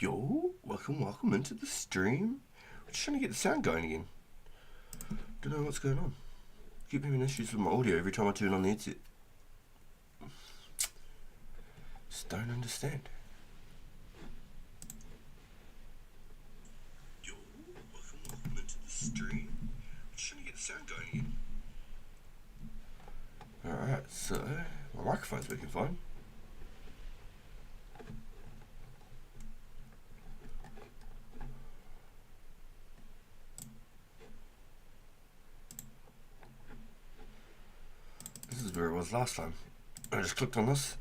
Yo, welcome into the stream. We're just trying to get the sound going again. Don't know what's going on. Keep having issues with my audio every time I turn on the headset. Just don't understand. Yo, welcome into the stream. We're just trying to get the sound going again. Alright, so my microphone's working fine. This is where it was last time. I just clicked on this,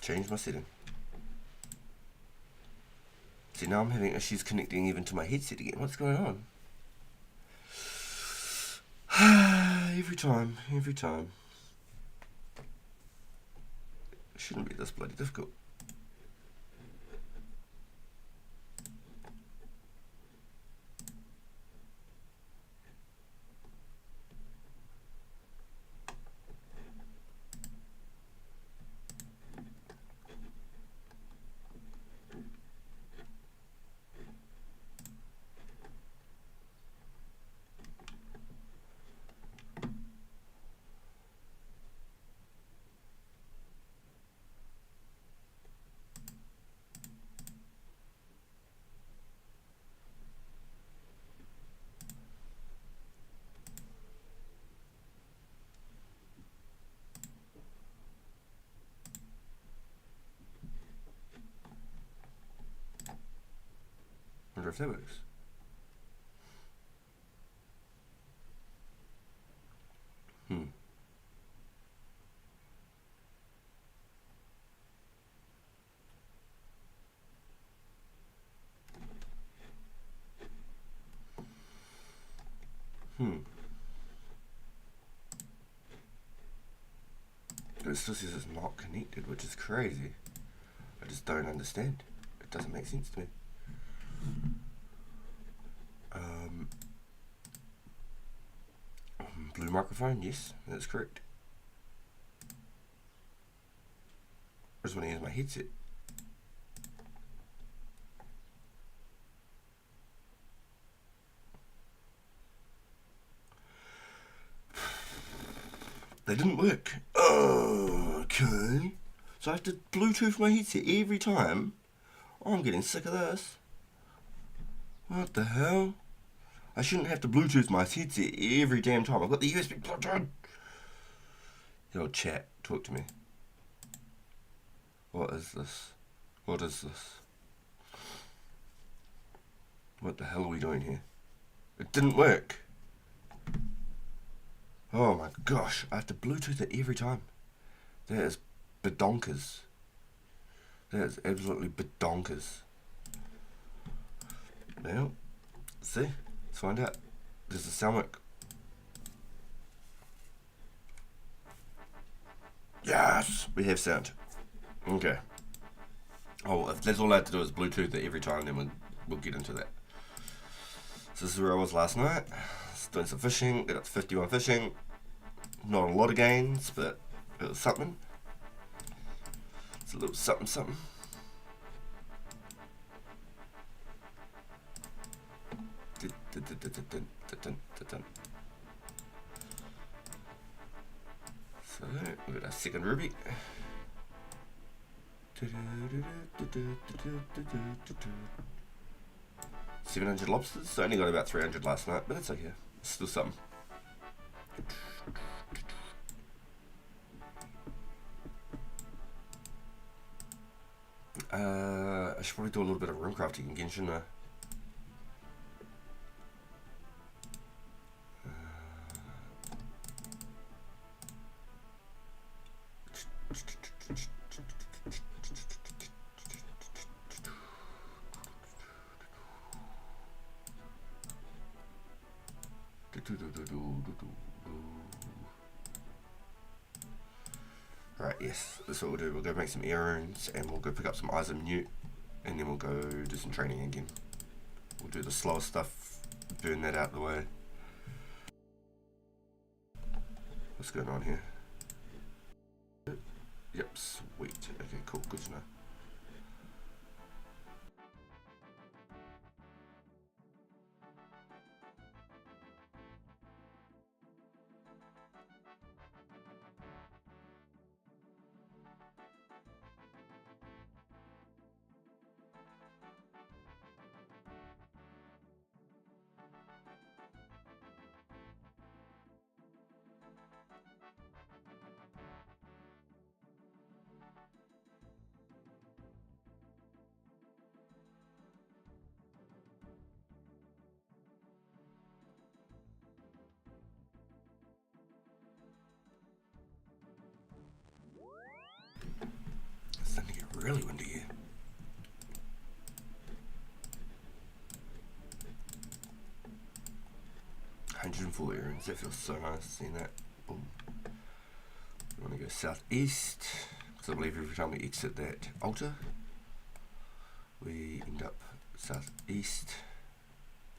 changed my setting. See, now I'm having issues connecting even to my headset again. What's going on? every time. It shouldn't be this bloody difficult. Wonder if that works. It still says it's not connected, which is crazy. I just don't understand. It doesn't make sense to me. Blue microphone, yes, that's correct. I just want to use my headset. They didn't work. Okay. So I have to Bluetooth my headset every time. Oh, I'm getting sick of this. What the hell? I shouldn't have to Bluetooth my headset every damn time. I've got the USB plugged in. Yo, chat, talk to me. What is this? What is this? What the hell are we doing here? It didn't work. Oh my gosh, I have to Bluetooth it every time. That is badonkers. That is absolutely badonkers. Well, see, let's find out. Does the sound work? Yes, we have sound. Okay. Oh, if that's all I have to do is Bluetooth it every time, then we'll get into that. So this is where I was last night. Doing some fishing, got up to 51 fishing. Not a lot of gains, but it was something. It's a little something. So we got our second ruby. 700 lobsters. So I only got about 300 last night, but that's okay. It's still something. I should probably do a little bit of room crafting again, shouldn't I? Right, yes, that's what we'll do. We'll go make some errands and we'll go pick up some Isam Newt and then we'll go do some training again. We'll do the slower stuff, burn that out of the way. What's going on here? Yep, sweet. Okay, cool, good to know. really windy here. $104 errands, that feels so nice seeing that. Boom. We want to go southeast, because I believe every time we exit that altar, we end up southeast.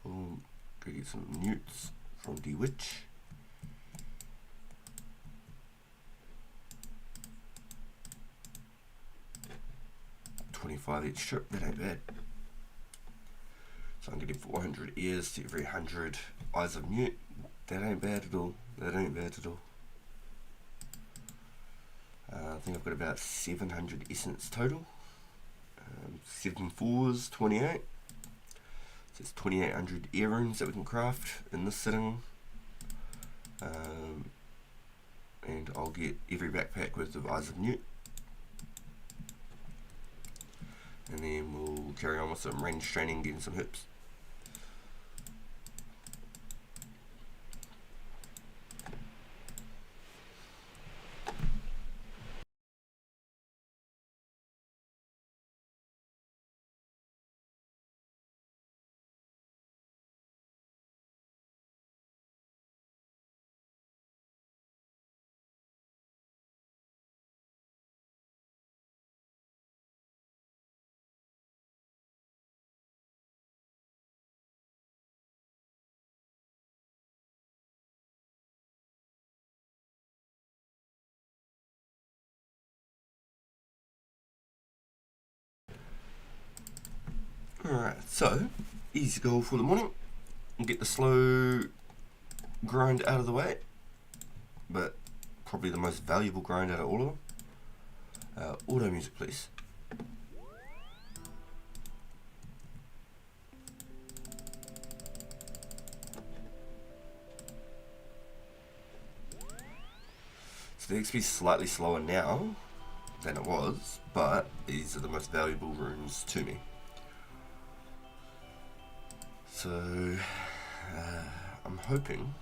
Boom. Go get some newts from the witch. $25 each trip, that ain't bad. So I'm getting 400 ears to every 100 eyes of newt. That ain't bad at all. That ain't bad at all. I think I've got about 700 essence total. 7 4s, 28. So it's 2,800 ear runes that we can craft in this sitting. And I'll get every backpack worth of eyes of newt. And then we'll carry on with some range training, getting some hips. Alright, so easy goal for the morning. Get the slow grind out of the way, but probably the most valuable grind out of all of them. Auto music, please. So the XP is slightly slower now than it was, but these are the most valuable runes to me. So, I'm hoping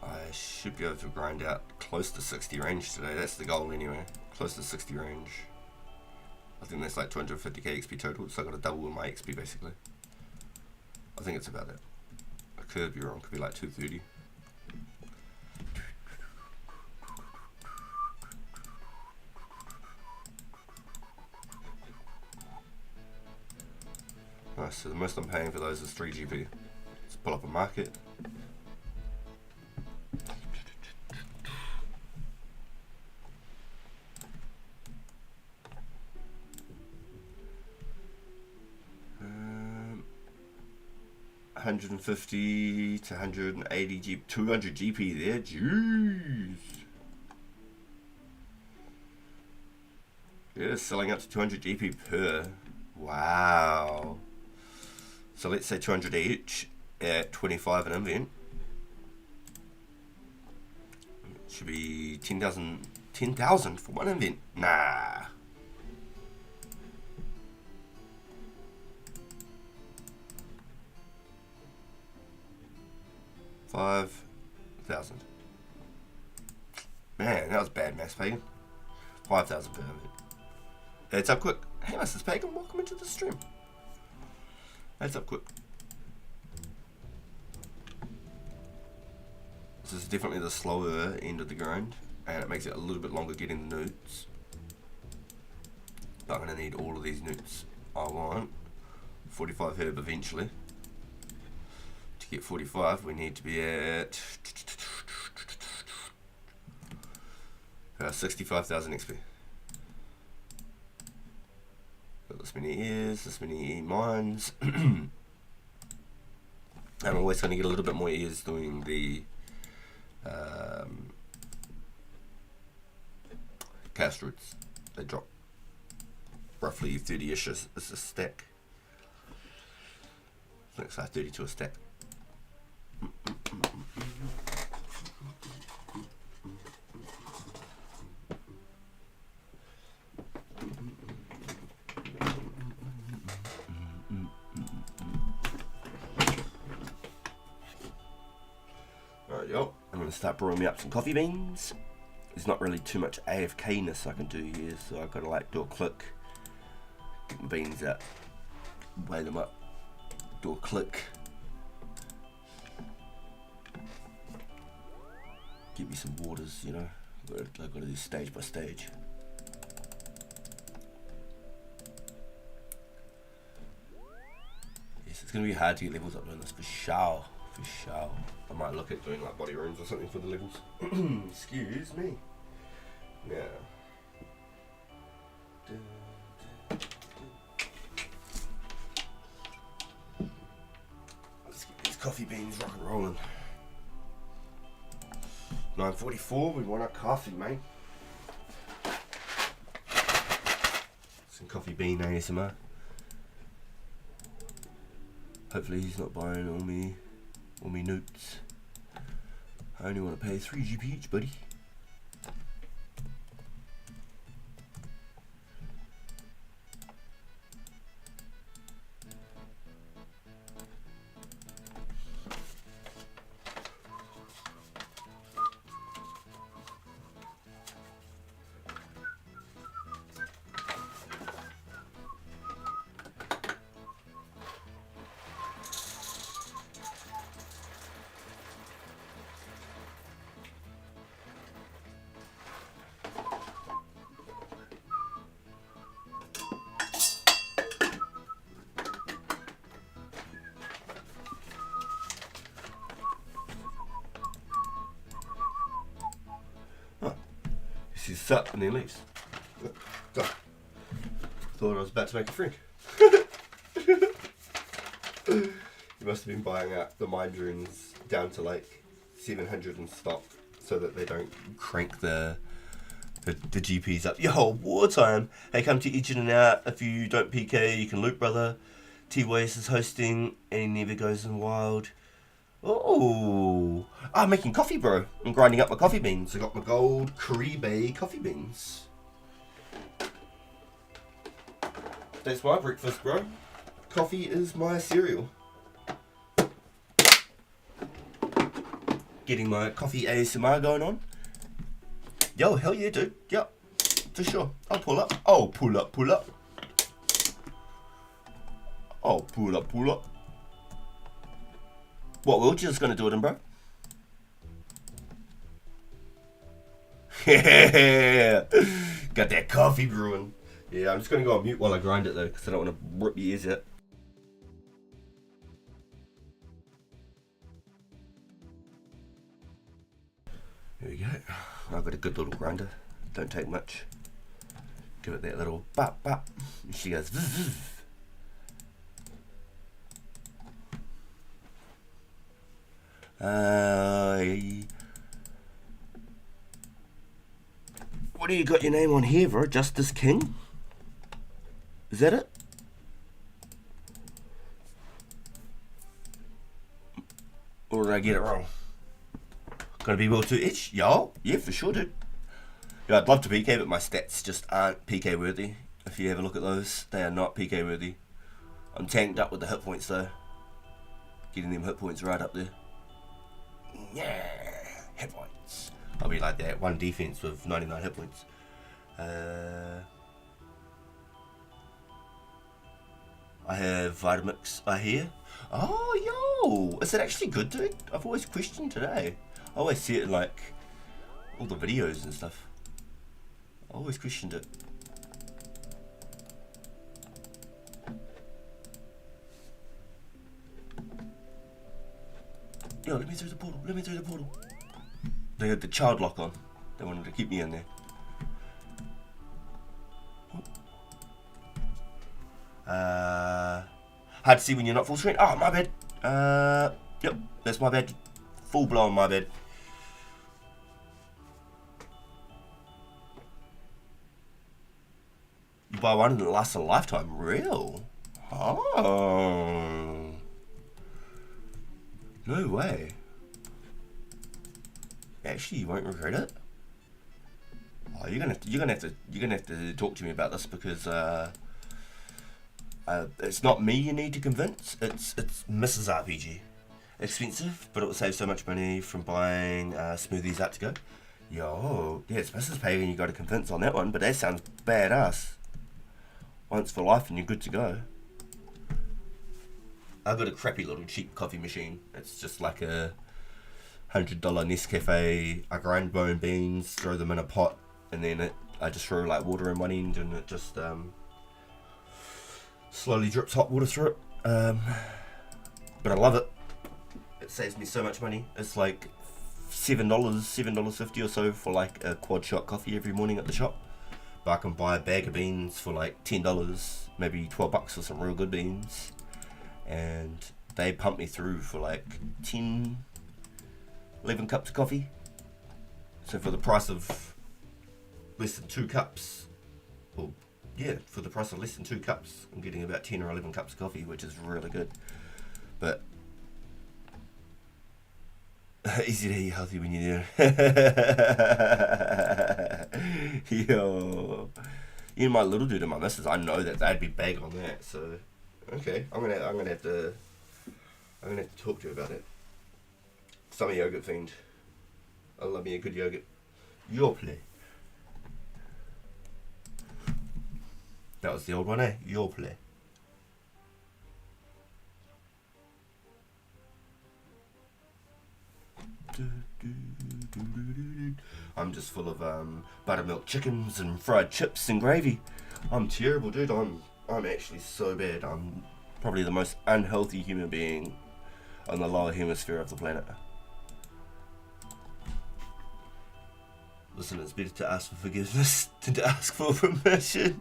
I should be able to grind out close to 60 range today. That's the goal anyway, close to 60 range. I think that's like 250k XP total, so I got to double my XP basically. I think it's about that. I could be wrong, could be like 230. Nice, so the most I'm paying for those is 3 GP. Let's pull up a market. Um, 150 to 180 GP, 200 GP there, jeez. Yeah, selling up to 200 GP per. Wow. So let's say 200 each at 25 an invent. Should be 10,000 for one invent. Nah. $5,000. Man, that was bad maths, Pagan. 5,000 per invent. It's up quick. Hey, Mrs. Pagan, welcome into the stream. That's up quick. This is definitely the slower end of the grind, and it makes it a little bit longer getting the newts. But I'm going to need all of these newts. I want 45 herb eventually. To get 45, we need to be at 65,000 XP. Got this many ears, this many mines. I'm always going to get a little bit more ears doing the cast roots. They drop roughly 30-ish as a stack. Looks like 32 a stack. going to start brewing me up some coffee beans. There's not really too much AFK-ness I can do here, so I've got to like do a click, get my beans out, weigh them up, do a click, give me some waters, you know. I've got to do stage by stage. Yes, it's going to be hard to get levels up doing this for sure. For sure. I might look at doing like body rooms or something for the levels. Excuse me. Now. Let's get these coffee beans rock and rolling. 9:44, we want our coffee, mate. Some coffee bean ASMR. Hopefully he's not buying all me notes. I only want to pay 3 GP each, buddy. He sits up and then leaves. Thought I was about to make a friend. You must have been buying out the mine drones down to like 700 in stock so that they don't crank the GPs up. Yo, wartime. Hey, come to Edge in and out. If you don't PK, you can loot, brother. T-Ways is hosting and he never goes in wild. Oh, I'm making coffee, bro. I'm grinding up my coffee beans. I got my gold Caribe coffee beans. That's my breakfast, bro. Coffee is my cereal. Getting my coffee ASMR going on. Yo, hell yeah, dude. Yep, for sure. I'll pull up. Oh, pull up, pull up. Oh, pull up, pull up. What, we're just gonna do it, bro? Yeah, got that coffee brewing. Yeah, I'm just gonna go on mute while I grind it though, because I don't want to rip your ears out. There we go. I've got a good little grinder. Don't take much. Give it that little bop bop. And she goes. Zzz, zzz. What do you got your name on here, bro? Justice King? Is that it? Or did I get it wrong? Gonna be World 2 itch? Yo, yeah, for sure, dude. Yeah, I'd love to PK, but my stats just aren't PK worthy. If you have a look at those, they are not PK worthy. I'm tanked up with the hit points though. Getting them hit points right up there. Yeah, hit points. I'll be like that, 1 defense with 99 hit points. I have Vitamix, I hear. Oh, yo, is it actually good, dude? I've always questioned today. I always see it in like all the videos and stuff. I always questioned it. Yo, let me through the portal, let me through the portal. They had the child lock on. They wanted to keep me in there. Hard to see when you're not full screen. Oh, my bad. Yep, that's my bad. Full blown my bad. You buy one and it lasts a lifetime. Real? Oh. No way. Actually, you won't regret it. Oh, you're gonna have to talk to me about this because it's not me you need to convince. It's Mrs. RPG. expensive, but it will save so much money from buying smoothies out to go. Yo, yeah, it's business pay and you got to convince on that one, but that sounds badass. Once for life and you're good to go. I've got a crappy little cheap coffee machine. It's just like a $100 Nescafe. I grind my own beans, throw them in a pot, and then I just throw like water in one end, and it just slowly drips hot water through it. But I love it. It saves me so much money. It's like $7.50 or so for like a quad shot coffee every morning at the shop. But I can buy a bag of beans for like $10, maybe $12 for some real good beans. And they pump me through for like 11 cups of coffee. So for the price of less than 2 cups, well, yeah, for the price of less than 2 cups, I'm getting about 10 or 11 cups of coffee, which is really good. But easy to eat healthy when you're there. Yo, even my little dude and my missus, I know that they'd be big on that. So, okay, I'm gonna have to talk to you about it. I'm a yogurt fiend. I love me a good yogurt. Your play. That was the old one, eh? Your play. I'm just full of buttermilk chickens and fried chips and gravy. I'm terrible, dude. I'm actually so bad. I'm probably the most unhealthy human being on the lower hemisphere of the planet. Listen, it's better to ask for forgiveness than to ask for permission.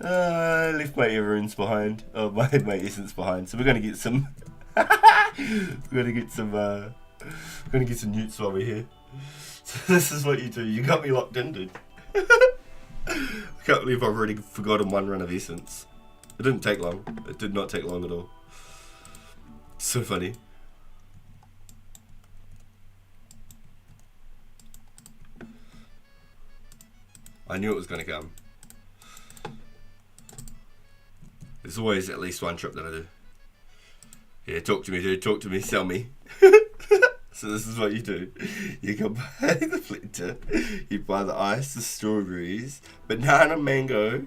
I left my earrings behind. Oh, my essence behind. So we're gonna get some. we're gonna get some newts while we're here. So this is what you do. You got me locked in, dude. I can't believe I've already forgotten one run of essence. It didn't take long. It did not take long at all. So funny. I knew it was gonna come. There's always at least one trip that I do. Yeah, talk to me, dude. Talk to me. Sell me. So this is what you do. You go buy the blender. You buy the ice, the strawberries, banana, mango,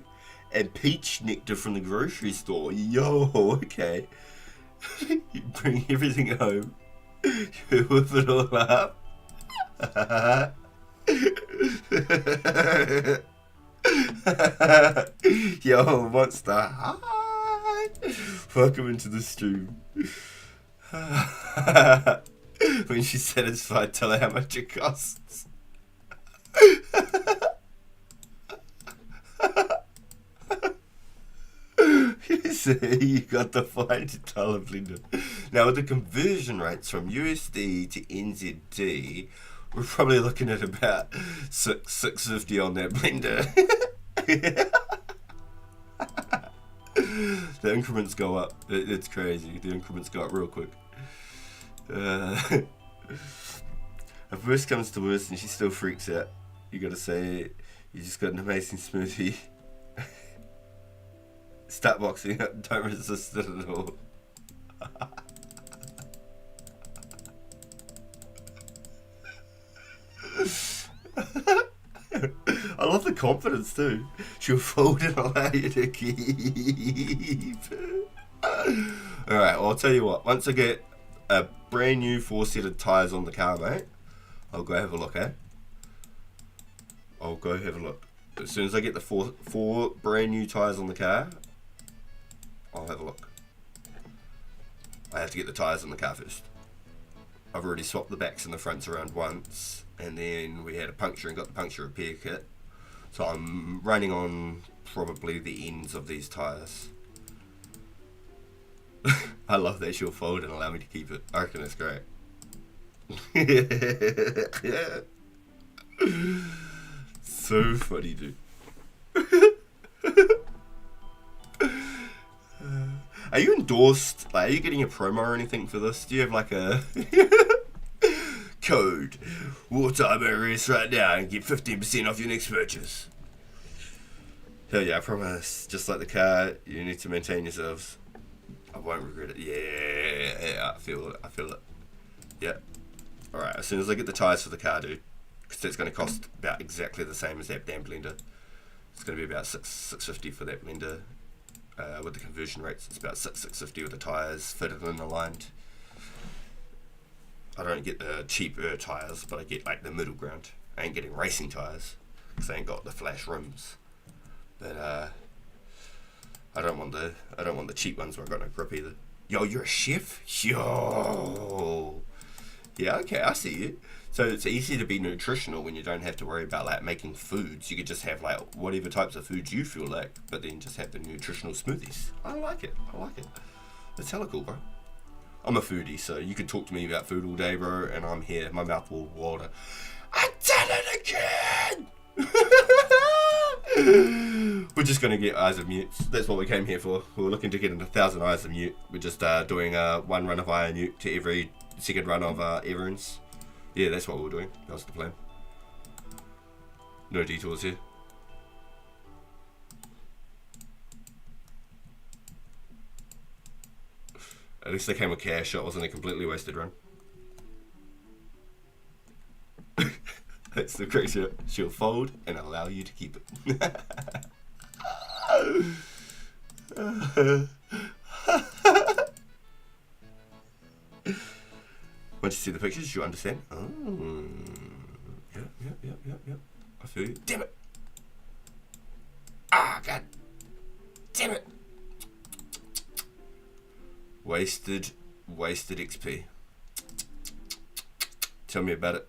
and peach nectar from the grocery store. Yo, okay. You bring everything home. You whip it all up. Yo, monster high. Welcome into the stream. When she's satisfied, tell her how much it costs. So you got the $5 blender. Now with the conversion rates from USD to NZD, we're probably looking at about $6.50 on that blender. The increments go up. It's crazy. The increments go up real quick. If worst comes to worst and she still freaks out, you gotta say you just got an amazing smoothie. Start boxing up, don't resist it at all. I love the confidence too. She'll fold and allow you to keep. Alright, well, I'll tell you what. Once I get a brand new 4-seated tyres on the car, mate, I'll go have a look, eh? I'll go have a look. As soon as I get the four brand new tyres on the car, I'll have a look. I have to get the tyres on the car first. I've already swapped the backs and the fronts around once, and then we had a puncture and got the puncture repair kit. So I'm running on probably the ends of these tyres. I love that she'll fold and allow me to keep it. I reckon it's great. Yeah. So funny, dude. Are you endorsed? Like, are you getting a promo or anything for this? Do you have like a code? Wartime RS right now and get 15% off your next purchase. Hell yeah, I promise. Just like the car, you need to maintain yourselves. I won't regret it. Yeah, I feel it. I feel it. Yeah. Alright, as soon as I get the tyres for the car, dude, because that's going to cost about exactly the same as that damn blender. It's going to be about $650 for that blender. With the conversion rates, it's about $650 with the tyres fitted and aligned. I don't get the cheaper tyres, but I get like the middle ground. I ain't getting racing tyres because I ain't got the flash rims. But I don't want the cheap ones where I got no grip either. Yo, you're a chef? Yo. Yeah, okay, I see you. So it's easy to be nutritional when you don't have to worry about like making foods. You could just have like whatever types of foods you feel like, but then just have the nutritional smoothies. I like it. I like it. It's hella cool, bro. I'm a foodie, so you can talk to me about food all day, bro, and I'm here. My mouth will water. I did it again! We're just going to get eyes of mutes. That's what we came here for. We were looking to get 1,000 eyes of mute. We're just doing one run of iron mute to every second run of everyone's. Yeah, that's what we're doing. That was the plan. No detours here. At least they came with cash. It wasn't a completely wasted run. That's the great shit. She'll fold and allow you to keep it. Once you see the pictures, you understand. Oh, yeah. I feel you. Damn it! Ah, god damn it! Wasted XP. Tell me about it.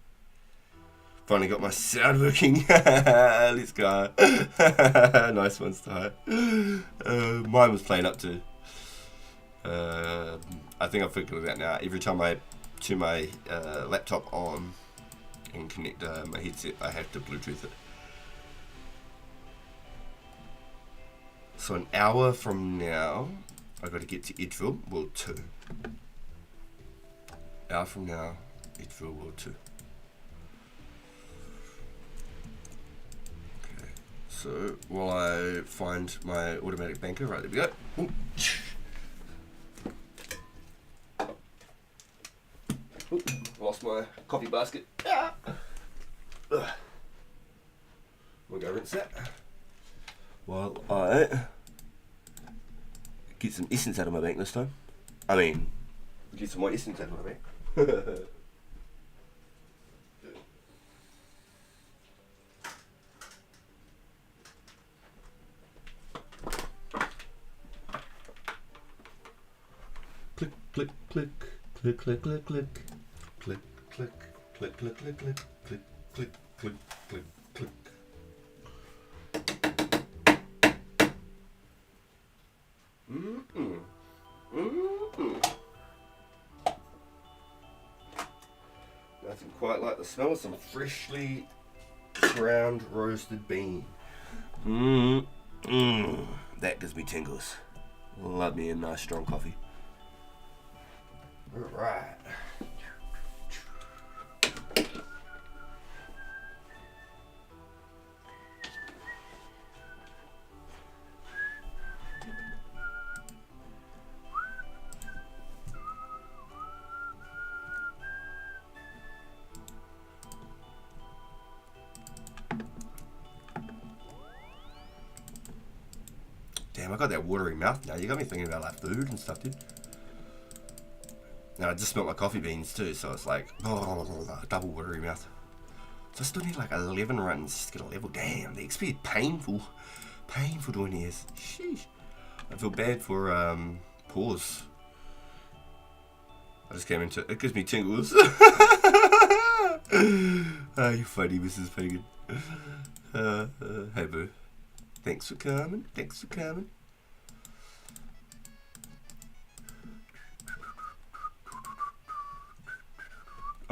Finally got my sound working. Let's go. Nice one, Sty. Mine was playing up too. I think I've figured it out now. Every time I turn my laptop on and connect my headset, I have to Bluetooth it. So an hour from now, I got to get to Edgeville, World 2. Hour from now, Edgeville, World 2. Okay, so while I find my automatic banker, right, there we go. Ooh. Ooh, lost my coffee basket. Ah. We'll go rinse that. While I get some essence out of my bank this time. I mean, get some more essence out of my bank. Click, click, click, click, click, click, click, click, click, click, click, click, click, click, click, click, click, click. Nothing quite like the smell of some freshly ground roasted bean. That gives me tingles. Love me a nice strong coffee. Alright. Damn, I got that watery mouth now. You got me thinking about like food and stuff, dude. Now I just smelt my coffee beans too, so it's like double watery mouth. So I still need like 11 runs just to get a level. Damn, the XP is painful. Painful doing this. Sheesh. I feel bad for pause. I just came into it. Gives me tingles. Oh, you funny, Mrs. Pagan. Hey boo. Thanks for coming. Thanks for coming.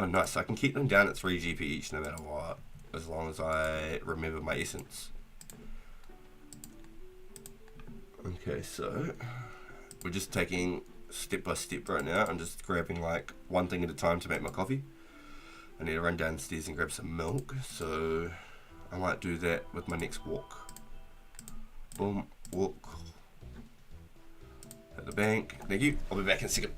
Oh, nice. I can keep them down at 3 GP each no matter what, as long as I remember my essence. Okay, so we're just taking step by step right now. I'm just grabbing like one thing at a time to make my coffee. I need to run downstairs and grab some milk, so I might do that with my next walk. Boom. Walk. At the bank. Thank you. I'll be back in a second.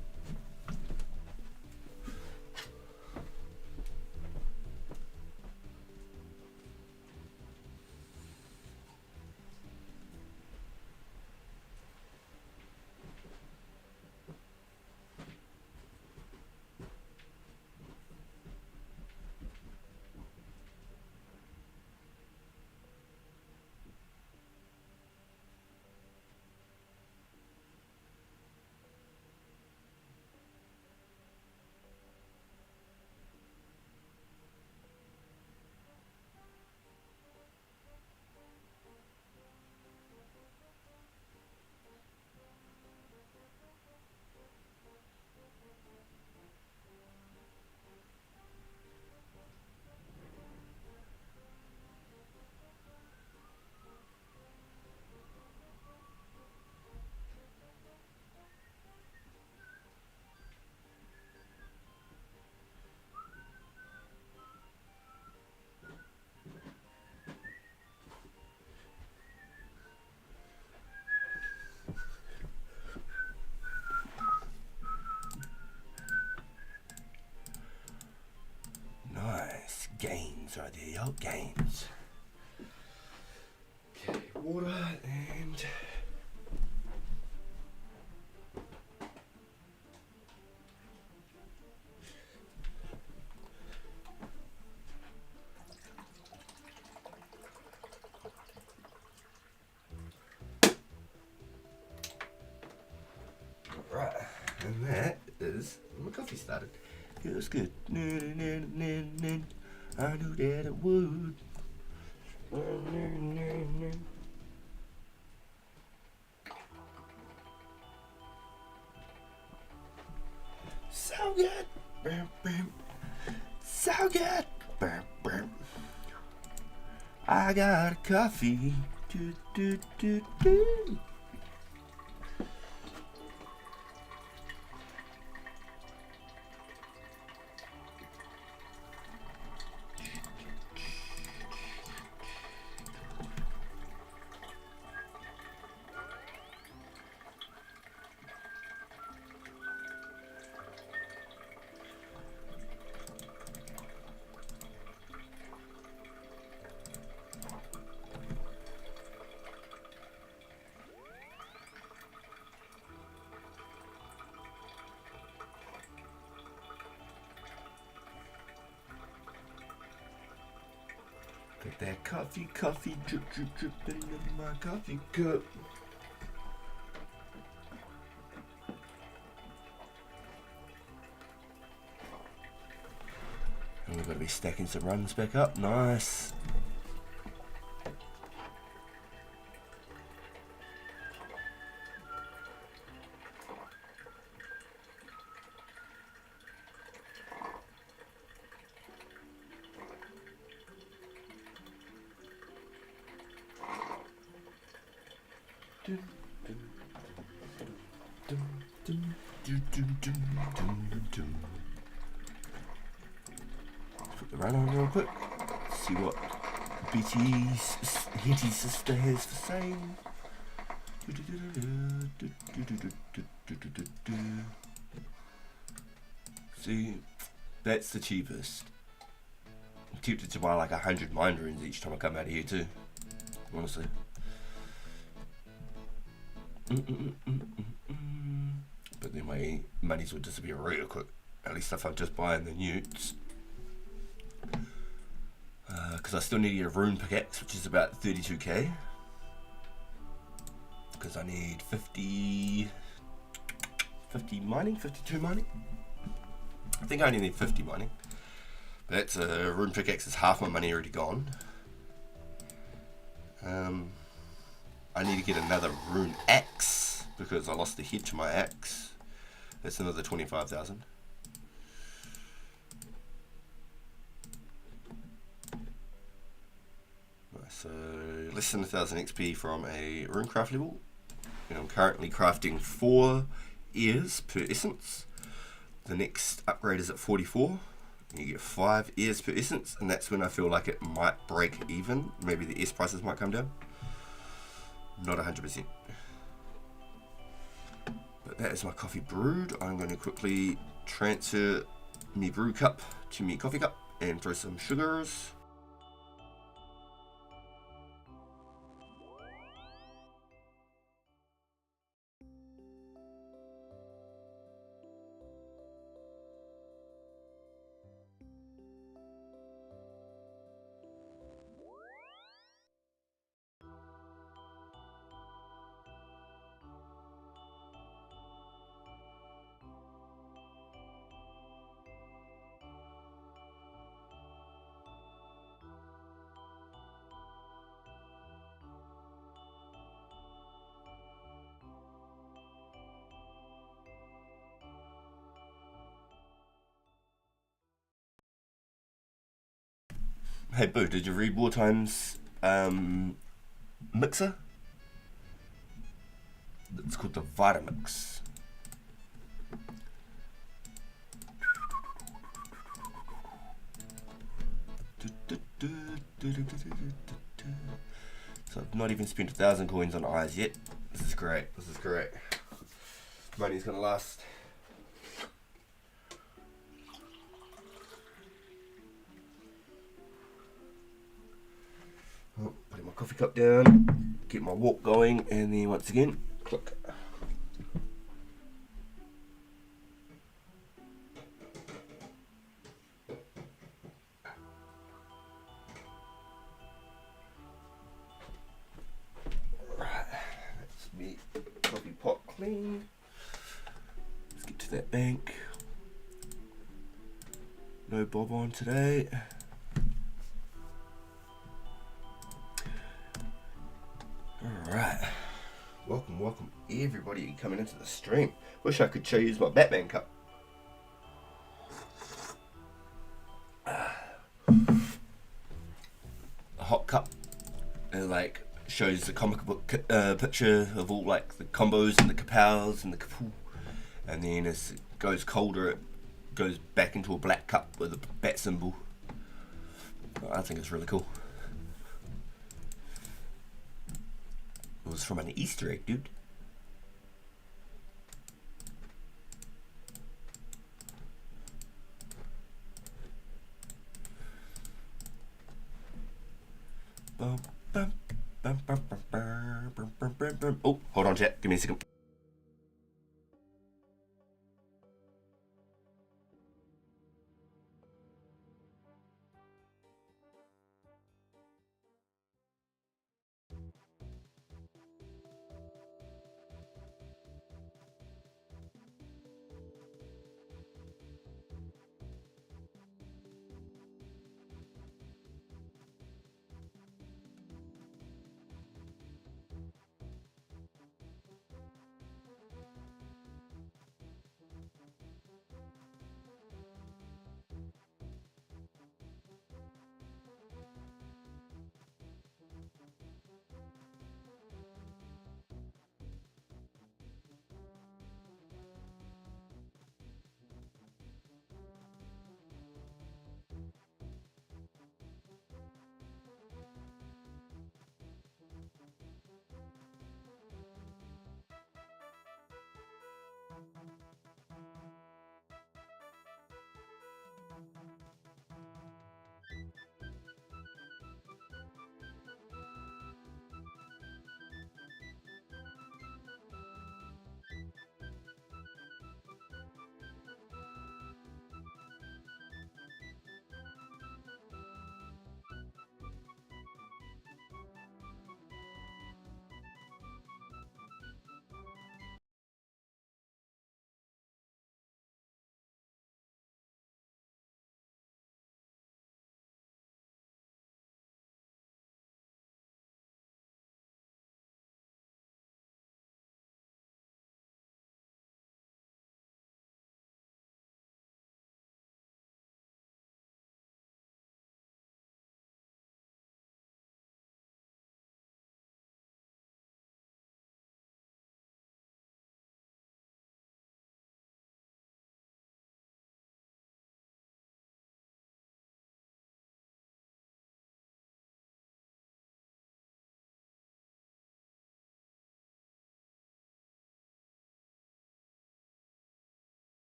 Gains right there, yo, gains. Okay, water and right, and that is my coffee started. It was good. I knew that it would. So good. So good. I got a coffee. Do, do, do, do. Got that coffee, drip, drip, dripping in my coffee cup. And we've got to be stacking some runs back up. Nice. Put the run on real quick. See what Betty's Hetty's sister has for sale. See, that's the cheapest. I'm tempted to buy like 100 mind runes each time I come out of here too. Honestly. But then my monies would disappear real quick. At least if I'm just buying the newts. Because I still need to get a rune pickaxe, which is about 32k. Because I need 50 mining, 52 mining. I think I only need 50 mining. But that's a rune pickaxe is half my money already gone. I need to get another rune axe because I lost the head to my axe. That's another 25,000. So less than 1,000 XP from a runecraft level. And I'm currently crafting 4 ears per essence. The next upgrade is at 44. And you get 5 ears per essence, and that's when I feel like it might break even. Maybe the S prices might come down. not 100%. But that is my coffee brewed. I'm going to quickly transfer my brew cup to my coffee cup and throw some sugars. Hey Boo, did you read Wartime's mixer? It's called the Vitamix. So I've not even spent 1,000 coins on eyes yet. This is great. This is great. Money's gonna last. Oh, put my coffee cup down, get my walk going, and then once again, click. Right, that's me coffee pot clean. Let's get to that bank. No bob on today. Alright, welcome everybody coming into the stream. Wish I could choose my Batman cup. A hot cup, it like shows the comic book picture of all like the combos and the kapows and the kapoo, and then as it goes colder it goes back into a black cup with a bat symbol. I think it's really cool. It was from an Easter egg, dude. Oh, hold on, chat. Give me a second.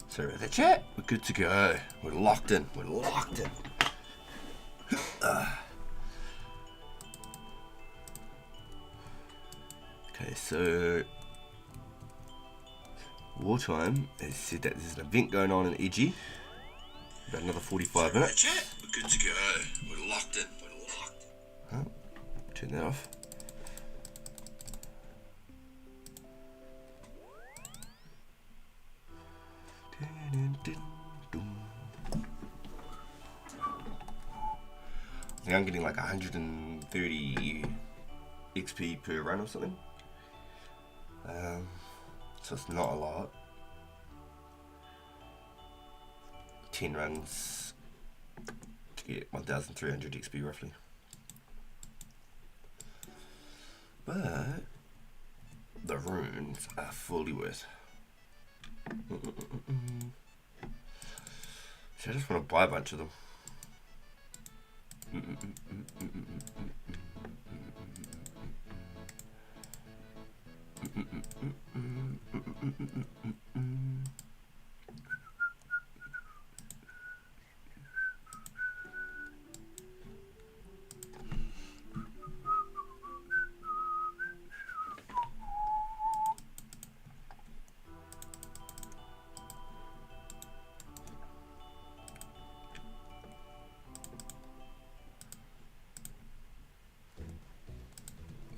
Sorry about that, chat. We're good to go. We're locked in. We're locked in. Okay, so Wartime has said that there's an event going on in Edgy. About another 45 minutes. Chat. We're good to go. We're locked in. We're locked in. Oh, turn that off. I think I'm getting like 130 XP per run or something. So it's not a lot. 10 runs to get 1,300 XP roughly. But the runes are fully worth. So I just want to buy a bunch of them.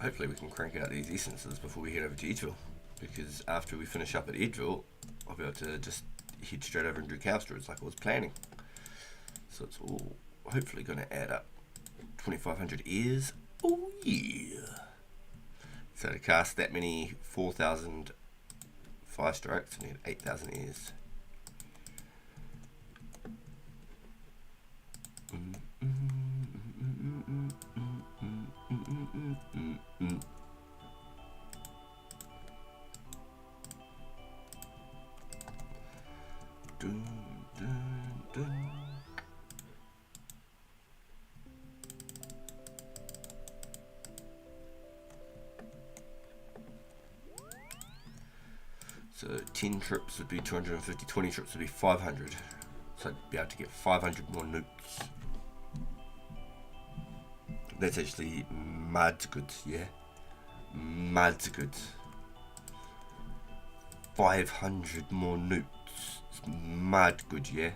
Hopefully we can crank out these essences before we head over to Edgeville, because after we finish up at Edgeville, I'll be able to just head straight over and do Cowstraws like I was planning. So it's all hopefully going to add up. 2,500 ears. Oh yeah! So to cast that many 4,000 fire strikes, I need 8,000 ears. So 10 trips would be 250, 20 trips would be 500. So I'd be able to get 500 more nukes. That's actually mad good, yeah? Mad good. 500 more nukes. It's mad good, yeah?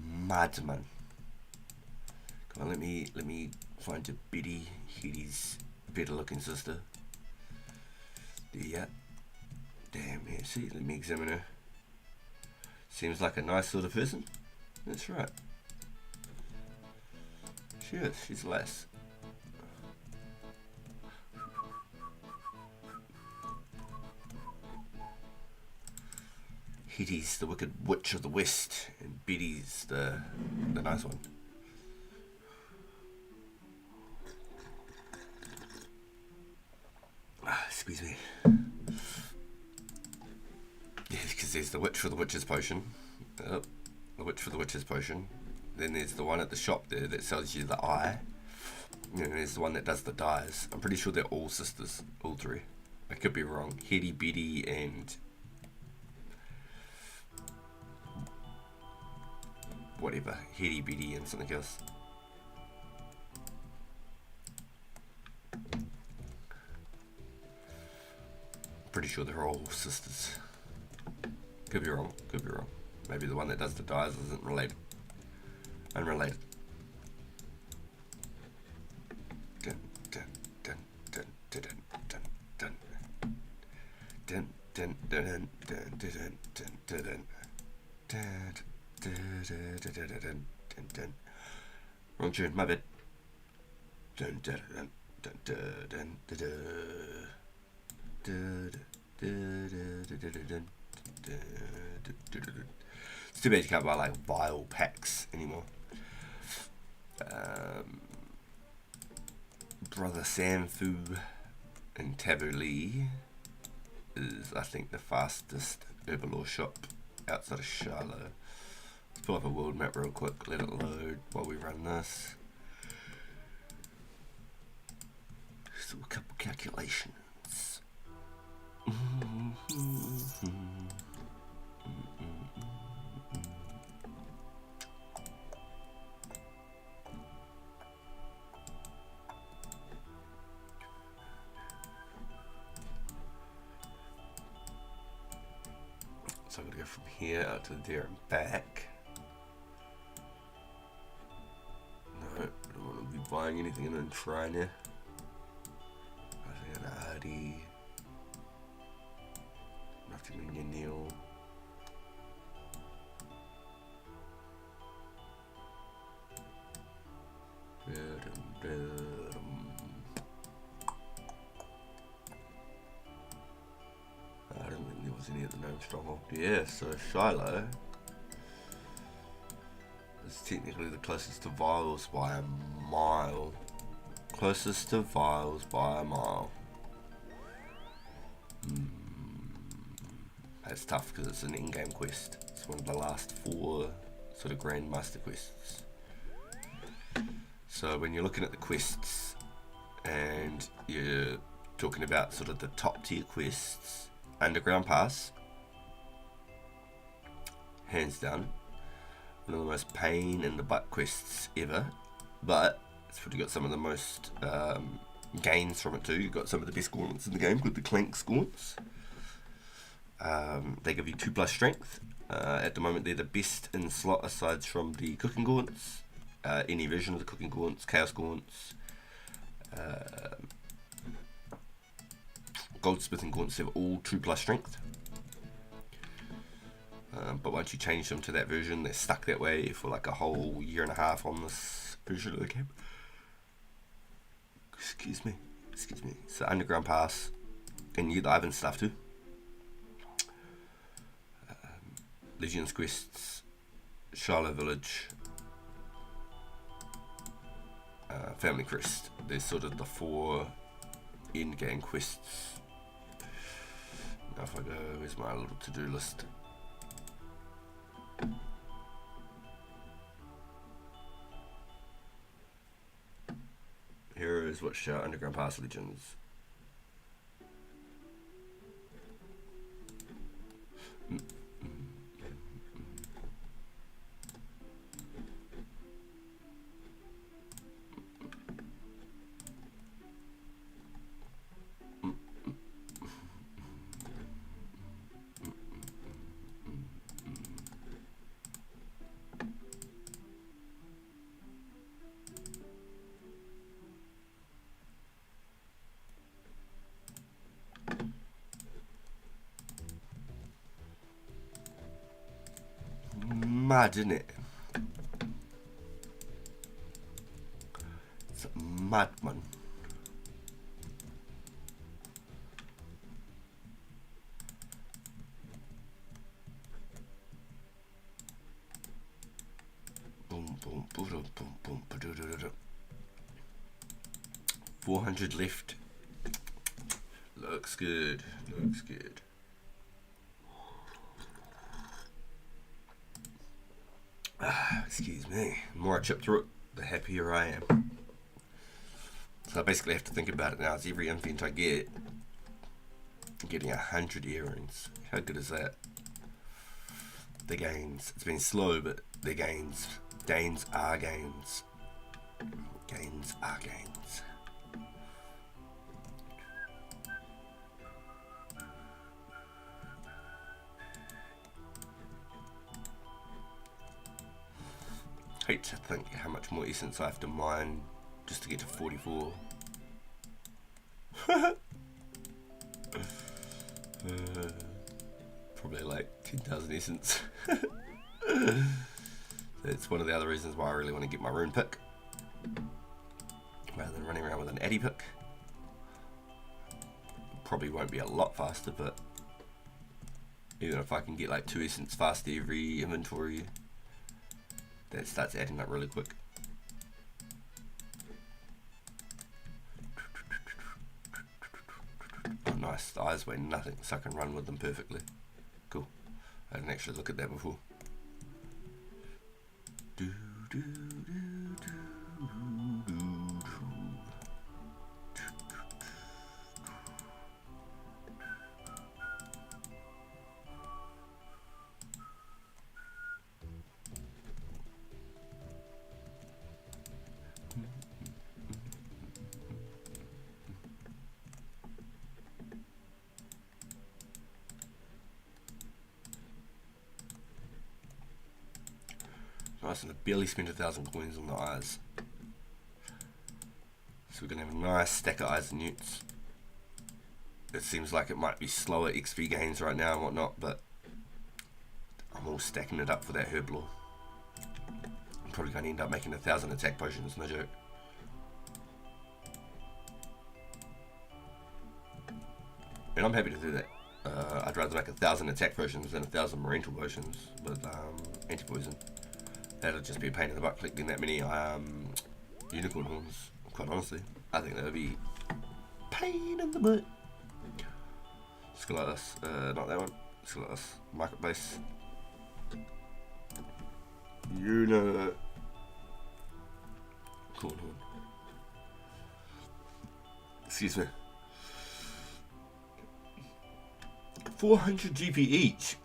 Mad man. Come on, let me find a biddy Hitty's better looking sister. Yeah. Damn, yeah, see, let me examine her. Seems like a nice sort of person. That's right. She is, she's a lass. Hitty's the wicked witch of the west, and Betty's the nice one. Excuse me. Yeah, because there's the witch for the witch's potion. Oh, the witch for the witch's potion. Then there's the one at the shop there that sells you the eye. And then there's the one that does the dyes. I'm pretty sure they're all sisters, all three. I could be wrong. Hetty, Betty, and whatever. Hetty, Betty, and something else. Pretty sure they're all sisters. Could be wrong. Could be wrong. Maybe the one that does the dyes isn't related. Unrelated. Dun dun dun dun dun dun dun dun dun dun dun dun dun dun dun. Wrong tune, my bad. Dun dun dun dun dun dun dun. It's too bad you can't buy like vial packs anymore. Brother Samfu in Taboo Lee is, I think, the fastest Herbalore shop outside of Charlotte. Let's pull up a world map real quick, let it load while we run this. So a couple calculations. here out to there and back. No, I don't want to be buying anything in Trainer. I think an Hardy. Nothing in your Neil. I don't think there was any of the known stronghold. Yeah, so Shiloh is technically the closest to Vials by a mile. Closest to Vials by a mile. That's tough because it's an in-game quest. It's one of the last 4 sort of Grandmaster quests. So when you're looking at the quests and you're talking about sort of the top tier quests, Underground Pass, hands down, one of the most pain in the butt quests ever, but it's probably got some of the most gains from it too. You've got some of the best gauntlets in the game with the Clank gauntlets. They give you 2+ strength. At the moment they're the best in slot aside from the cooking gaunts. Any version of the cooking gaunts, chaos gaunts, goldsmithing gaunts have all 2+ strength. But once you change them to that version, they're stuck that way for like a whole 1.5 years on this version of the game. Excuse me. So Underground Pass, and you get the Ivan stuff too. Legion's quests, Shiloh Village, Family Crest. There's sort of the 4 in-game quests. Now if I go, where's my little to-do list? Heroes, Watchtower, Underground Pass, Legends. Mad, isn't it? It's mad, man. Boom, boom, boom, boom, boom, boom. 400 left. Looks good. Looks good. Excuse me. The more I chip through it, the happier I am. So I basically have to think about it now. It's every invent I get, I'm getting 100 earrings. How good is that? The gains. It's been slow, but the gains. Gains are gains. Gains are gains. I hate to think how much more essence I have to mine just to get to 44. Probably like 10,000 essence. That's one of the other reasons why I really want to get my rune pick rather than running around with an addy pick. Probably won't be a lot faster, but even if I can get like 2 essence faster every inventory, that starts adding up really quick. Oh nice, the eyes weigh nothing, so I can run with them perfectly. Cool. I didn't actually look at that before. Nice, and I barely spent 1,000 coins on the eyes. So we're going to have a nice stack of eyes and newts. It seems like it might be slower XP gains right now and whatnot, but I'm all stacking it up for that herb lore. I'm probably going to end up making 1,000 attack potions, no joke. And I'm happy to do that. I'd rather make 1,000 attack potions than 1,000 parental potions with anti-poison. That'd just be a pain in the butt collecting that many unicorn horns, quite honestly. I think that would be pain in the butt. Let's go like this. Not that one. Let's go like this. Marketplace. Unicorn horn. Excuse me. 400 GP each.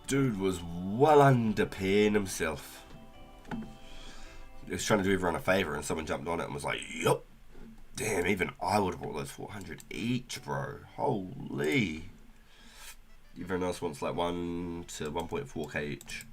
Dude was well underpaying himself. He was trying to do everyone a favour and someone jumped on it and was like, yup. Damn, even I would have bought those 400 each, bro. Holy. Everyone else wants like 1 to 1.4k each.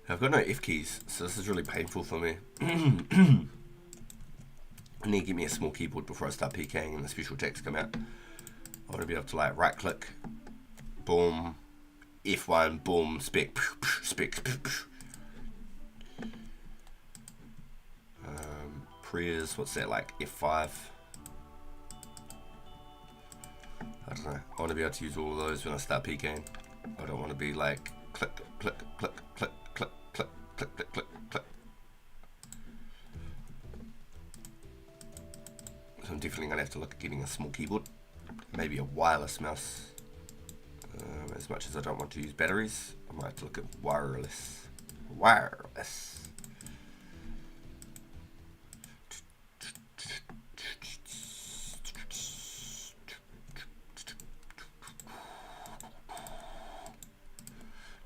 I've got no F keys, so this is really painful for me. I need to get me a small keyboard before I start PKing and the special attacks come out. I want to be able to like right click, boom, F1, boom, spec, spec. Prayers, what's that, like F5? I don't know. I want to be able to use all of those when I start PKing. I don't want to be like click, click, click, click, click, click, click, click, click, click. So I'm definitely going to have to look at getting a small keyboard. Maybe a wireless mouse. As much as I don't want to use batteries, I might have to look at wireless. Wireless.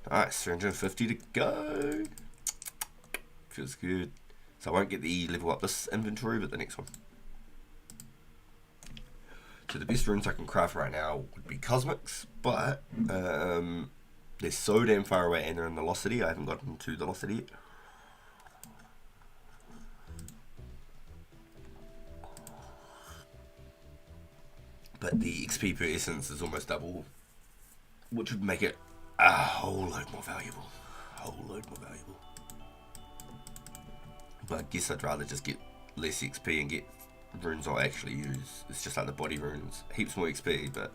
Nice, 350 to go. Feels good. So I won't get the E level up this inventory, but the next one. So the best runes I can craft right now would be Cosmics, but they're so damn far away and they're in Velocity. I haven't gotten to Velocity yet. But the XP per essence is almost double, which would make it a whole load more valuable. But I guess I'd rather just get less XP and get runes I'll actually use. It's just like the body runes. Heaps more XP, but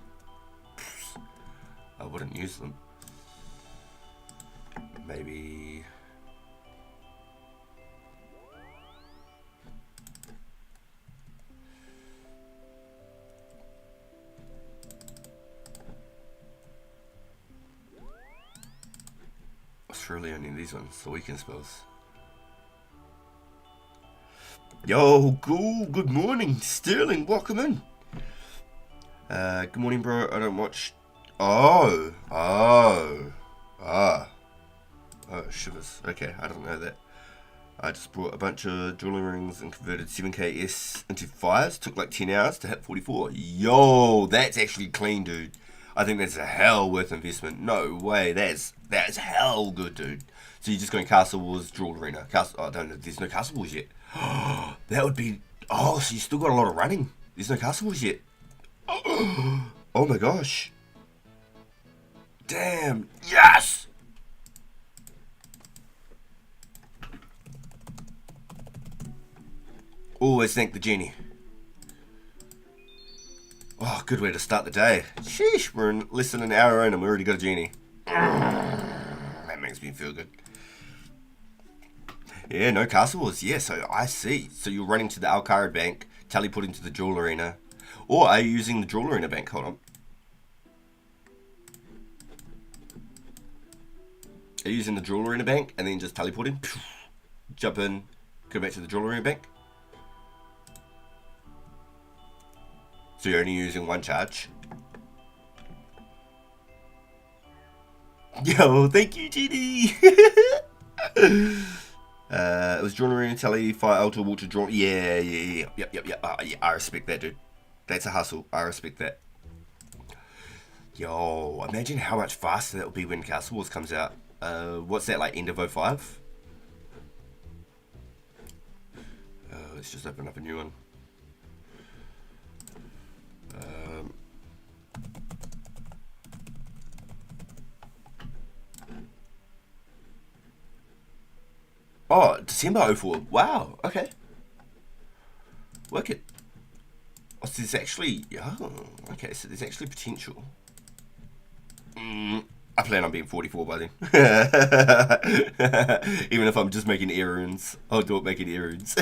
I wouldn't use them. Maybe... it's really only these ones, the weekend spells. Yo, cool, good morning, Sterling, welcome in. Good morning, bro, I don't watch... Oh, shivers, okay, I don't know that. I just brought a bunch of jewelry rings and converted 7k S into 5s, took like 10 hours to hit 44. Yo, that's actually clean, dude. I think that's a hell worth investment. No way, that's hell good, dude. So you're just going Castle Wars, Jewel Arena. I don't know, there's no Castle Wars yet. That would be... Oh, so you still got a lot of running. There's no Castle Wars yet. Oh my gosh. Damn, yes! Always thank the genie. Oh, good way to start the day. Sheesh, we're in less than an hour in and we already got a genie. That makes me feel good. Yeah, no Castle Wars. Yeah, so I see. So you're running to the Alcarid Bank, teleporting to the Jewel Arena. Or are you using the Jewel Arena Bank? Hold on. Are you using the Jewel Arena Bank and then just teleporting? Jump in, go back to the Jewel Arena Bank? So you're only using one charge. Yo, thank you, GD. It was drawn around telly, fire altar, water drawn. Yeah. Yep. Yeah, I respect that, dude. That's a hustle. I respect that. Yo, imagine how much faster that will be when Castle Wars comes out. What's that, like end of 05? Let's just open up a new one. Oh, December 04. Wow, okay. Work it. Oh, so there's actually... Oh, okay, so there's actually potential. I plan on being 44 by then. Even if I'm just making air runes, I'll do it making air runes.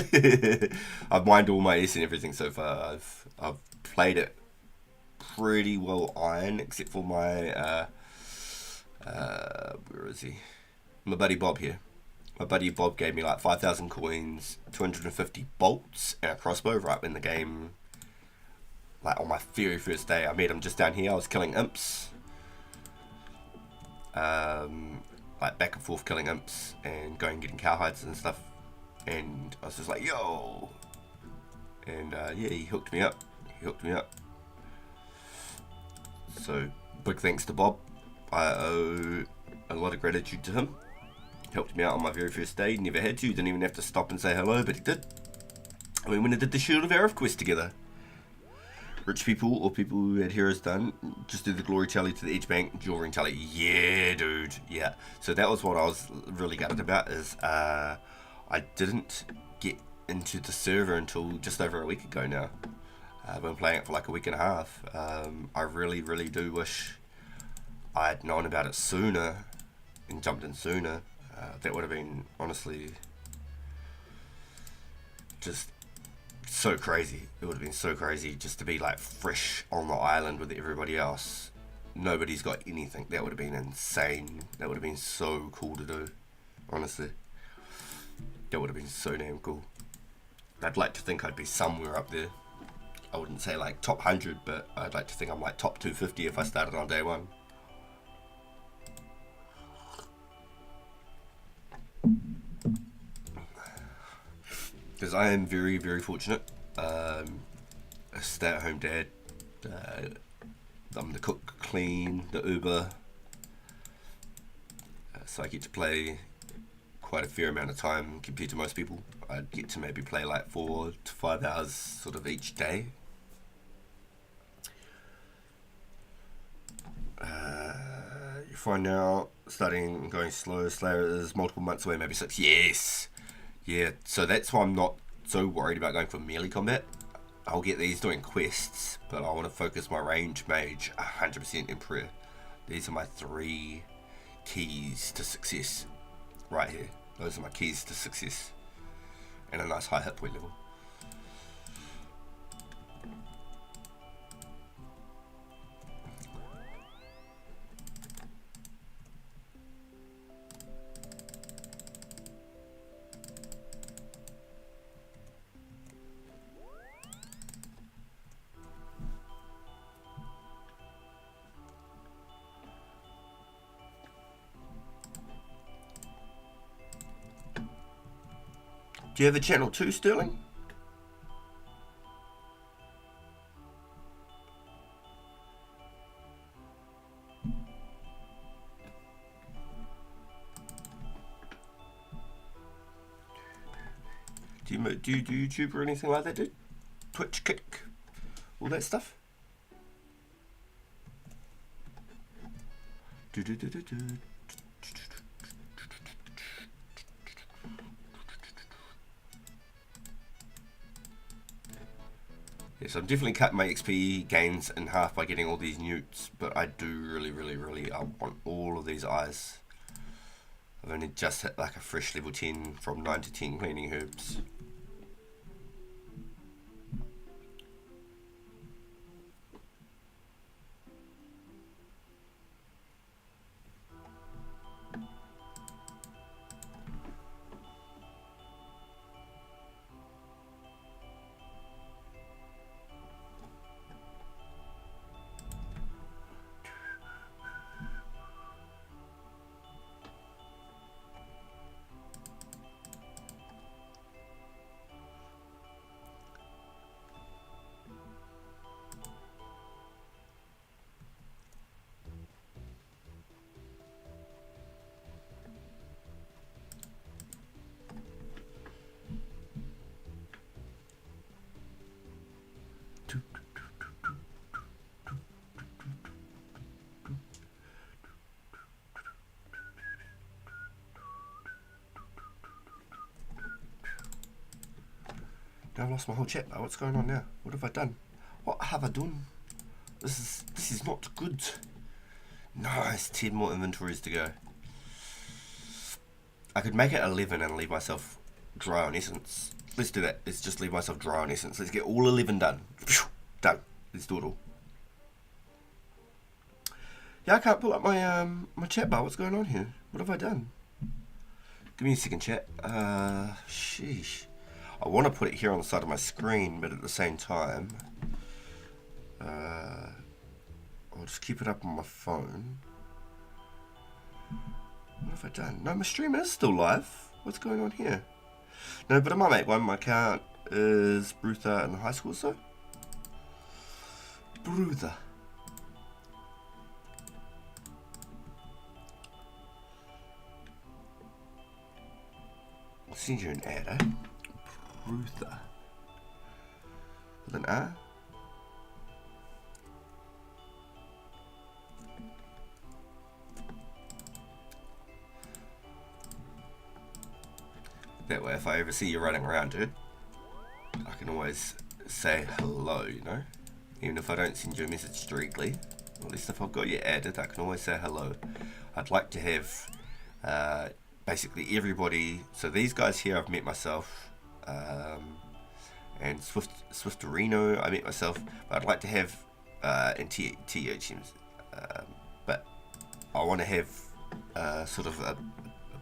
I've mined all my S and everything so far. I've played it pretty well iron, except for my... where is he? My buddy Bob here. My buddy Bob gave me like 5,000 coins, 250 bolts, and a crossbow right in the game. Like on my very first day, I met him just down here. I was killing imps. Like back and forth killing imps and going and getting cowhides and stuff. And I was just like, yo! And yeah, he hooked me up. So, big thanks to Bob. I owe a lot of gratitude to him. Helped me out on my very first day. Never had to. Didn't even have to stop and say hello, but he did. I mean, when I did the Shield of Arif quest together. Rich people or people who had heroes done, just do the glory tally to the edge bank, jewelry tally. Yeah, dude. Yeah. So that was what I was really gutted about, is I didn't get into the server until just over a week ago now. I've been playing it for like a week and a half. I really, really do wish I'd known about it sooner and jumped in sooner. That would have been, honestly, just so crazy. It would have been so crazy just to be like fresh on the island with everybody else. Nobody's got anything. That would have been insane. That would have been so cool to do. Honestly. That would have been so damn cool. I'd like to think I'd be somewhere up there. I wouldn't say like top 100, but I'd like to think I'm like top 250 if I started on day one. Because I am very, very fortunate. A stay-at-home dad. I'm the cook, clean, the Uber. So I get to play quite a fair amount of time compared to most people. I get to maybe play like 4 to 5 hours sort of each day. You find out starting going slow. Slayer is multiple months away, maybe 6. Yes! Yeah, so that's why I'm not so worried about going for melee combat. I'll get these doing quests, but I want to focus my range mage 100% in prayer. These are my 3 keys to success. Right here. Those are my keys to success. And a nice high hit point level. Do you have a channel too, Sterling? Do you do YouTube or anything like that, dude? Twitch, Kick, all that stuff? Yes, I'm definitely cutting my XP gains in half by getting all these newts, but I do really, I want all of these eyes. I've only just hit like a fresh level 10 from 9 to 10 cleaning herbs. lost my whole chat. What's going on now? What have I done? What have I done? This is not good. Nice, 10 more inventories to go. I could make it 11 and leave myself dry on essence. Let's do that. Let's just leave myself dry on essence. Let's get all 11 done. Done. Let's do it all. Yeah, I can't pull up my my chat bar. What's going on here? What have I done? Give me a second, chat. Sheesh. I want to put it here on the side of my screen, but at the same time, I'll just keep it up on my phone. What have I done? No, my stream is still live. What's going on here? No, but I might make one. My account is Bruther in high school, so. Bruther. I'll send you an ad, eh? Bruther. With an R? That way, if I ever see you running around, dude, I can always say hello, you know? Even if I don't send you a message directly, at least if I've got you added, I can always say hello. I'd like to have basically everybody. So these guys here, I've met myself, and Swifterino, I met myself. But I'd like to have and THMs, but I want to have sort of a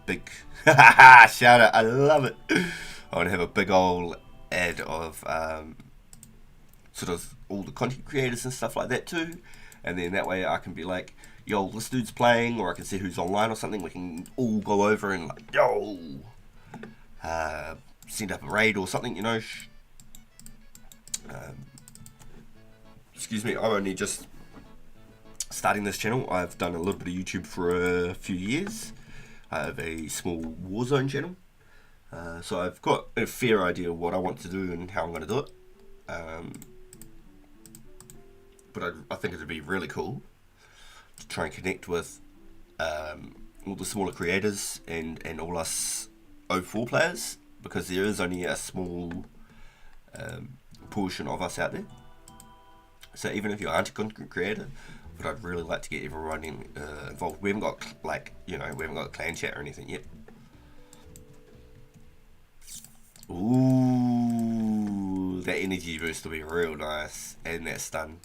big shout out. I love it. I want to have a big old ad of sort of all the content creators and stuff like that too, and then that way I can be like, yo, this dude's playing, or I can see who's online or something. We can all go over and like, yo, send up a raid or something, you know. Excuse me, I'm only just starting this channel. I've done a little bit of YouTube for a few years. I have a small Warzone channel, so I've got a fair idea of what I want to do and how I'm going to do it. But I think it would be really cool to try and connect with all the smaller creators and all us 04 players, because there is only a small portion of us out there. So even if you aren't a content creator, but I'd really like to get everyone involved. We haven't got we haven't got a clan chat or anything yet. Ooh, that energy boost will be real nice, and that stun.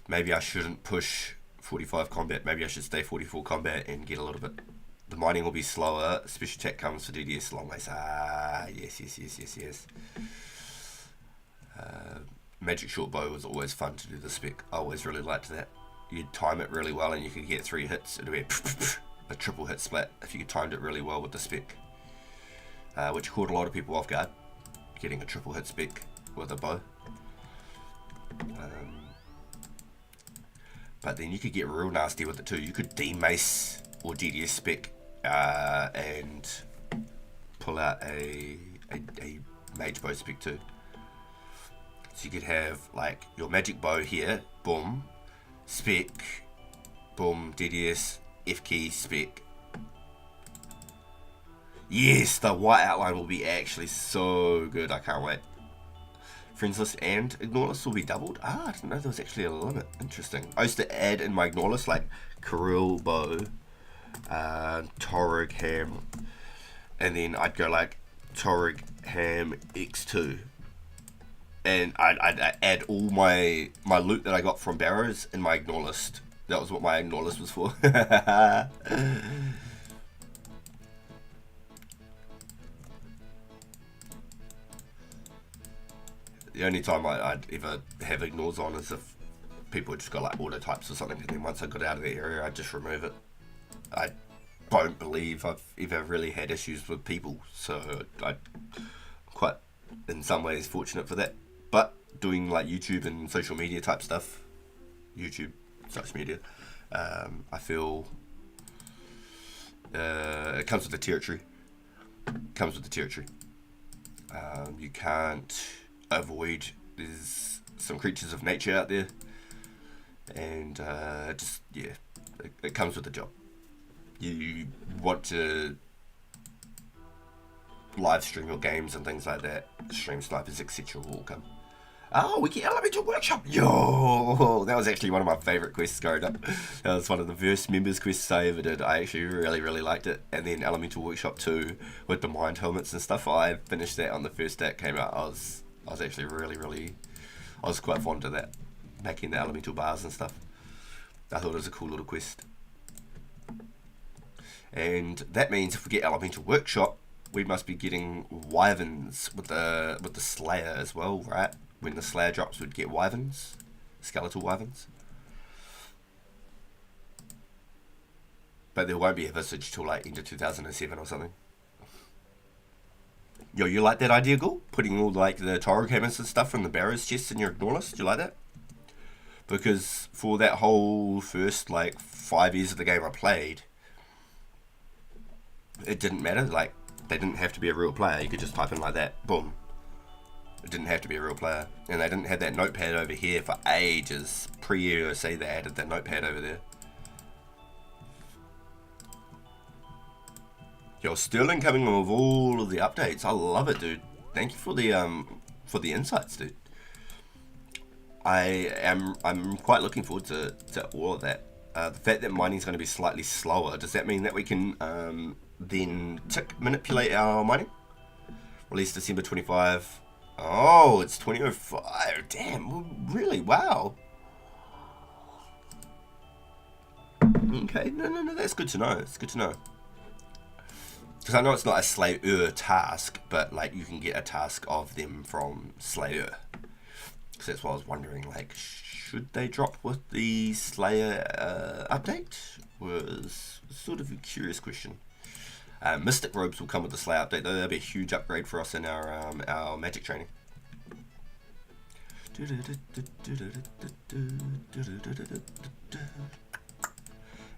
Maybe I shouldn't push 45 combat. Maybe I should stay 44 combat and get a little bit. The mining will be slower. Special attack comes for DDS long ways. Yes. Magic short bow was always fun to do the spec. I always really liked that. You'd time it really well and you could get 3 hits. It'd be a triple hit splat if you timed it really well with the spec, which caught a lot of people off guard, getting a triple hit spec with a bow. But then you could get real nasty with it too. You could D-mace or DDS spec and pull out a mage bow spec too. So you could have like your magic bow here, boom, spec, boom, DDS, F key, spec. Yes, the white outline will be actually so good. I can't wait. Friends list and ignore list will be doubled. I didn't know there was actually a limit. Interesting. I used to add in my ignore list like Kirill bow, Torrig ham, and then I'd go like Torrig ham X2. And I'd add all my loot that I got from barrows in my ignore list. That was what my ignore list was for. The only time I'd ever have ignores on is if people had just got like auto types or something, and then once I got out of the area I'd just remove it. I don't believe I've ever really had issues with people, so I'm quite in some ways fortunate for that. But doing like YouTube and social media type stuff, social media, I feel it comes with the territory. You can't avoid. There's some creatures of nature out there, and it comes with the job. You want to live stream your games and things like that, stream snipers, etc. will come. Oh, we get Elemental Workshop! Yo! That was actually one of my favourite quests growing up. That was one of the first members quests I ever did. I actually really liked it. And then Elemental Workshop 2 with the mind helmets and stuff. I finished that on the first day it came out. I was actually I was quite fond of that. Making the elemental bars and stuff. I thought it was a cool little quest. And that means if we get Elemental Workshop, we must be getting wyverns with the Slayer as well, right? When the Slayer drops, we'd get wyverns, skeletal wyverns. But there won't be a visage till like into 2007 or something. Yo, you like that idea, Ghoul? Putting all like the Toro cabinets and stuff from the Barrow's chests in your ignore list? Do you like that? Because for that whole first like 5 years of the game I played, it didn't matter. Like, they didn't have to be a real player. You could just type in like that, boom. It didn't have to be a real player. And they didn't have that notepad over here for ages. Pre-EOC they added that notepad over there. Yo, Sterling coming on with all of the updates. I love it, dude. Thank you for the insights, dude. I'm quite looking forward to all of that. The fact that mining's going to be slightly slower, does that mean that we can then manipulate our mining? Release December 25. Oh, it's 2005. Damn, really? Wow. Okay, no, that's good to know. It's good to know. Because I know it's not a Slayer task, but like you can get a task of them from Slayer. So that's what I was wondering, like, should they drop with the Slayer update? Was sort of a curious question. Mystic robes will come with the Slayer update, though. That'll be a huge upgrade for us in our magic training.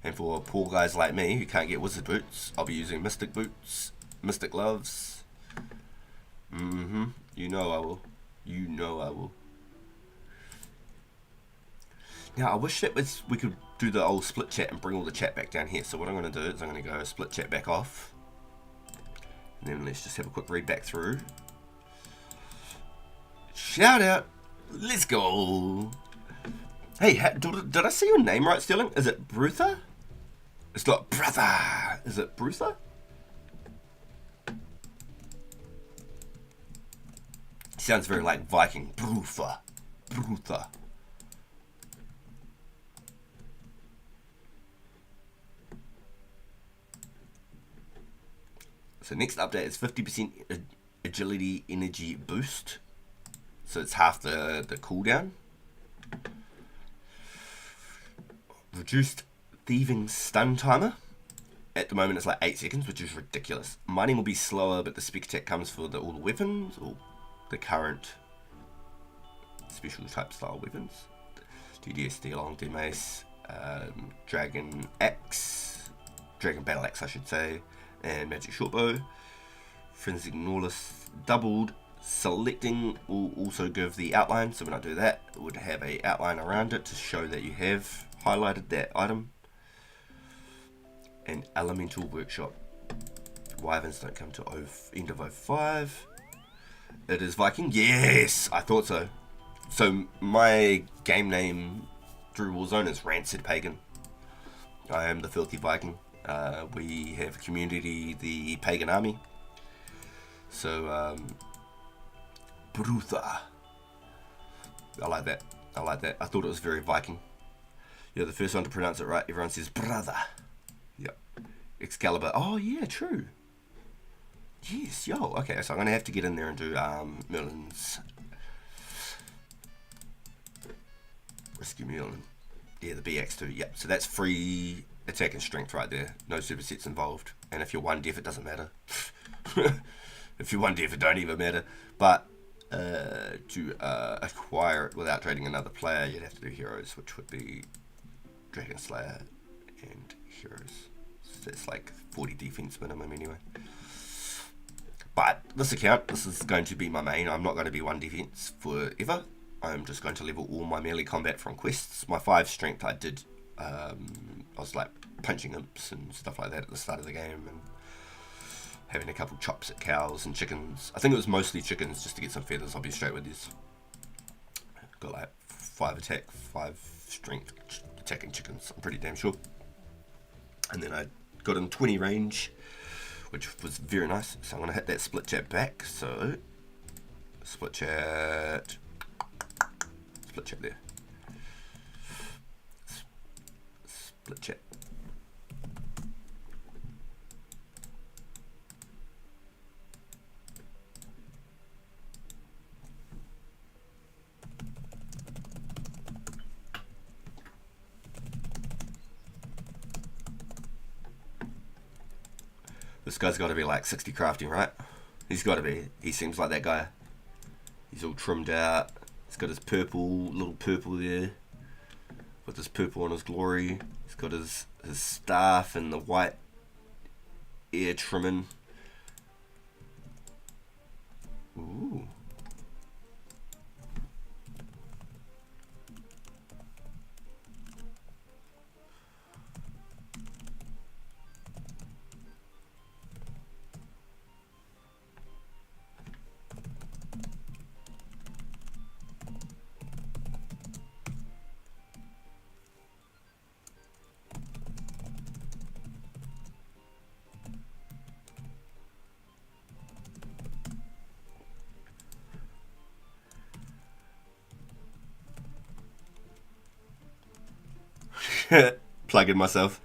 And for poor guys like me who can't get wizard boots, I'll be using mystic boots, mystic gloves. You know I will. You know I will. Now, I wish that we could do the old split chat and bring all the chat back down here. So what I'm going to do is I'm going to go split chat back off. And then let's just have a quick read back through. Shout out. Let's go. Hey, did I say your name right, Sterling? Is it Bruther? It's not brother. Is it Bruther? Sounds very like Viking. Bruther. Bruther. So next update is 50% agility energy boost. So it's half the cooldown. Reduced thieving stun timer. At the moment it's like 8 seconds, which is ridiculous. Mining will be slower, but the spec attack comes for all the weapons, or the current special type style weapons. DDS, Steelong, D-Mace, Dragon Axe, Dragon Battle Axe I should say, and Magic Shortbow. Forensic Norlith doubled. Selecting will also give the outline, so when I do that, it would have a outline around it to show that you have highlighted that item. And Elemental Workshop. Wyverns don't come to end of 05. It is Viking? Yes! I thought so. So my game name through Warzone is Rancid Pagan. I am the Filthy Viking. We have a community, the Pagan Army. So, Brutha. I like that. I like that. I thought it was very Viking. You're the first one to pronounce it right. Everyone says brother. Yep. Excalibur. Oh, yeah, true. Yes, yo. Okay, so I'm going to have to get in there and do Merlin's Rescue Merlin. Yeah, the BX2. Yep. So that's free attack and strength right there. No supersets involved. And if you're one deaf, it doesn't matter. If you're one deaf, it don't even matter. But to acquire it without trading another player, you'd have to do heroes, which would be Dragon Slayer and heroes. So that's like 40 defense minimum anyway. But this account, this is going to be my main. I'm not going to be one defense forever. I'm just going to level all my melee combat from quests. My 5 strength I did, I was like punching imps and stuff like that at the start of the game. And having a couple chops at cows and chickens. I think it was mostly chickens just to get some feathers. I'll be straight with this. Got like 5 attack, 5 strength attacking chickens. I'm pretty damn sure. And then I got in 20 range, which was very nice. So I'm going to hit that split chat back. So split chat there. Split chat. This guy's got to be like 60 crafting, right? He's got to be. He seems like that guy. He's all trimmed out. He's got his little purple there. With his purple on his glory. He's got his staff and the white ear trimming. Ooh. Plug in myself.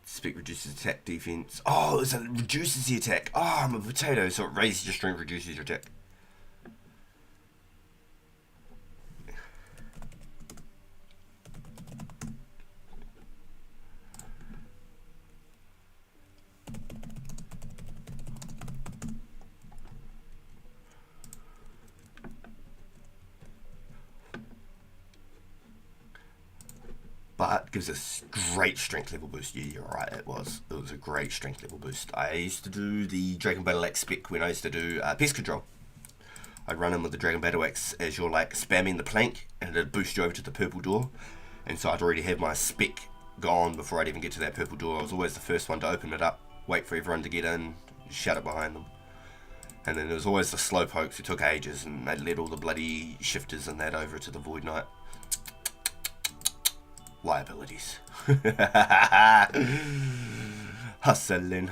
Spec reduces attack defense. Oh, so it reduces the attack. Oh, I'm a potato, so it raises your strength, reduces your attack. But gives us great strength level boost. Yeah, you're right, it was a great strength level boost. I used to do the Dragon Battle Axe spec when I used to do pest control. I'd run in with the Dragon Battle Axe as you're like spamming the plank, and it'd boost you over to the purple door. And so I'd already have my spec gone before I'd even get to that purple door. I was always the first one to open it up, wait for everyone to get in, shut it behind them. And then there was always the slow pokes who took ages, and they'd led all the bloody shifters and that over to the Void Knight. Liabilities. Hustling.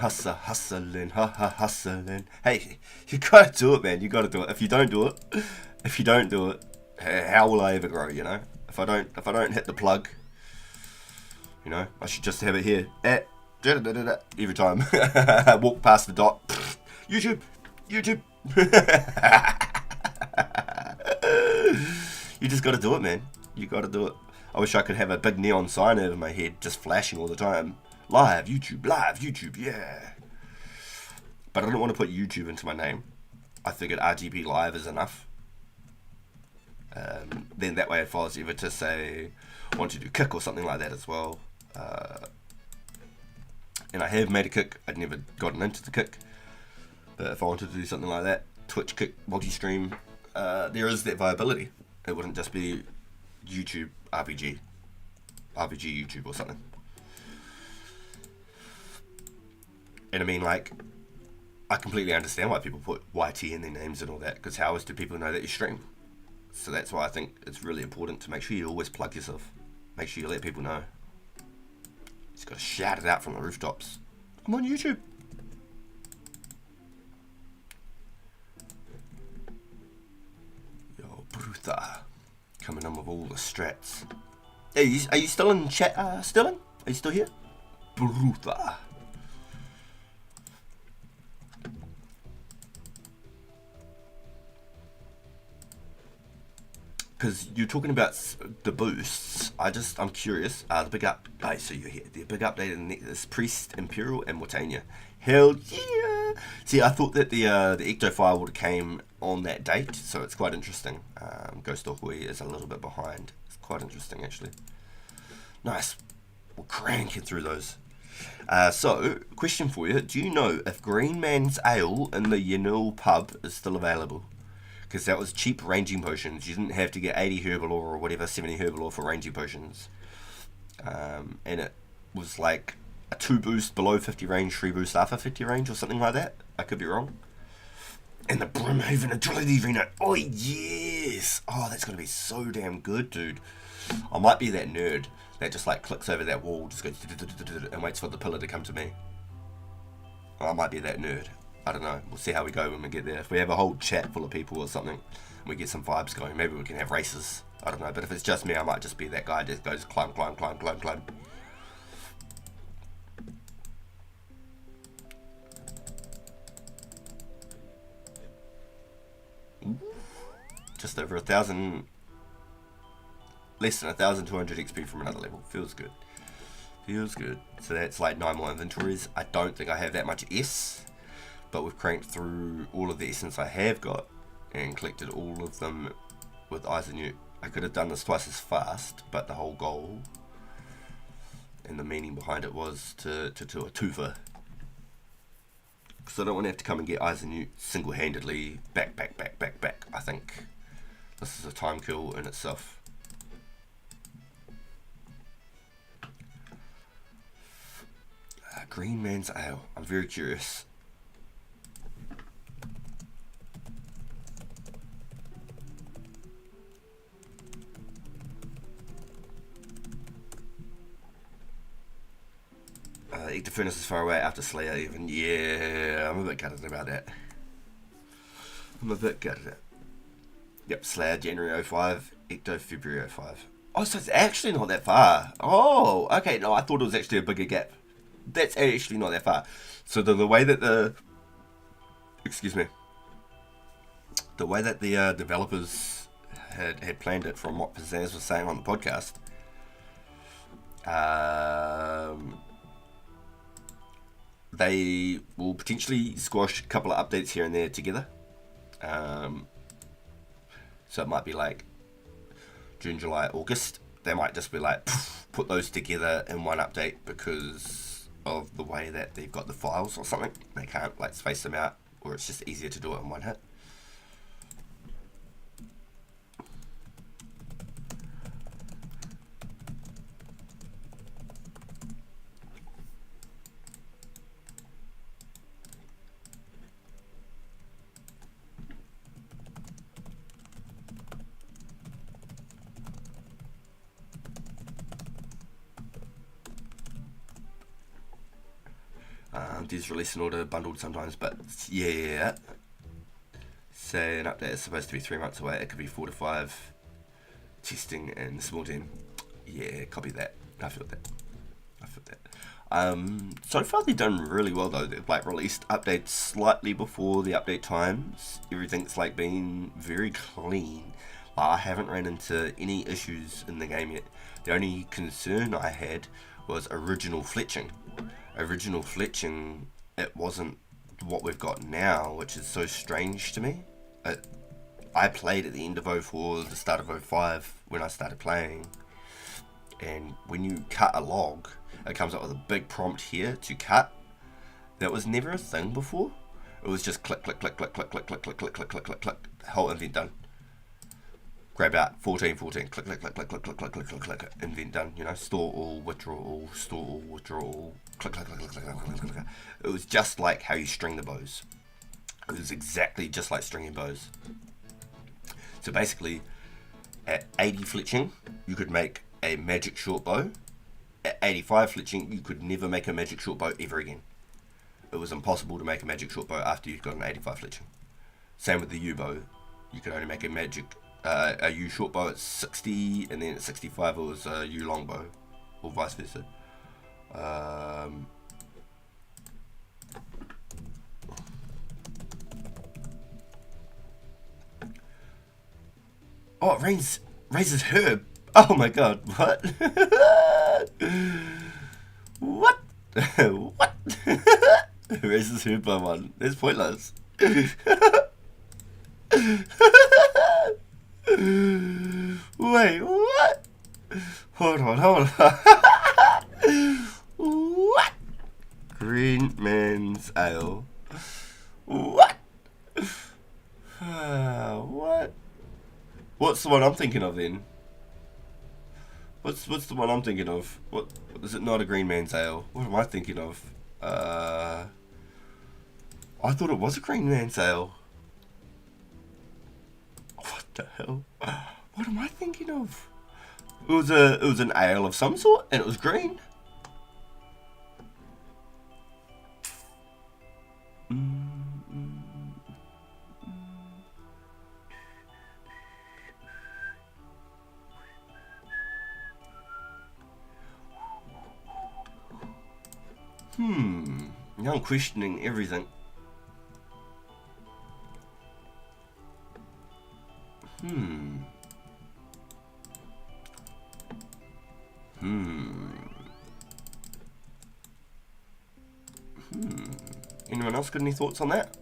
Hey, you gotta do it, man. You gotta do it. If you don't do it, how will I ever grow? You know, if I don't hit the plug, you know, I should just have it here every time. Walk past the dot. YouTube. You just gotta do it, man. You gotta do it. I wish I could have a big neon sign over my head just flashing all the time. Live YouTube, yeah. But I don't want to put YouTube into my name. I figured RGB Live is enough. Then that way if I was ever to say, want to do kick or something like that as well. And I have made a kick. I'd never gotten into the kick. But if I wanted to do something like that, Twitch kick, multi-stream, there is that viability. It wouldn't just be YouTube RPG YouTube or something. And I mean, like, I completely understand why people put YT in their names and all that, because how else do people know that you stream? So that's why I think it's really important to make sure you always plug yourself. Make sure you let people know. You just gotta shout it out from the rooftops. I'm on YouTube. Yo, Brutha. Coming in with all the strats. Hey, are you still in chat, Stellan? Are you still here? Brutha. Because you're talking about the boosts. I'm curious. The big up. Oh, so you're here. The big update in this Priest, Imperial, and Mortania. Hell yeah! See, I thought that the Ecto Fire would have came on that date, so it's quite interesting. Ghost Ahoy is a little bit behind. It's quite interesting, actually. Nice. We're cranking through those. So, question for you. Do you know if Green Man's Ale in the Yanul pub is still available? Because that was cheap ranging potions. You didn't have to get 80 herbal or whatever, 70 herbal for ranging potions. And it was like a 2 boost below 50 range, 3 boost after 50 range or something like that. I could be wrong. And the Brimhaven Agility Arena. Oh, yes! Oh, that's going to be so damn good, dude. I might be that nerd that just like clicks over that wall, just goes and waits for the pillar to come to me. I might be that nerd. I don't know. We'll see how we go when we get there. If we have a whole chat full of people or something, and we get some vibes going, maybe we can have races. I don't know. But if it's just me, I might just be that guy that goes climb, climb, climb, climb, climb. Just over 1,000, less than 1,200 XP from another level. Feels good. Feels good. So that's like 9 more inventories. I don't think I have that much S, but we've cranked through all of the essence I have got and collected all of them with Isanute. I could have done this twice as fast, but the whole goal and the meaning behind it was to do a twofer. Because I don't want to have to come and get Isanute single-handedly back. I think this is a time kill in itself. Green Man's Ale. I'm very curious. Ecto Furnace is far away after Slayer even. Yeah, I'm a bit gutted about that. Yep, Slayer January 05, Ecto February 05. Oh, so it's actually not that far. Oh, okay. No, I thought it was actually a bigger gap. That's actually not that far. So the way that the developers had planned it, from what Pizzazz was saying on the podcast, they will potentially squash a couple of updates here and there together. So it might be like June, July, August. They might just be like, put those together in one update because of the way that they've got the files or something. They can't like space them out, or it's just easier to do it in one hit. These release and order bundled sometimes, but yeah. Say an update is supposed to be 3 months away. It could be 4 to 5. Testing and small team. Yeah, copy that. I feel that. So far they've done really well though. They've like released updates slightly before the update times. Everything's like been very clean. I haven't ran into any issues in the game yet. The only concern I had was original fletching. It wasn't what we've got now, which is so strange to me. I played at the end of 04, the start of 05 when I started playing, and when you cut a log, it comes up with a big prompt here to cut. That was never a thing before. It was just click, click, click, click, click, click, click, click, click, click, click, click, click, whole invent done. Grab out 14, click, click, click, click, click, click, click, click, click, click, invent done. You know, store all, withdraw all, store all, withdraw all, click, click, click, click, click, click, click, click. It was just like how you string the bows. It was exactly just like stringing bows. So basically, at 80 fletching, you could make a magic short bow. At 85 fletching, you could never make a magic short bow ever again. It was impossible to make a magic short bow after you've got an 85 fletching. Same with the U bow. You could only make a U short bow at 60, and then at 65 it was a U long bow, or vice versa. Oh, it raises herb. Oh my god, what? What? What? Raises herb by 1. That's pointless. Wait, what? Hold on. What? Green man's ale. What? What? What's the one I'm thinking of then? What's the one I'm thinking of? What is it? Not a green man's ale. What am I thinking of? I thought it was a green man's ale. What the hell? What am I thinking of? It was an ale of some sort, and it was green. Now I'm questioning everything. Anyone else got any thoughts on that?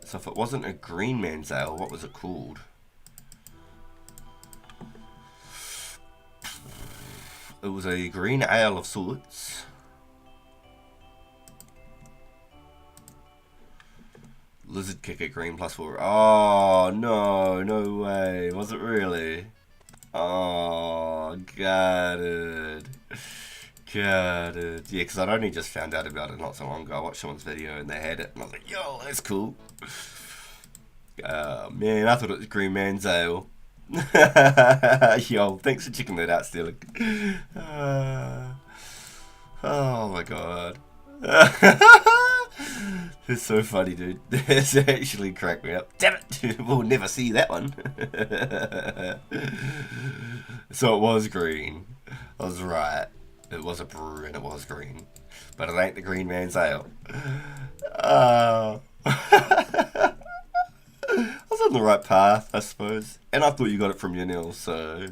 So if it wasn't a green man's ale, what was it called? It was a green ale of sorts. Lizard kicker green +4. Oh no, no way. Was it really? Oh, got it. Got it. Yeah, because I'd only just found out about it not so long ago. I watched someone's video and they had it, and I was like, yo, that's cool. Man, I thought it was Green Man's Ale. Yo, thanks for checking that out, Stealing. Oh my god. It's so funny, dude. It's actually cracked me up. Damn it! We'll never see that one. So it was green. I was right. It was a brew and it was green. But it ain't the Green Man's Ale. I was on the right path, I suppose. And I thought you got it from your nails, so...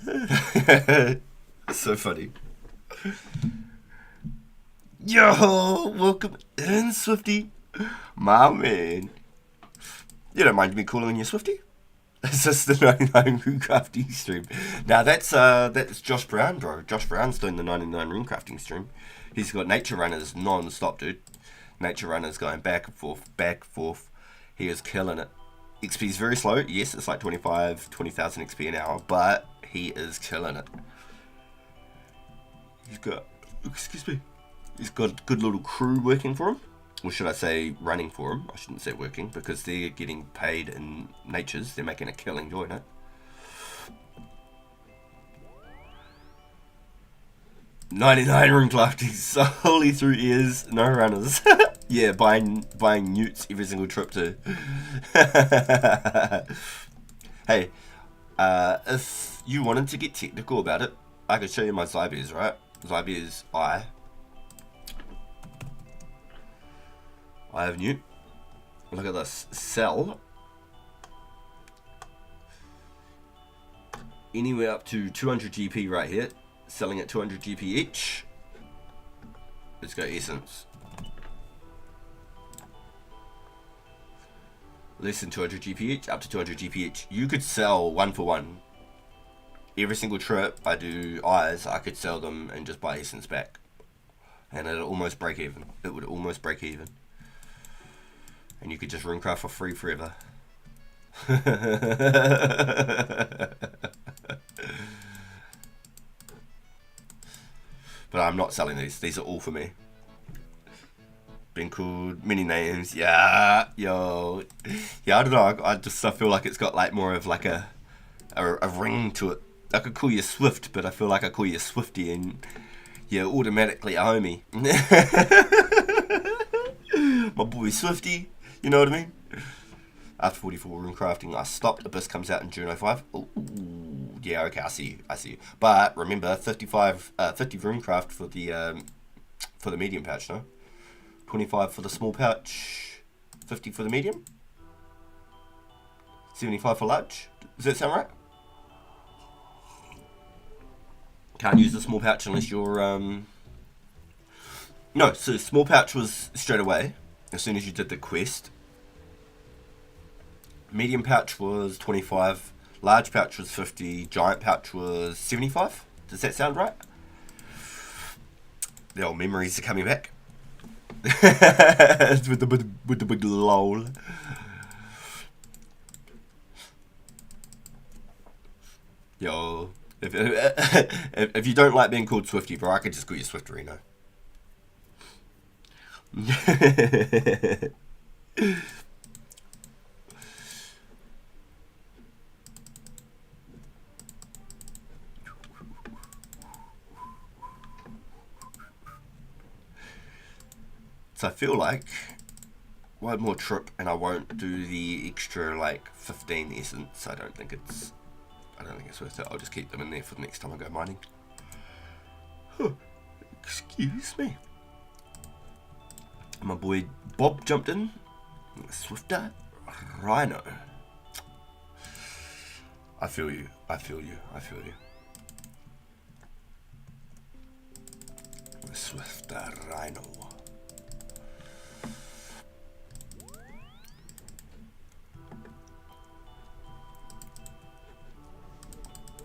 It's so funny. Yo, welcome in, Swifty. My man. You don't mind me calling you Swifty? It's just the 99 runecrafting stream. Now that's Josh Brown, bro. Josh Brown's doing the 99 runecrafting stream. He's got nature runners non-stop, dude. Nature runners going back and forth, back and forth. He is killing it. XP is very slow. Yes, it's like 20,000 XP an hour, but he is killing it. He's got, excuse me. He's got a good little crew working for him. Or should I say running for him? I shouldn't say working, because they're getting paid in natures. They're making a killing doing it. $99 runecrafting solely through ears, no runners. Yeah, buying newts every single trip too. Hey, if you wanted to get technical about it, I could show you my Zybears, right? Zybears I have newt. Look at this. Sell anywhere up to 200 GP right here. Selling at 200 GP each. Let's go essence. Less than 200 GP each, up to 200 GP each. You could sell 1 for 1. Every single trip I do eyes, I could sell them and just buy essence back. And it'll almost break even. It would almost break even. And you could just runecraft for free forever. But I'm not selling these. These are all for me. Been called many names. Yeah, yo. Yeah, I don't know. I feel like it's got like more of like a ring to it. I could call you Swift, but I feel like I call you Swifty and you're automatically a homie. My boy Swifty. You know what I mean? After 44 runecrafting, I stopped. Abyss comes out in June 05. Ooh, yeah, okay, I see you. But remember, 50 runecraft for the medium pouch, no? 25 for the small pouch, 50 for the medium, 75 for large. Does that sound right? Can't use the small pouch unless you're No, so small pouch was straight away as soon as you did the quest. Medium pouch was 25, large pouch was 50, giant pouch was 75. Does that sound right? The old memories are coming back. with the big lol. Yo, if you don't like being called Swifty, bro, I could just call you Swifterino. So I feel like one more trip and I won't do the extra like 15 essence. I don't think it's worth it. I'll just keep them in there for the next time I go mining. Excuse me. My boy Bob jumped in. Swifter Rhino. I feel you. Swifter Rhino.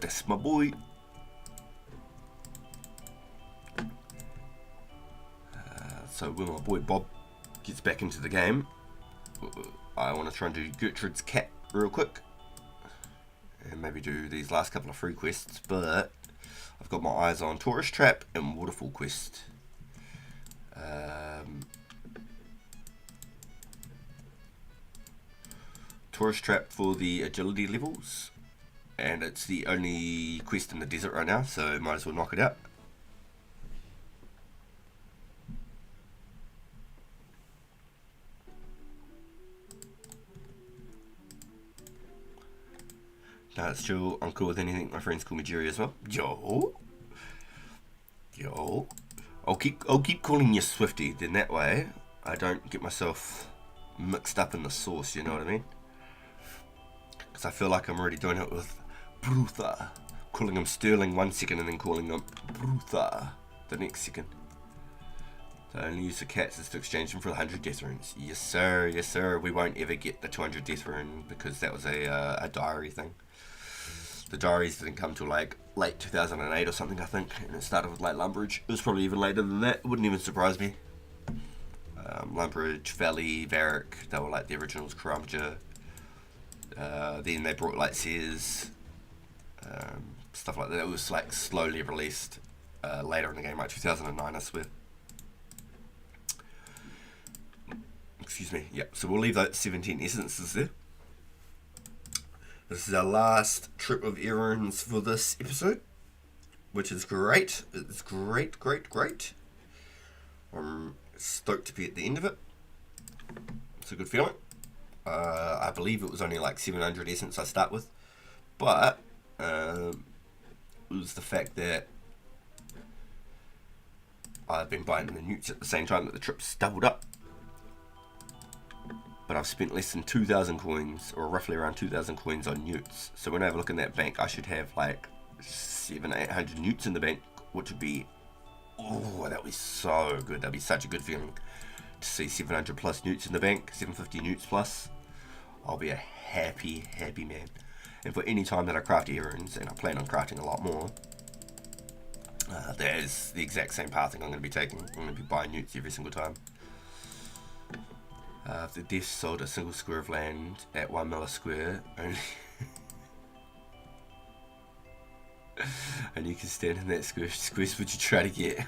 That's my boy. So when my boy Bob gets back into the game, I want to try and do Gertrude's cat real quick. And maybe do these last couple of free quests, but I've got my eyes on Tourist Trap and Waterfall Quest. Tourist Trap for the agility levels, and it's the only quest in the desert right now, so might as well knock it out. No, it's chill. I'm cool with anything. My friends call me Jerry as well. Yo. I'll keep calling you Swifty. Then that way, I don't get myself mixed up in the sauce. You know what I mean? Because I feel like I'm already doing it with Brutha, calling him Sterling 1 second and then calling him Brutha the next second. The only use of cats is to exchange them for the 100 death runes. Yes sir. We won't ever get the 200 death rune because that was a diary thing. The diaries didn't come till like late 2008 or something, I think, and it started with like Lumbridge. It was probably even later than that. It wouldn't even surprise me. Lumbridge, Valley, Varric, they were like the originals. Karamja. Then they brought like Sears, stuff like that. It was like slowly released later in the game, like 2009, I swear. Excuse me. Yep. So we'll leave those 17 essences there. This is our last trip of errands for this episode, which is great. It's great. I'm stoked to be at the end of it. It's a good feeling. I believe it was only like 700 essence I start with, but it was the fact that I've been buying the newts at the same time that the trip's doubled up. But I've spent less than 2,000 coins, or roughly around 2,000 coins on newts. So when I have a look in that bank, I should have like 700-800 newts in the bank, which would be, oh, that would be so good. That'd be such a good feeling to see 700 plus newts in the bank, 750 newts plus. I'll be a happy man. And for any time that I craft errands, and I plan on crafting a lot more, that is the exact same pathing I'm going to be taking. I'm going to be buying newts every single time. If the devs sold a single square of land at 1 mil a square, and you can stand in that square, would you try to get?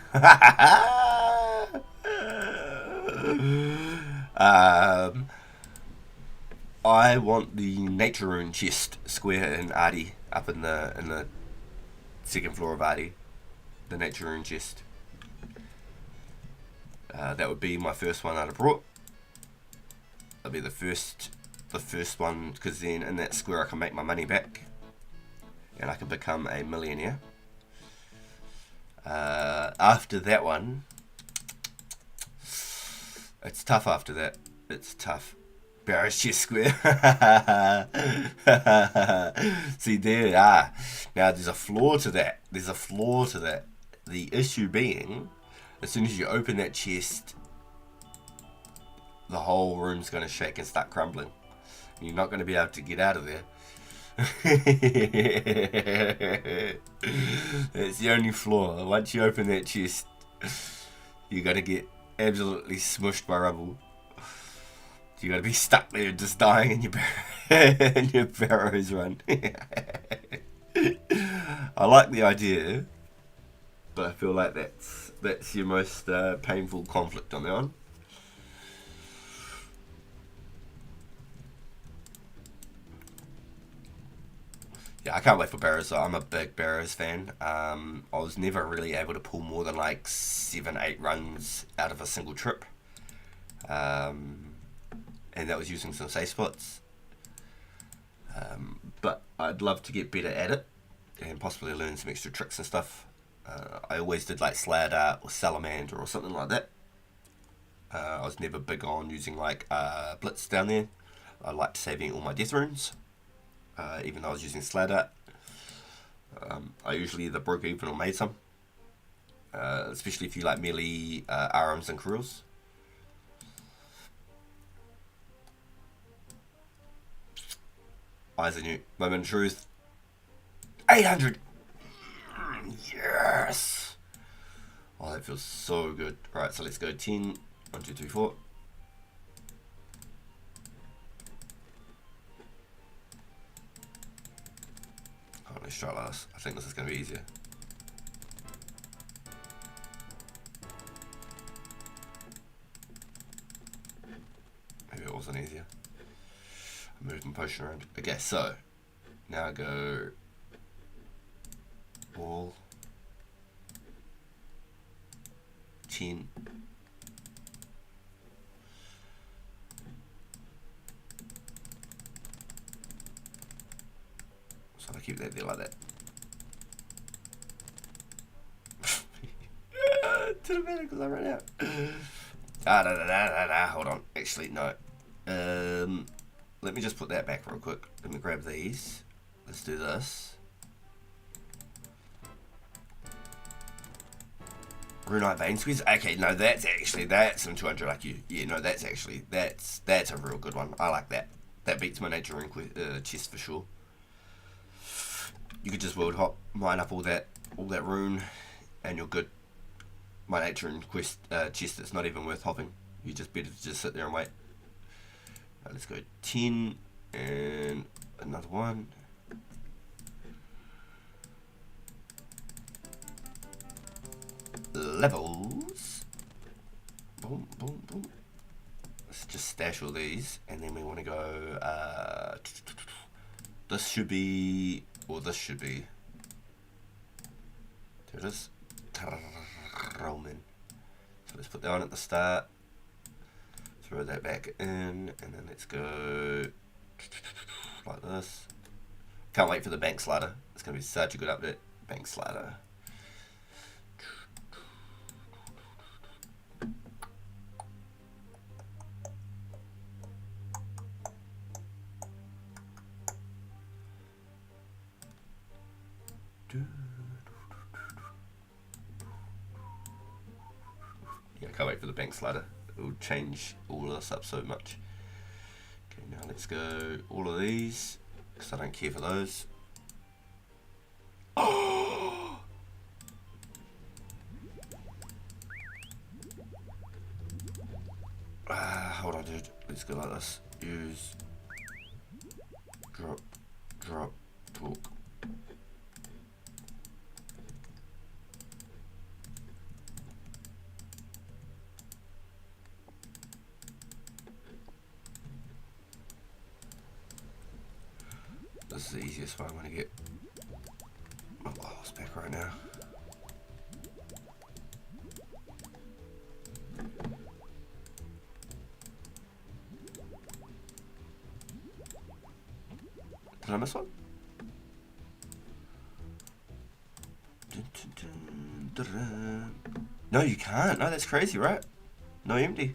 I want the nature rune chest square in Artie, up in the second floor of Artie. The nature rune chest. That would be my first one I'd have brought. That'll be the first one, because then in that square I can make my money back and I can become a millionaire. After that one, it's tough after that. It's tough. Barrage chest square. See, there you are. Now there's a flaw to that. The issue being, as soon as you open that chest, the whole room's going to shake and start crumbling. You're not going to be able to get out of there. That's the only flaw. Once you open that chest, you're gonna get absolutely smushed by rubble. You're gonna be stuck there just dying in your in your barrows run. I like the idea, but I feel like that's your most painful conflict on that one. Yeah, I can't wait for Barrows. So I'm a big Barrows fan. I was never really able to pull more than like 7-8 runs out of a single trip, and that was using some safe spots. But I'd love to get better at it and possibly learn some extra tricks and stuff. I always did like Sladder or Salamander or something like that. I was never big on using like Blitz down there. I liked saving all my death runes. Even though I was using Sladder, I usually either broke even or made some. Especially if you like melee arms and Krills. Eyes on you. Moment of truth. 800! Yes! Oh, that feels so good. Right, so let's go 10. 1, 2, 3, 4. Oh, let's try last. I think this is going to be easier. Maybe it wasn't easier. I moved my potion around. Okay, so now I go all 10. So I keep that there like that. Didn't matter because I ran out. Hold on. Actually, no. Let me just put that back real quick. Let me grab these. Let's do this. Runite Vein Squeeze. Okay, no, that's some 200 IQ. Yeah, no, that's a real good one. I like that. That beats my nature rune chest for sure. You could just world hop, mine up all that rune, and you're good. My nature rune chest, it's not even worth hopping. You just better just sit there and wait. Right, let's go 10 and another one. Levels. Boom, boom, boom. Let's just stash all these, and then we want to go. This should be, or this should be. There it is. Roman. So let's put that on at the start. Throw that back in, and then let's go like this. Can't wait for the bank slider. It's going to be such a good update. Bank slider. Yeah, can't wait for the bank slider. It will change all of this up so much. Okay, now let's go all of these, because I don't care for those. Oh! Hold on, dude. Let's go like this. Use. Drop. Drop. Talk. This is the easiest one I'm going to get. My balls back right now. Did I miss one? No, you can't. No, that's crazy, right? No empty.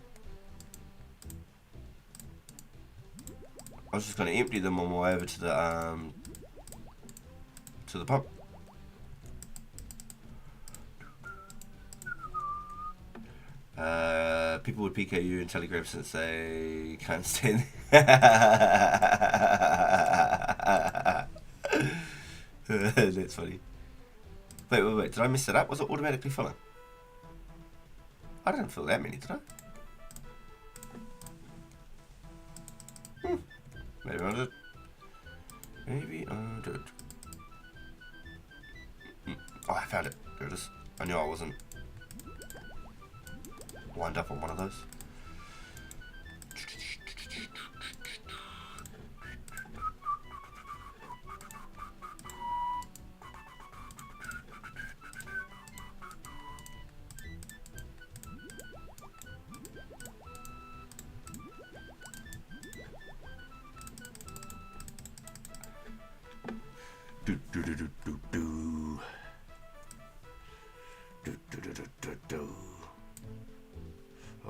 I was just going to empty them on my way over to the pump. People would PK you in Telegram since they can't stand. That's funny. Wait. Did I mess it up? Was it automatically filling? I didn't fill that many, did I? Maybe I did. Maybe I did. Oh, I found it. There it is. I knew I wasn't lined up on one of those.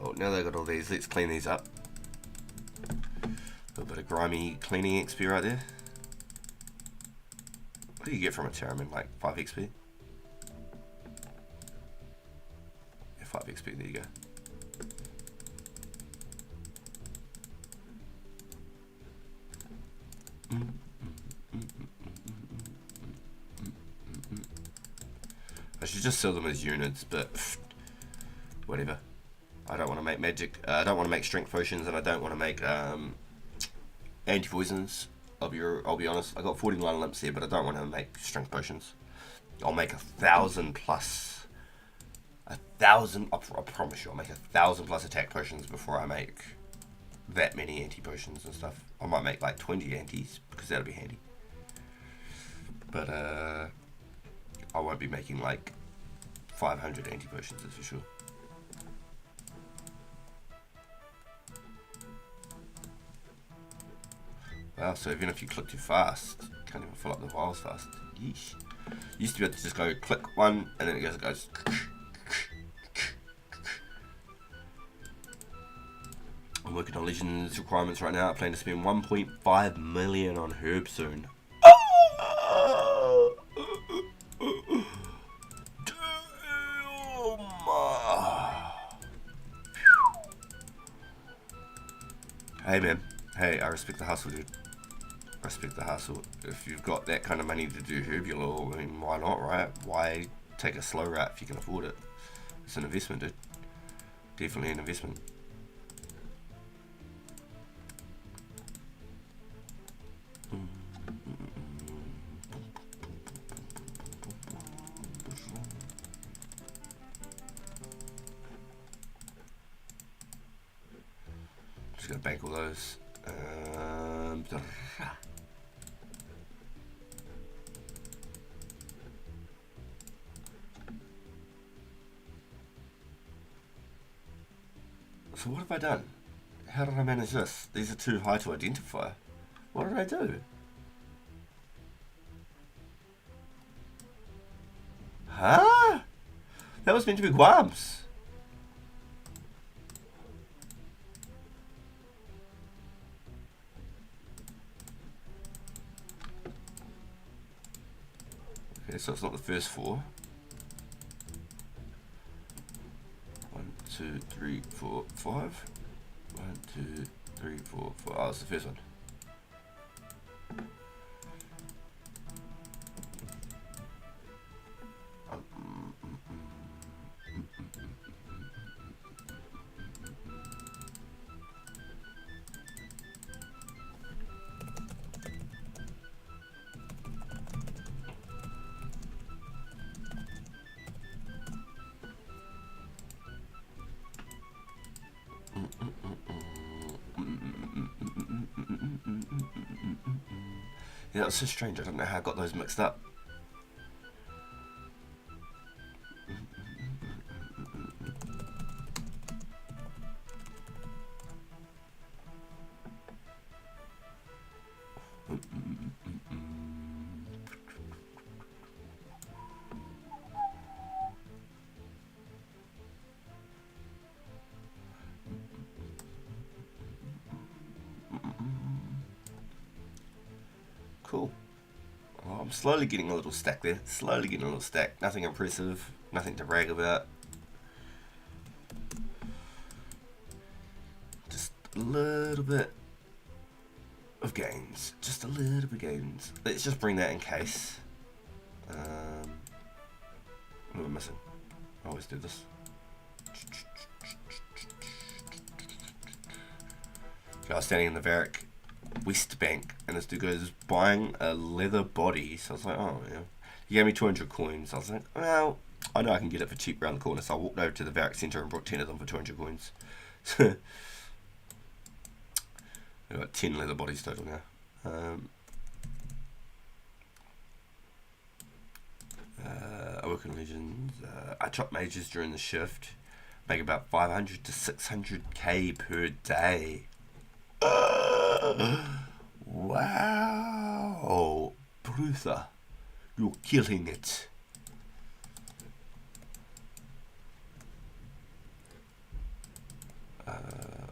Oh, now they've got all these. Let's clean these up. A little bit of grimy cleaning XP right there. What do you get from a Terramin? Like 5 XP? Yeah, 5 XP. There you go. I should just sell them as units, but whatever. I don't want to make magic. I don't want to make strength potions, and I don't want to make anti-poisons. I'll be honest. I got 49 limps here, but I don't want to make strength potions. I'll make 1,000 plus. 1,000. I promise you, I'll make 1,000 plus attack potions before I make that many anti-potions and stuff. I might make like 20 antis because that'll be handy. But I won't be making like 500 anti-potions, that's for sure. Wow, so even if you click too fast, you can't even fill up the vials fast. Yeesh. Used to be able to just go click one and then it goes. I'm working on Legends requirements right now. I plan to spend 1.5 million on herbs soon. Hey man, hey, I respect the hustle, dude. Respect the hustle. If you've got that kind of money to do herbular, I mean, why not, right? Why take a slow route if you can afford it? It's an investment, dude. Definitely an investment. Just gonna bank all those. So what have I done? How did I manage this? These are too high to identify. What did I do? Huh? That was meant to be Guams. Okay, so it's not the first 4. 1, 2, 3, 4, 5. 1, 2, 3, 4, 5. Oh, it's the first one. Yeah, that's so strange. I don't know how I got those mixed up. Cool. Oh, I'm slowly getting a little stack there. Slowly getting a little stack. Nothing impressive. Nothing to brag about. Just a little bit of gains. Just a little bit of gains. Let's just bring that in case. What am I missing? I always do this. I was standing in the Varick West Bank, and this dude goes buying a leather body. So I was like, oh yeah. He gave me 200 coins. I was like, well, I know I can get it for cheap around the corner. So I walked over to the Varick Centre and brought 10 of them for 200 coins. I've got 10 leather bodies total now. I work in Legends. I chop mages during the shift. Make about 500 to 600k per day. Wow, Brutha, you're killing it.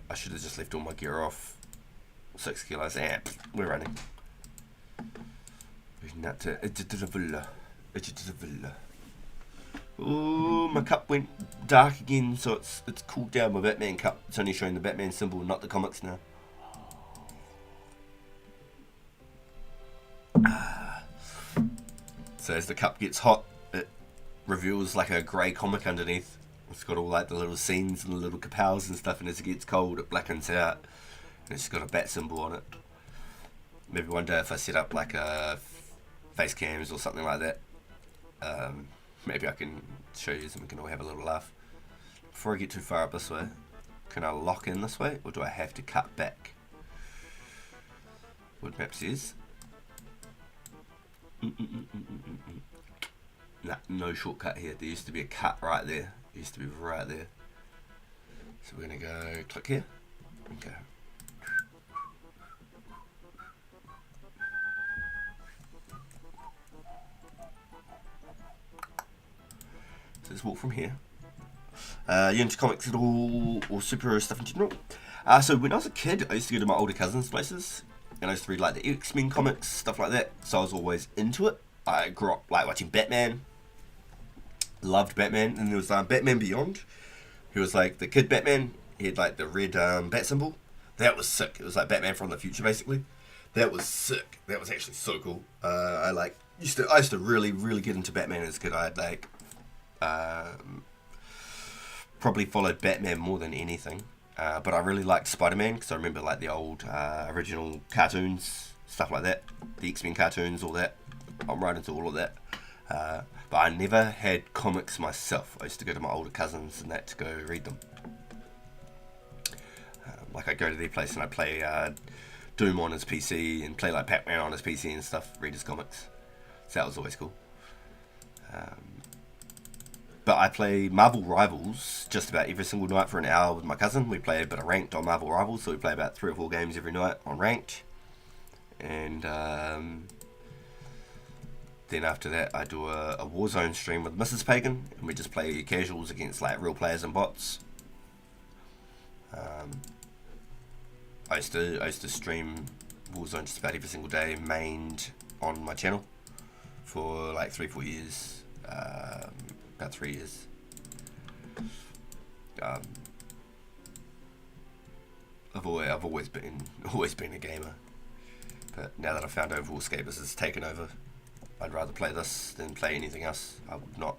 I should have just left all my gear off. 6 kilos. We're running. Oh, my cup went dark again, so it's cooled down. My Batman cup. It's only showing the Batman symbol, not the comics now. So as the cup gets hot, it reveals like a grey comic underneath. It's got all like the little scenes and the little kapals and stuff, and as it gets cold, it blackens out, and it's got a bat symbol on it. Maybe one day if I set up like a face cams or something like that, maybe I can show you and we can all have a little laugh. Before I get too far up this way, can I lock in this way, or do I have to cut back? What map says? Nah, no shortcut here. There used to be a cut right there. It used to be right there. So we're going to go click here. Okay. So let's walk from here. You into comics at all, or superhero stuff in general? So when I was a kid, I used to go to my older cousins' places, and I used to read like the X-Men comics, stuff like that. So I was always into it. I grew up like watching Batman. Loved Batman, and there was Batman Beyond. He was like the kid Batman. He had like the red bat symbol. That was sick. It was like Batman from the future, basically. That was sick. That was actually so cool. I used to really get into Batman as a kid. I had like probably followed Batman more than anything. But I really liked Spider-Man because I remember like the old original cartoons, stuff like that. The X-Men cartoons, all that. I'm right into all of that. But I never had comics myself. I used to go to my older cousins and that to go read them. Like I'd go to their place and I'd play Doom on his PC and play like Pac-Man on his PC and stuff, read his comics. So that was always cool. But I play Marvel Rivals just about every single night for an hour with my cousin. We play a bit of ranked on Marvel Rivals, so we play about 3 or 4 games every night on ranked. And then after that, I do a Warzone stream with Mrs. Pagan, and we just play casuals against like real players and bots. I used to stream Warzone just about every single day, mained on my channel for like 3-4 years, about 3 years. I've always been a gamer, but now that I've found Runescape has taken over, I'd rather play this than play anything else. I would not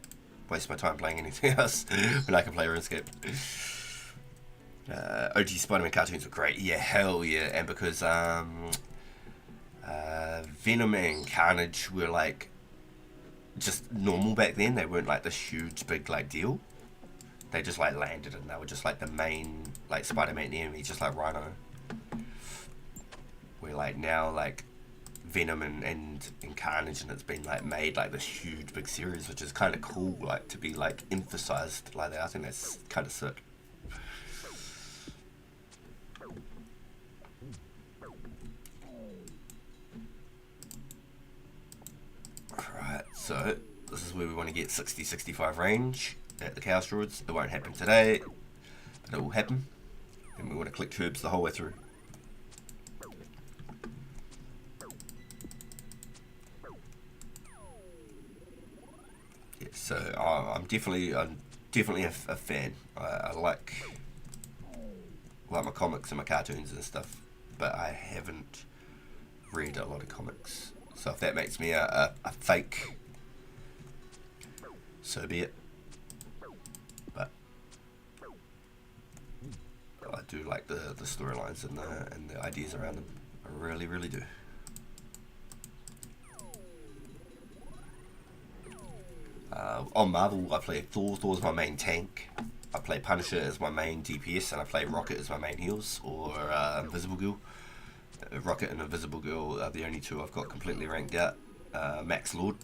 waste my time playing anything else when I can play RuneScape. OG Spider-Man cartoons were great. Yeah, hell yeah. And because Venom and Carnage were like just normal back then, they weren't like this huge big like deal. They just like landed and they were just like the main like Spider-Man enemy, just like Rhino. Where like now like Venom and Carnage, and it's been like made like this huge big series, which is kind of cool, like to be like emphasized like that. I think that's kind of sick. Alright, so this is where we want to get 60-65 range at the Chaos Druids. It won't happen today, but it will happen, and we want to collect herbs the whole way through. So I'm definitely a fan. I like my comics and my cartoons and stuff, but I haven't read a lot of comics. So if that makes me a fake, so be it. But I do like the storylines and the ideas around them. I really, really do. On Marvel, I play Thor. Thor's my main tank. I play Punisher as my main DPS, and I play Rocket as my main heals, or Invisible Girl. Rocket and Invisible Girl are the only two I've got completely ranked out. Max Lord.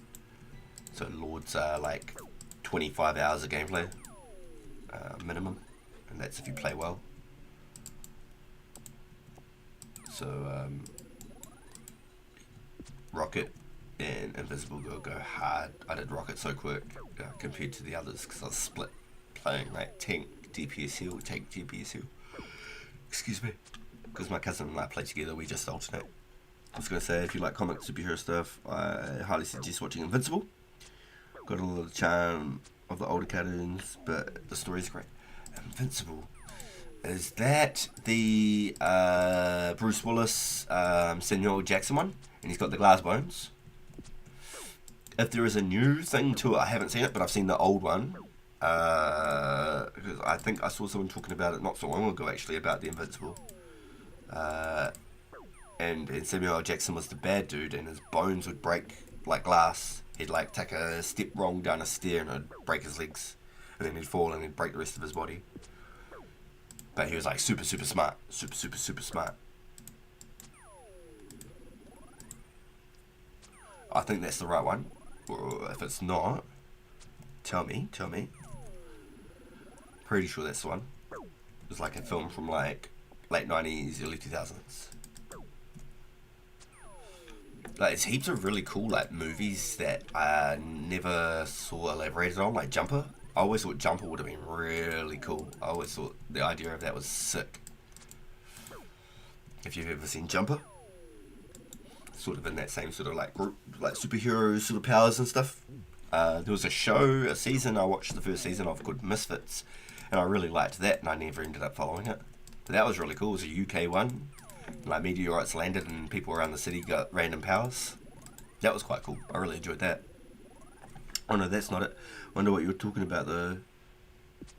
So Lords are like 25 hours of gameplay minimum, and that's if you play well. So Rocket and Invisible Girl go hard. I did Rocket so quick compared to the others because I was split playing like tank, DPS heal, tank, DPS heal. Excuse me. Because my cousin and I play together, we just alternate. I was going to say, if you like comic superhero stuff, I highly suggest watching Invincible. Got a lot of the charm of the older cartoons, but the story's great. Invincible. Is that the Bruce Willis, Samuel Jackson one? And he's got the glass bones. If there is a new thing to it, I haven't seen it, but I've seen the old one. Because I think I saw someone talking about it not so long ago, actually, about the Invincible. And Samuel L. Jackson was the bad dude, and his bones would break like glass. He'd like take a step wrong down a stair and it'd break his legs, and then he'd fall and he'd break the rest of his body. But he was like super smart, super smart. I think that's the right one. Or if it's not, tell me. Pretty sure that's the one. It was like a film from like late 90s, early 2000s. Like, there's heaps of really cool like movies that I never saw elaborated on, like Jumper. I always thought Jumper would have been really cool. I always thought the idea of that was sick. If you've ever seen Jumper, sort of in that same sort of like group, like superhero sort of powers and stuff. There was a season I watched the first season of called Misfits, and I really liked that, and I never ended up following it. But that was really cool. It was a UK one. Like meteorites landed and people around the city got random powers. That was quite cool. I really enjoyed that. Oh no, that's not it. Wonder what you were talking about though.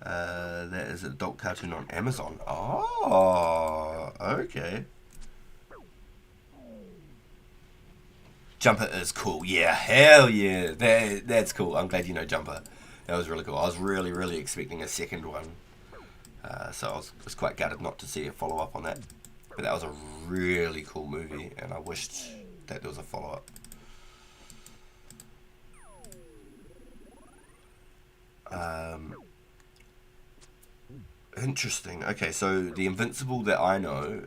That is an adult cartoon on Amazon. Oh, okay. Jumper is cool. Yeah, hell yeah. That's cool. I'm glad you know Jumper. That was really cool. I was really expecting a second one. So I was quite gutted not to see a follow-up on that. But that was a really cool movie, and I wished that there was a follow-up. Interesting. Okay, so the Invincible that I know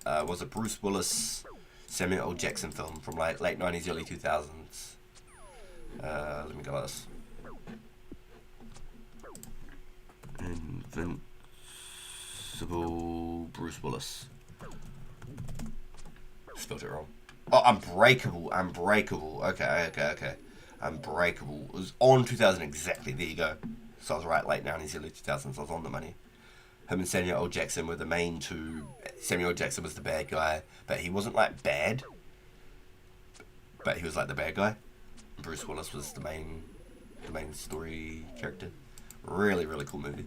was a Bruce Willis, Samuel L. Jackson film from like late 90s, early 2000s. Let me go like this. Invincible Bruce Willis. Spelled it wrong. Oh, Unbreakable. Okay. Unbreakable. It was on 2000 exactly. There you go. So I was right, late 90s, early 2000s. I was on the money. Him and Samuel L. Jackson were the main two. Samuel L. Jackson was the bad guy, but he wasn't like bad. But he was like the bad guy. Bruce Willis was the main story character. Really cool movie.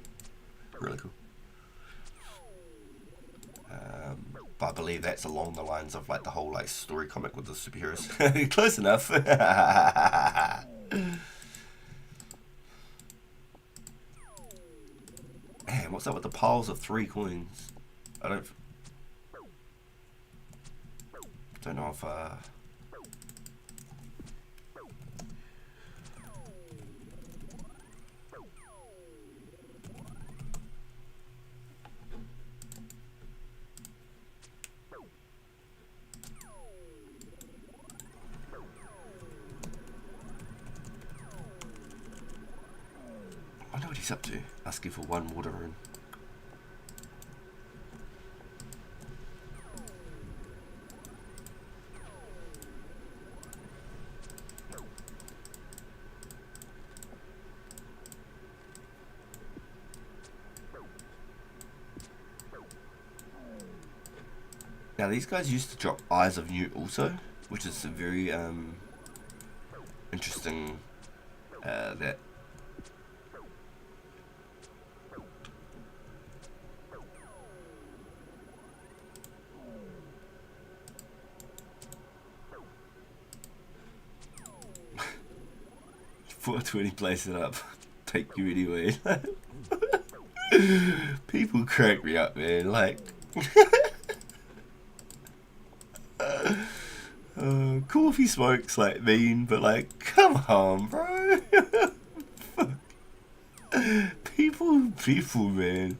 Really cool. But I believe that's along the lines of like the whole like story comic with the superheroes. Close enough. Man, what's up with the piles of 3 coins? I don't know if I know what he's up to. Asking for 1 water rune. Now these guys used to drop Eyes of Newt also, which is a very interesting that 420 place it up. Take you anyway. People crack me up, man. Like, cool if he smokes, like, mean, but like, come on, bro. People, man.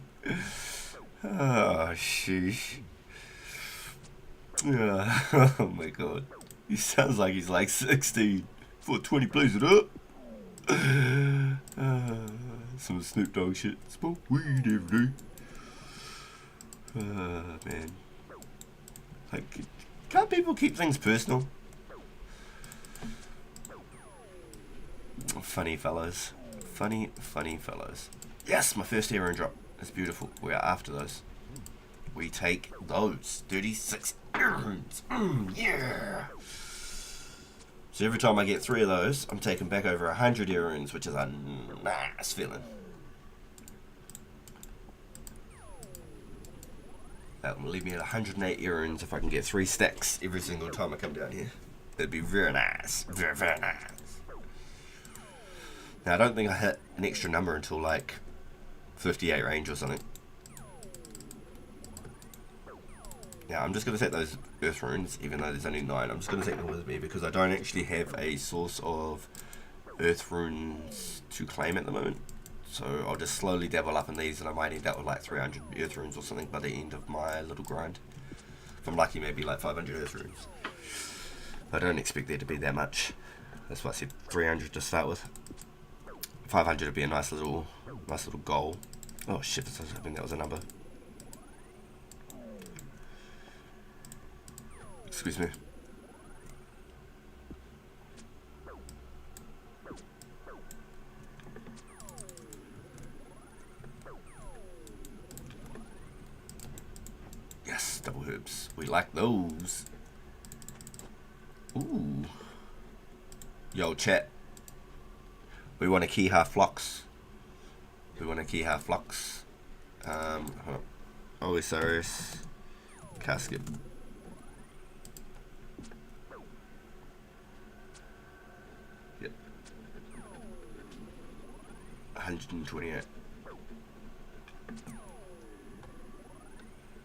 Oh, sheesh. Oh my god. He sounds like he's like 16. 420 plays it up. Some Snoop Dogg shit. Smoke weed every day. Man. Like, can't people keep things personal? Funny fellows. Funny fellows. Yes, my first hero drop. It's beautiful. We are after those. We take those. 36 earrings. Yeah. So every time I get 3 of those, I'm taking back over 100 earrings, which is a nice feeling. That will leave me at 108 earrings if I can get 3 stacks every single time I come down here. That'd be very nice. Very, very nice. Now, I don't think I hit an extra number until like 58 range or something. Yeah, I'm just going to take those earth runes, even though there's only 9. I'm just going to take them with me because I don't actually have a source of earth runes to claim at the moment. So I'll just slowly dabble up in these, and I might end up with like 300 earth runes or something by the end of my little grind. If I'm lucky, maybe like 500 earth runes. I don't expect there to be that much. That's why I said 300 to start with. 500 would be a nice little goal. Oh shit, I was hoping that was a number. Excuse me. Yes, double herbs. We like those. Ooh. Yo, chat. We want a key half flux. Osiris. Casket. Yep. 128.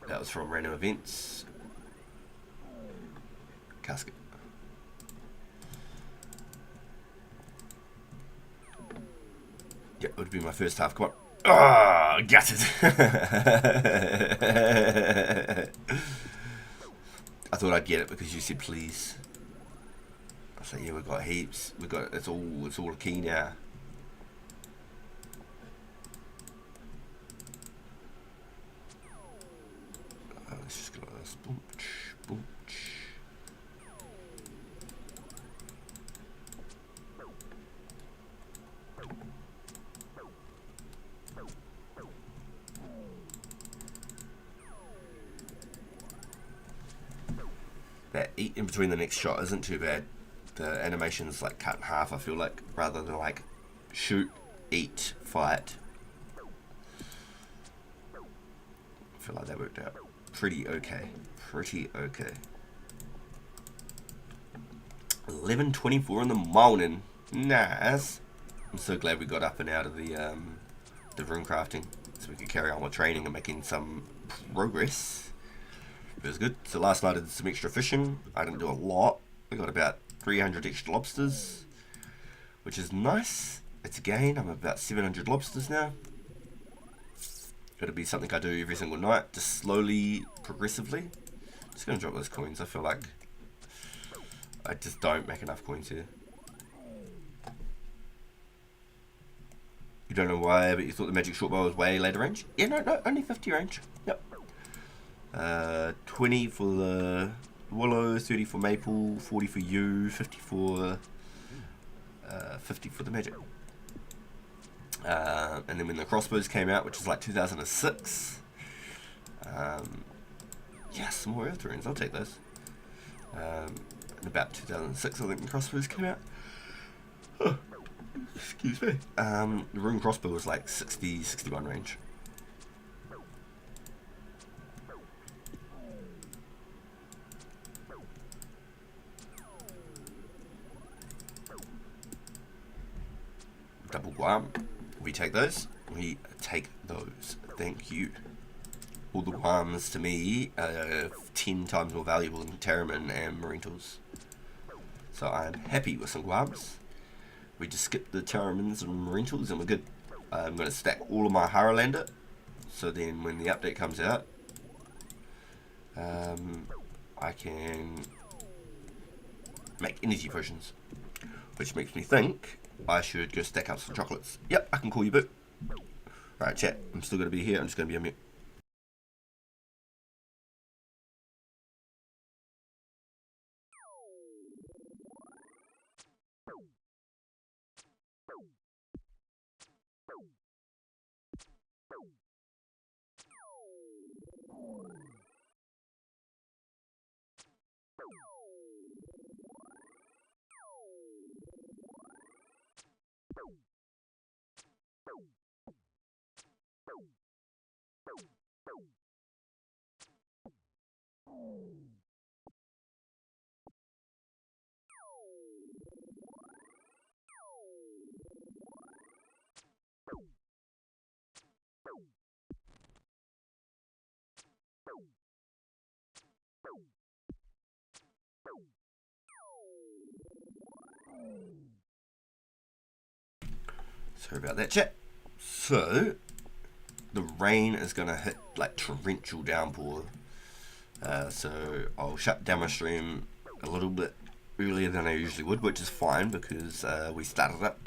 That was from random events. Casket. Yeah, it would be my first half. Come on. Ah, got it. I thought I'd get it because you said please. I said, yeah, we've got heaps. It's all key now. Let's just go like this. Boom, boom. That eat in between the next shot isn't too bad. The animation's like cut in half, I feel like, rather than like shoot, eat, fight. I feel like that worked out pretty okay. 11:24 in the morning. Nice. I'm so glad we got up and out of the rune crafting so we could carry on with training and making some progress. It was good. So last night I did some extra fishing. I didn't do a lot. We got about 300 extra lobsters, which is nice. It's a gain. I'm about 700 lobsters now. It'll be something I do every single night, just slowly, progressively. Just gonna drop those coins. I feel like I just don't make enough coins here. You don't know why, but you thought the magic short bow was way later range? Yeah, no, only 50 range. Yep. 20 for the willow, 30 for maple, 40 for you, 50 for the magic. And then when the crossbows came out, which is like 2006, yeah, some more earth runes, I'll take those. In about 2006, I think the crossbows came out. Oh, excuse me. The rune crossbow was like 60, 61 range. Double Guam. We take those. We take those. Thank you. All the Guams to me are 10 times more valuable than Terramin and Marine Tools. So I'm happy with some Guams. We just skip the Terramins and Marine Tools and we're good. I'm going to stack all of my Haralander. So then when the update comes out, I can make energy potions. Which makes me think I should go stack up some chocolates. Yep, I can call you boo. Right, chat. I'm still going to be here. I'm just going to be a mute. Sorry about that, chat. So, the rain is going to hit like torrential downpour. So, I'll shut down my stream a little bit earlier than I usually would, which is fine because we started up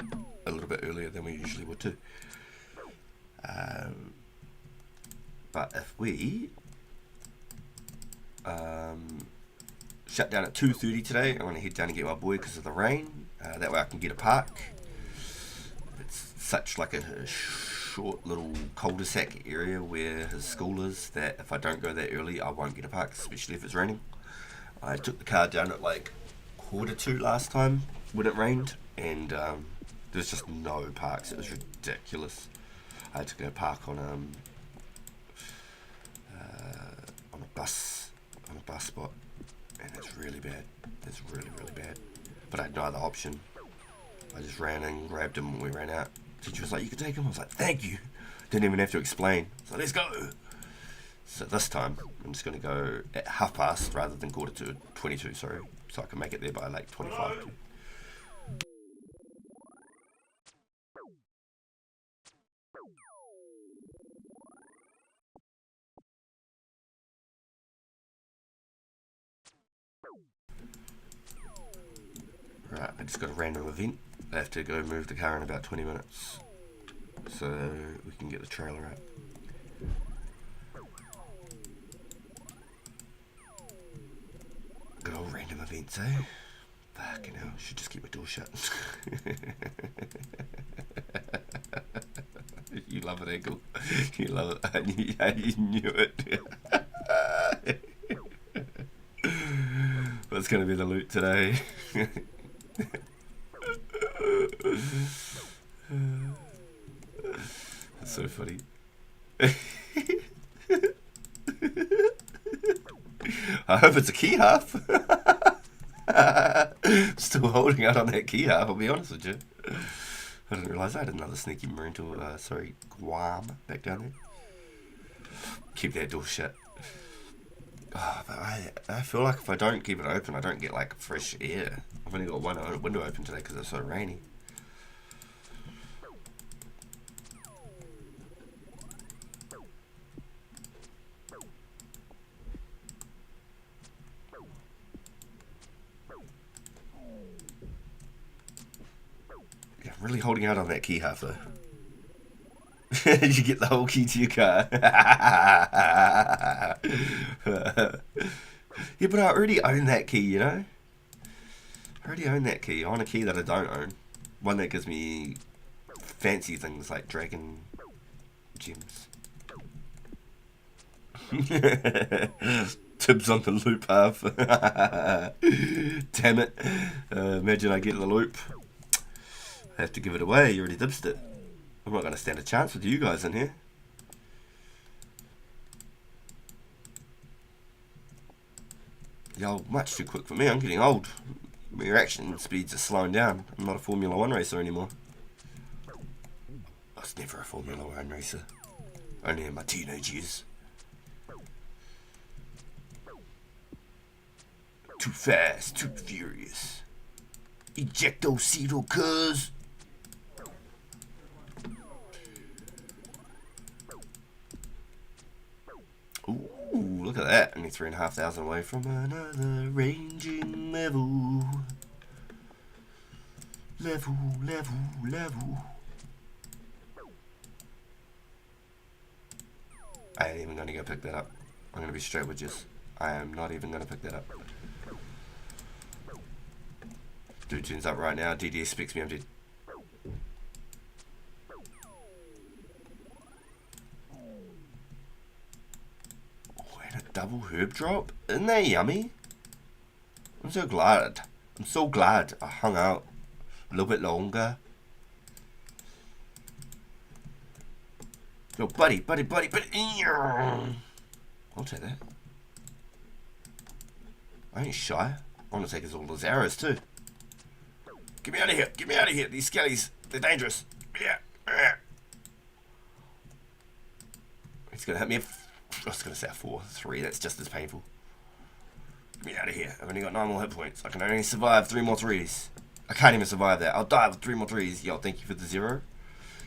a little bit earlier than we usually would too. But if we shut down at 2:30 today, I'm going to head down and get my boy because of the rain. That way I can get a park. It's such like a short little cul-de-sac area where his school is that if I don't go that early, I won't get a park, especially if it's raining. I took the car down at like 1:45 last time when it rained, and there's just no parks. It was ridiculous. I had to go park on a bus spot, and it's really bad. It's really bad. But I had no other option. I just ran in, grabbed him when we ran out. Teacher was like, "You can take him." I was like, "Thank you." Didn't even have to explain. So let's go. So this time I'm just going to go at 1/2 rather than 22, sorry, so I can make it there by like 25. Right, I just got a random event. I have to go move the car in about 20 minutes so we can get the trailer out. Good old random events, eh? Fucking hell, should just keep my door shut. You love it, Eagle. You love it. You knew it. What's going to be the loot today? That's so funny. I hope it's a key half. Still holding out on that key half, I'll be honest with you. I didn't realise I had another sneaky marine tool, Guam back down there. Keep that door shut. Oh, but I feel like if I don't keep it open, I don't get like fresh air. I've only got one window open today because it's so rainy. Yeah, I'm really holding out on that key half though. You get the whole key to your car. Yeah, but I already own that key, you know? I already own that key. I want a key that I don't own. One that gives me fancy things like dragon gems. Tibbs on the loop half. Damn it. Imagine I get the loop. I have to give it away. You already dibsed it. I'm not going to stand a chance with you guys in here. Y'all much too quick for me. I'm getting old. My reaction speeds are slowing down. I'm not a Formula 1 racer anymore. was never a Formula One racer. Only in my teenage years. Too fast, too furious. Ejectocito, cuz. Ooh, look at that. Only 3,500 away from another ranging level. Level. I ain't even gonna go pick that up. I'm gonna be straight with you. I am not even gonna pick that up. Dude tunes up right now. DDS speaks me, I'm dead. Oh, and a double herb drop? Isn't that yummy? I'm so glad. I'm so glad I hung out a little bit longer. Yo, buddy. I'll take that. I ain't shy. I want to take all those arrows too. Get me out of here. These skellies, they're dangerous. Yeah. He's gonna hit me. I was gonna say a 4-3. That's just as painful. Get me out of here. I've only got 9 more hit points. I can only survive 3 more 3s. I can't even survive that. I'll die with 3 more 3s. Yo, thank you for the 0.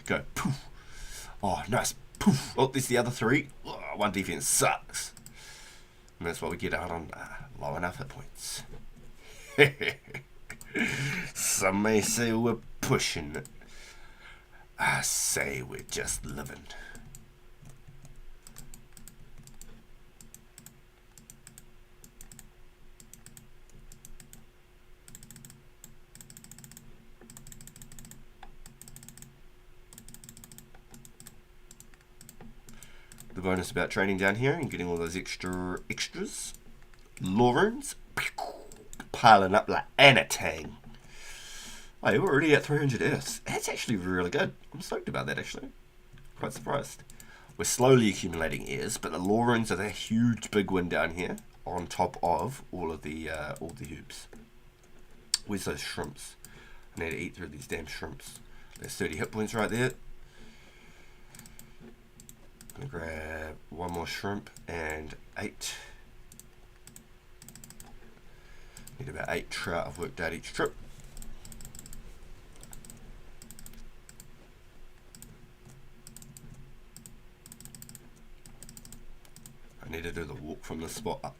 Go. Poof. Oh, nice. Poof. Oh, there's the other 3. Oh, 1 defense sucks. And that's what we get out on low enough hit points. Some may say we're pushing it. I say we're just living. The bonus about training down here and getting all those extras. Lawrence piling up like anything. Oh, you're already at 300 Earths. That's actually really good. I'm stoked about that actually. Quite surprised. We're slowly accumulating airs, but the Lawrence are the huge big one down here on top of all the herbs. Where's those shrimps? I need to eat through these damn shrimps. There's 30 hit points right there. I'm gonna grab 1 more shrimp and 8. Need about 8 trout. I've worked out each trip. I need to do the walk from this spot up.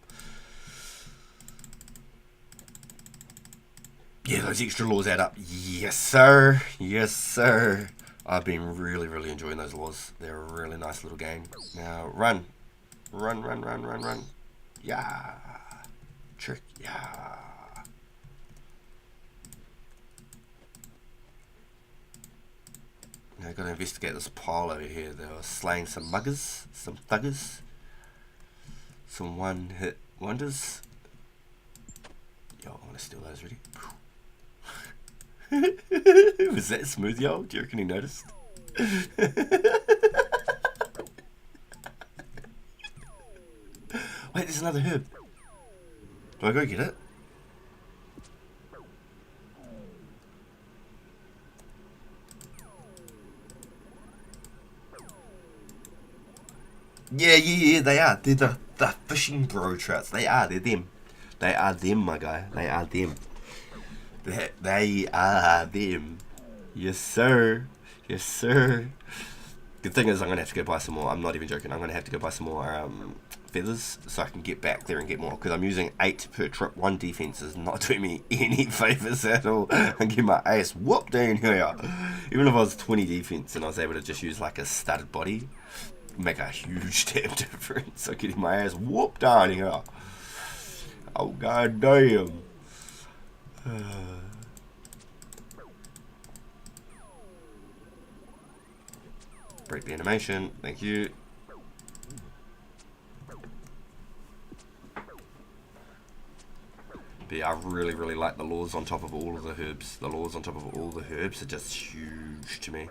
Yeah, those extra laws add up. Yes, sir. Yes, sir. I've been really enjoying those laws. They're a really nice little game. Now, run. Run. Yeah. Trick. Yeah. Now I've got to investigate this pile over here. They were slaying some muggers, some thuggers, some one-hit wonders. Yo, I want to steal those already. Was that smooth, yo? Do you reckon he noticed? Wait, there's another herb. Do I go get it? Yeah, they are. They're the fishing bro trouts. They're them. They are them, my guy. They are them. They are them. Yes, sir. Yes, sir. The thing is, I'm going to have to go buy some more. I'm not even joking. I'm going to have to go buy some more feathers so I can get back there and get more. Because I'm using 8 per trip. 1 defense is not doing me any favors at all. I'm getting my ass whooped down here. Even if I was 20 defense and I was able to just use like a studded body, make a huge damn difference. So getting my ass whooped down here. Oh, god damn. Break the animation, thank you. But yeah, I really like the laws on top of all of the herbs. The laws on top of all the herbs are just huge to me.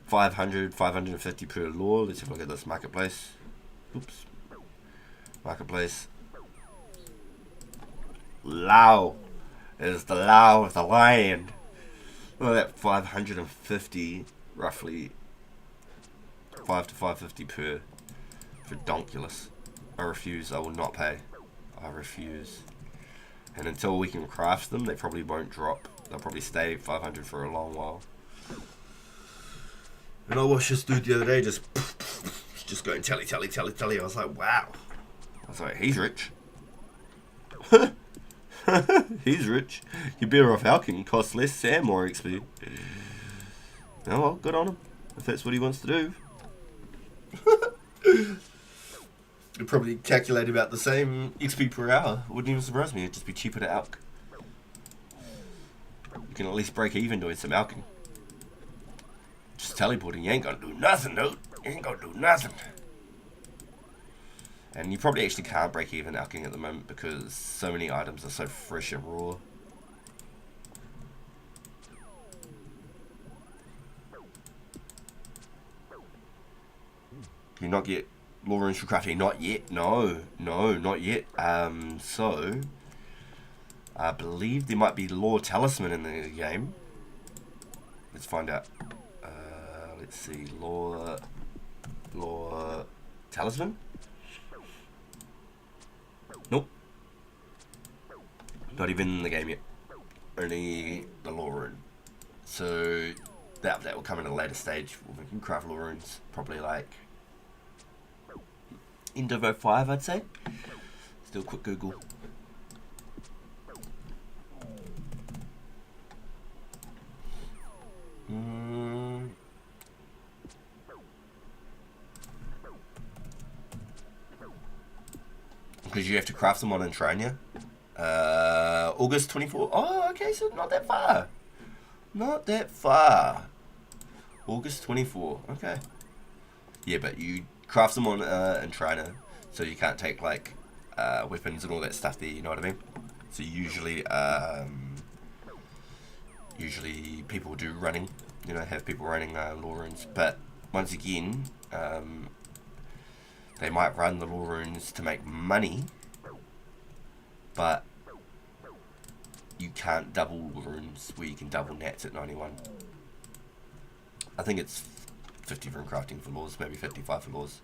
500, 550 per law. Let's have a look at this marketplace. Oops. Marketplace. Lao. Is the Lao of the land. Look at that 550 roughly 5 to 550 per. Redonkulous. I refuse. I will not pay. I refuse. And until we can craft them, they probably won't drop. They'll probably stay 500 for a long while. And I watched this dude the other day just going tally. I was like, wow. I was like, he's rich. He's rich. You're better off alching. Costs less and more XP. Oh well, good on him. If that's what he wants to do. You'd probably calculate about the same XP per hour. Wouldn't even surprise me. It'd just be cheaper to alch. You can at least break even doing some alching. Just teleporting, you ain't gonna do nothing, dude. You ain't gonna do nothing. And you probably actually can't break even alching at the moment because so many items are so fresh and raw. Do you not get lore runes for crafting? Not yet. No, not yet. So I believe there might be lore talisman in the game. Let's find out. Let's see, lore talisman. Nope. Not even in the game yet. Only the lore rune. So that will come in a later stage. We can craft lore runes probably like end of 05, I'd say. Still quick Google. Because you have to craft them on Entrania. August 24. Oh, okay, so not that far. Not that far. August 24. Okay. Yeah, but you craft them on Entrania, so you can't take like weapons and all that stuff there. You know what I mean? So usually people do running. You know, have people running lore runes, but once again, they might run the lore runes to make money, but you can't double runes where you can double nats at 91. I think it's 50 rune crafting for laws, maybe 55 for laws.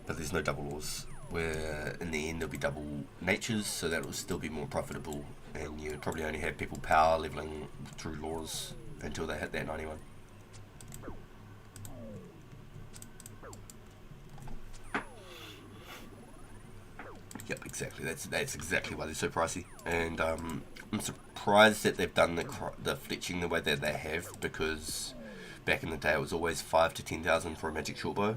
But there's no double laws, where in the end there'll be double natures, so that will still be more profitable, and you would probably only have people power leveling through laws until they hit that 91. Yep, exactly. That's exactly why they're so pricey. And I'm surprised that they've done the fletching the way that they have, because back in the day it was always 5 to 10,000 for a magic shortbow.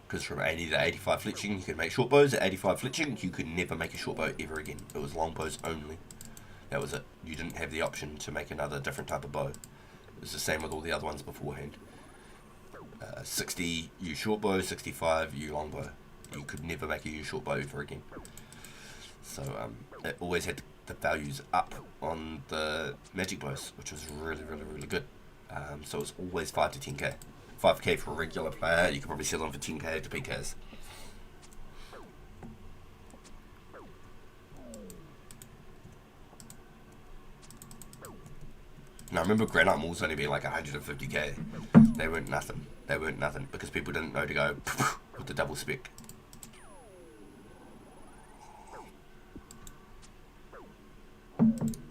Because from 80 to 85 fletching you could make shortbows. At 85 fletching you could never make a shortbow ever again. It was longbows only. That was it. You didn't have the option to make another different type of bow. It was the same with all the other ones beforehand. 60 U shortbow, 65 U longbow. You could never make a U shortbow ever again. So it always had the values up on the magic bows, which was really good. So it was always 5 to 10k. 5k for a regular player. You could probably sell them for 10k to PKs. Now I remember granite malls only being like 150k. They weren't nothing. They weren't nothing because people didn't know to go with the double spec.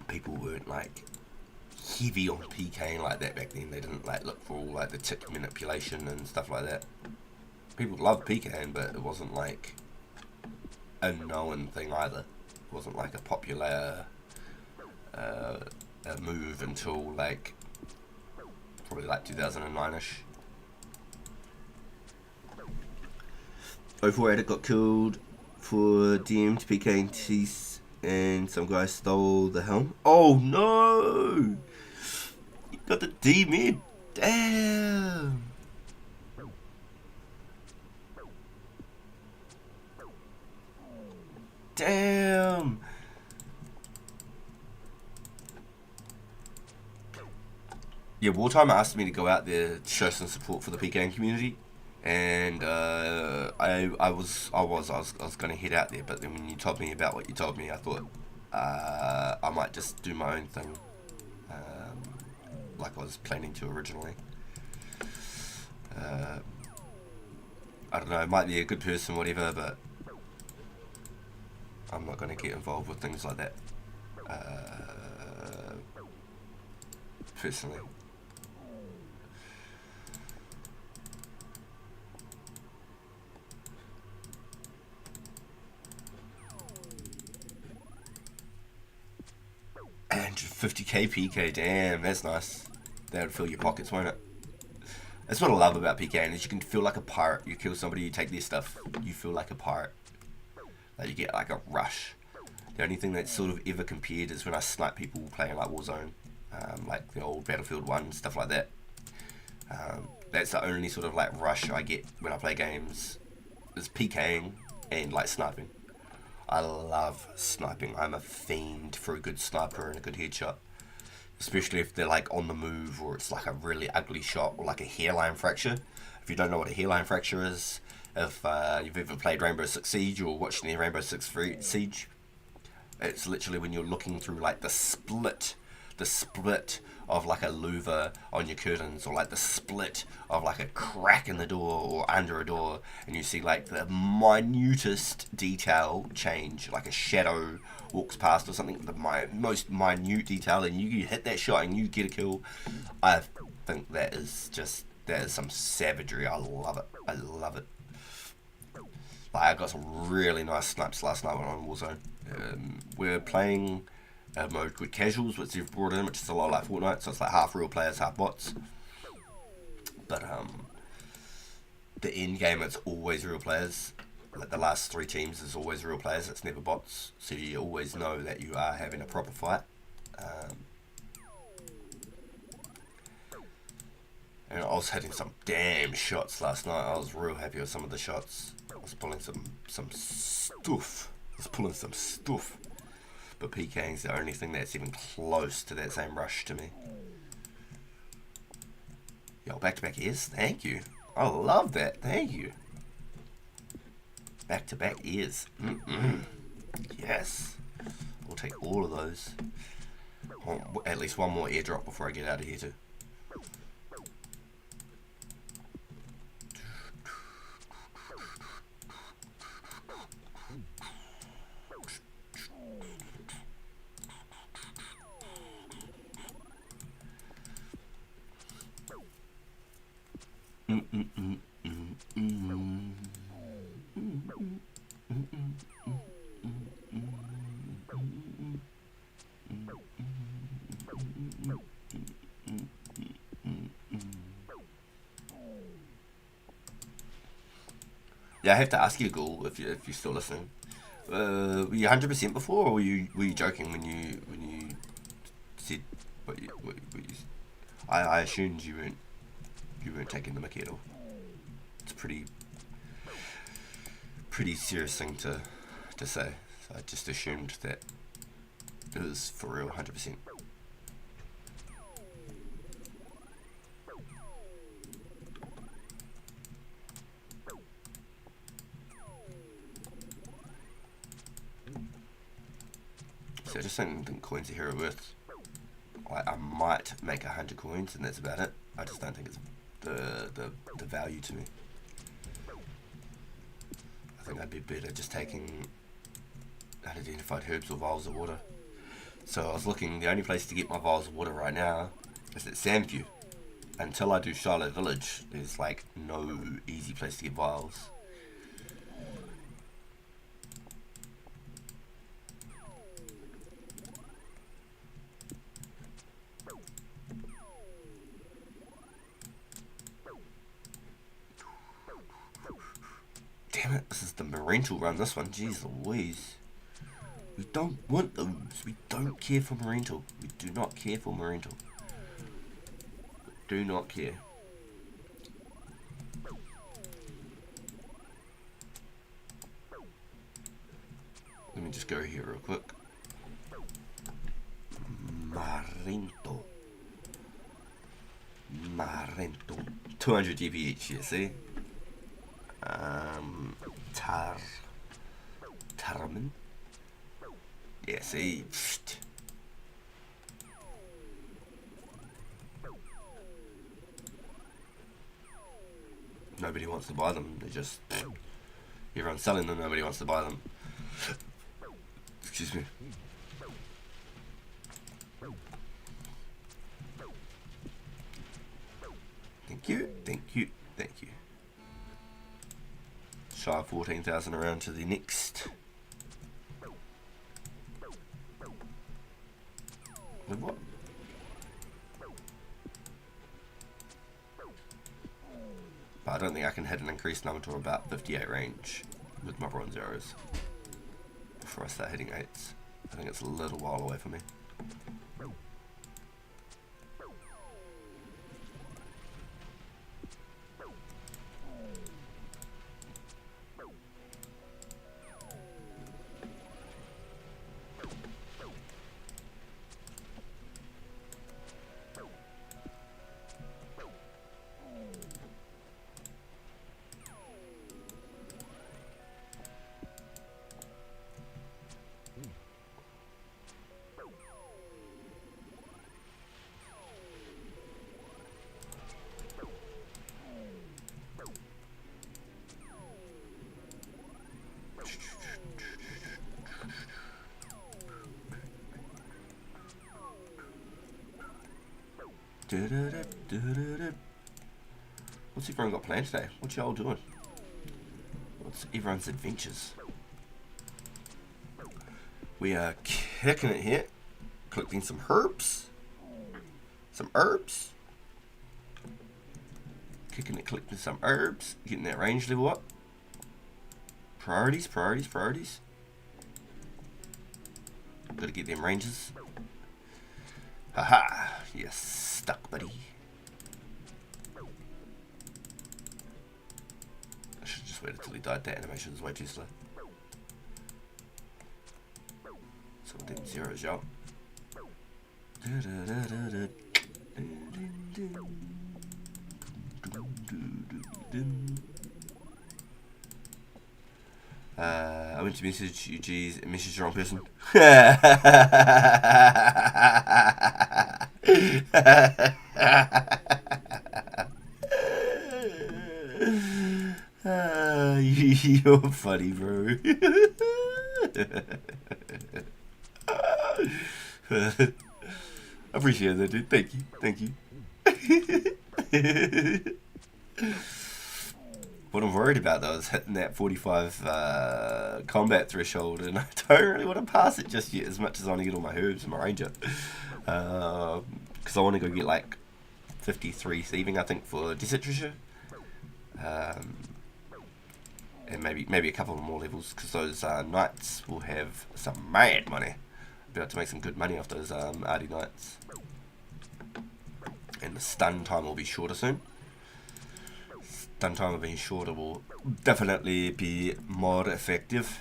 People weren't like heavy on PKing like that back then. They didn't like look for all like the tick manipulation and stuff like that. People loved PKing, but it wasn't like a known thing either. It wasn't like a popular move until like probably like 2009ish. 048 got killed for DM to PK teeth, and some guy stole the helm. Oh no! You got the D mid. Damn. Damn. Yeah, Wartime asked me to go out there to show some support for the PKing community, and I was gonna head out there, but then when you told me about what you told me, I thought I might just do my own thing. like I was planning to originally. I don't know, might be a good person, whatever, but I'm not going to get involved with things like that. Personally. And 50k PK, damn, that's nice. That would fill your pockets, won't it? That's what I love about PK, is you can feel like a pirate. You kill somebody, you take their stuff, you feel like a pirate. Like you get like a rush. The only thing that's sort of ever compared is when I snipe people playing like Warzone, like the old Battlefield 1, stuff like that. That's the only sort of like rush I get when I play games, is PKing and like sniping. I love sniping. I'm a fiend for a good sniper and a good headshot. Especially if they're like on the move, or it's like a really ugly shot, or like a hairline fracture. If you don't know what a hairline fracture is, if you've ever played Rainbow Six Siege or watched any Rainbow Six Siege, it's literally when you're looking through like the split of like a louver on your curtains, or like the split of like a crack in the door or under a door, and you see like the minutest detail change, like a shadow walks past or something, the most minute detail, and you hit that shot and you get a kill. I think that is some savagery. I love it. Like, I got some really nice snipes last night when I was on Warzone. We're playing a mode called Casuals, which they've brought in, which is a lot like Fortnite, so it's like half real players, half bots. But the end game, it's always real players. Like the last 3 teams is always real players, it's never bots, so you always know that you are having a proper fight. And I was hitting some damn shots last night. I was real happy with some of the shots. I was pulling some stuff. But PKing's the only thing that's even close to that same rush to me. Yo, back-to-back ears, thank you. I love that, thank you. Back-to-back ears. Yes. We'll take all of those. At least one more airdrop before I get out of here too. Yeah, I have to ask you, Ghoul, if you're still listening. Were you 100% before, or were you joking when you said what you? I assumed you weren't taking the mickey at all. It's a pretty serious thing to say. So I just assumed that it was for real, 100%. So I just don't think coins are here are worth. I might make 100 coins and that's about it. I just don't think it's the value to me. I think I'd be better just taking unidentified herbs or vials of water. So I was looking, the only place to get my vials of water right now is at Sandview. Until I do Charlotte Village, there's like no easy place to get vials. Damn it, this is the Marental run, this one, jeez Louise. We don't want those, we don't care for Marental. We do not care for Marental. Do not care. Let me just go here real quick. Marento. 200 GB each here, see? Tarman. Yeah, see? nobody wants to buy them. They're just, everyone's selling them, nobody wants to buy them. Excuse me. Thank you, thank you, thank you. Shy of 14,000 around to the next. With what? But I don't think I can hit an increased number to about 58 range with my bronze arrows before I start hitting 8s. I think it's a little while away for me. What's everyone got planned today? What y'all doing? What's everyone's adventures? We are kicking it here. Collecting some herbs. Some herbs. Kicking it, collecting some herbs. Getting that range level up. Priorities, priorities, priorities. Gotta get them ranges. Haha, you're stuck, buddy. I should just wait until he died. That animation is way too slow. So with them zeros, y'all. I went to message you, geez, message the wrong person. You're funny, bro. I appreciate that, dude. Thank you. Thank you. What I'm worried about, though, is hitting that 45 combat threshold, and I don't really want to pass it just yet, as much as I want to get all my herbs and my ranger. Because I want to go get, like, 53 thieving, I think, for Desert Treasure. And maybe a couple of more levels, because those knights will have some mad money. I'll be able to make some good money off those arty knights. And the stun time will be shorter soon. Stun time of being shorter will definitely be more effective.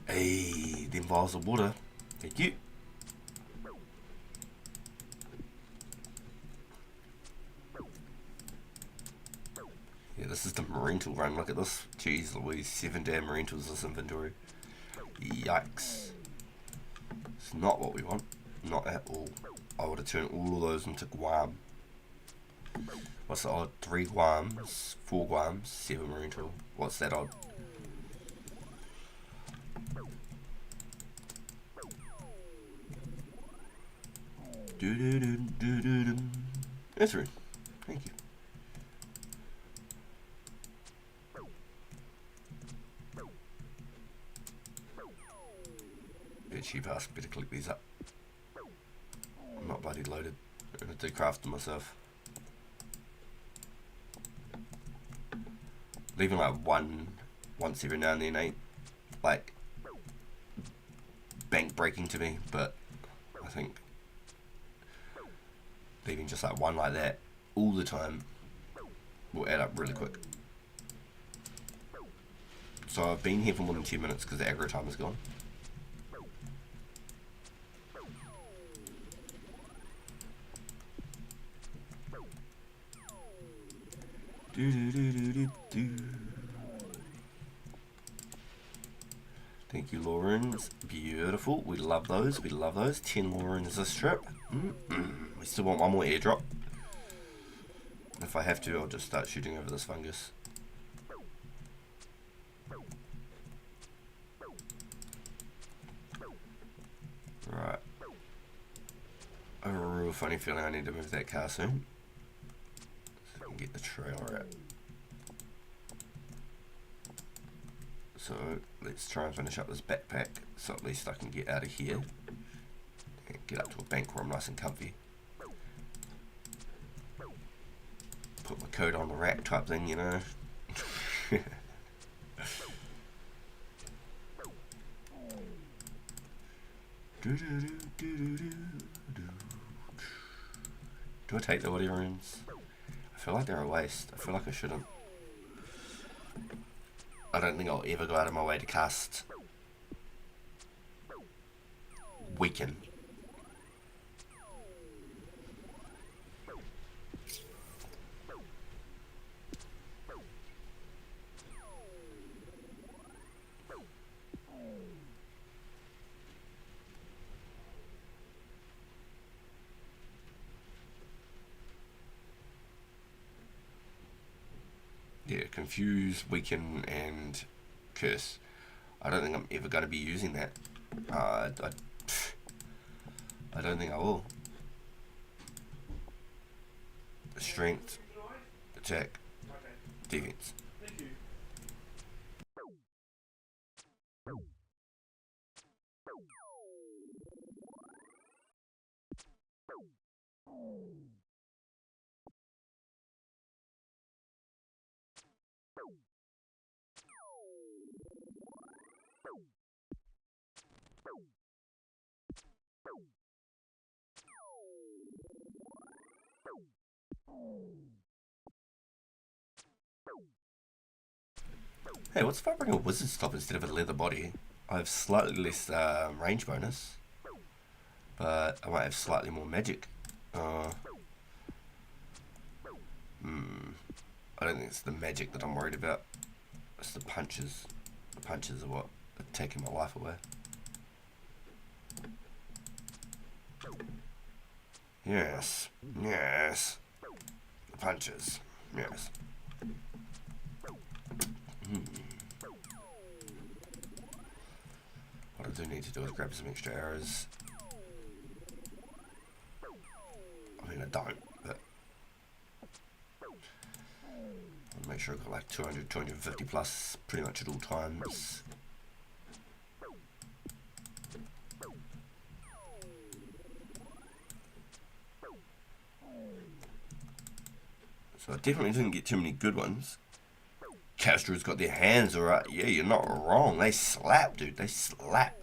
Hey, them vials of water. Thank you. Yeah, this is the marine tool run. Look at this. Jeez Louise, 7 damn marine tools in this inventory. Yikes. It's not what we want. Not at all. I would have turned all of those into guam. What's the odd? 3 guams, 4 guams, 7 marine tool. What's that odd? That's rude. Thank you. Cheap ass, better click these up. I'm not bloody loaded. I'm gonna do craft them myself. Leaving like one once every now and then ain't like bank breaking to me, but I think leaving just like one like that all the time will add up really quick. So I've been here for more than 10 minutes because the aggro time is gone. Thank Thank you, Laurens. Beautiful. We love those. We love those. 10 Laurens this trip. We still want one more airdrop. If I have to, I'll just start shooting over this fungus. Right. I have a real funny feeling I need to move that car soon. So I can get the trailer out. So let's try and finish up this backpack so at least I can get out of here and get up to a bank where I'm nice and comfy. Put my coat on the rack type thing, you know. Do I take the woody runes? I feel like they're a waste. I feel like I shouldn't. I don't think I'll ever go out of my way to cast Weaken. Yeah, confuse, weaken, and curse. I don't think I'm ever going to be using that. I don't think I will. Strength, attack, defense. Hey, what's if I bring a wizard's top instead of a leather body? I have slightly less range bonus, but I might have slightly more magic. I don't think it's the magic that I'm worried about. It's the punches. The punches are what are taking my life away. Yes, yes. The punches, yes. What I do need to do is grab some extra arrows. I mean, I don't, but I'll make sure I've got like 200, 250 plus pretty much at all times. So I definitely didn't get too many good ones. Castro's got their hands alright. Yeah, you're not wrong. They slap, dude. They slap.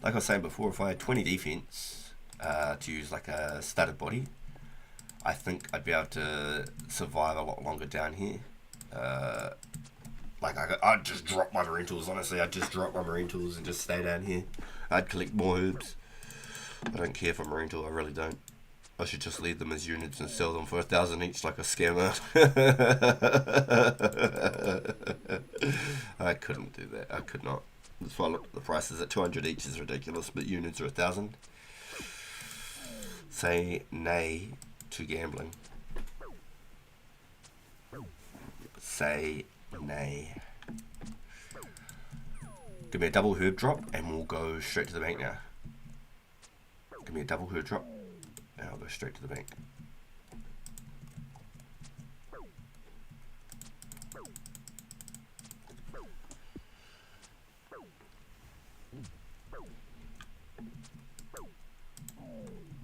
Like I was saying before, if I had 20 defense to use like a studded body, I think I'd be able to survive a lot longer down here. Like I'd just drop my marine tools. Honestly, I'd just drop my marine tools and just stay down here. I'd collect more herbs. I don't care for marine tool. I really don't. I should just leave them as units and sell them for 1,000 each like a scammer. I couldn't do that. I could not. That's why I looked at the prices at 200 each is ridiculous, but units are 1,000. Say nay to gambling. Say nay. Give me a double herb drop and we'll go straight to the bank now. Give me a double herb drop. And I'll go straight to the bank.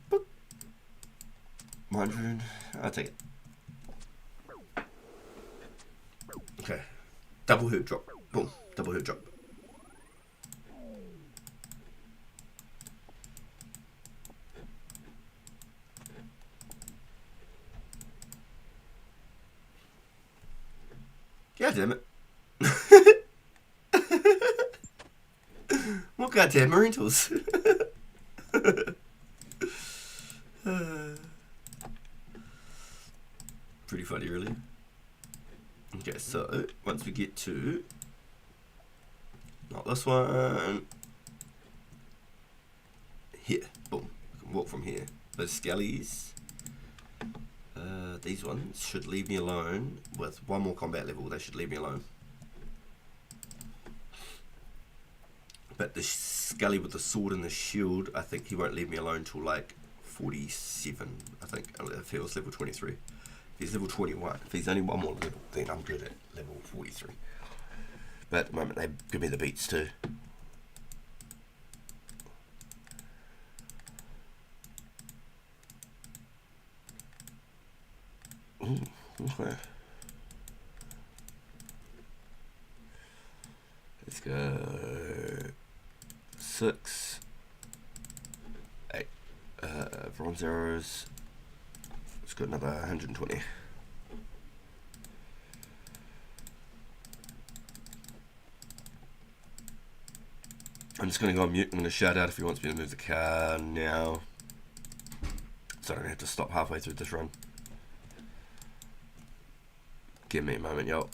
Boop. Mind rune. I'll take it. Okay. Double hoop drop. Boom. Double hoop drop. God damn it. What goddamn marine tools? Pretty funny, really. Okay, so once we get to not this one, here. Boom. I can walk from here. Those skellies, these ones should leave me alone. With one more combat level, they should leave me alone. But the skelly with the sword and the shield, I think he won't leave me alone till like 47, I think, if he was level 23. If he's level 21, if he's only one more level, then I'm good at level 43. But at the moment, they give me the beats too. Ooh, okay. Let's go 6, 8, bronze arrows. Let's go another 120. I'm just going to go on mute. I'm going to shout out if he wants me to move the car now, so I don't have to stop halfway through this run. Give me a moment, y'all.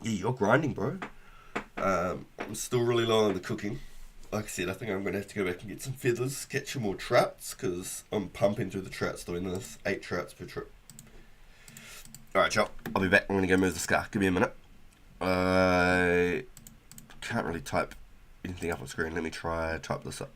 Yeah, you're grinding, bro. I'm still really low on the cooking. Like I said, I think I'm going to have to go back and get some feathers, catch some more trouts, because I'm pumping through the trouts doing this. 8 trouts per trip. Alright, y'all. I'll be back. I'm going to go move the scar. Give me a minute. I can't really type anything up on screen. Let me try type this up.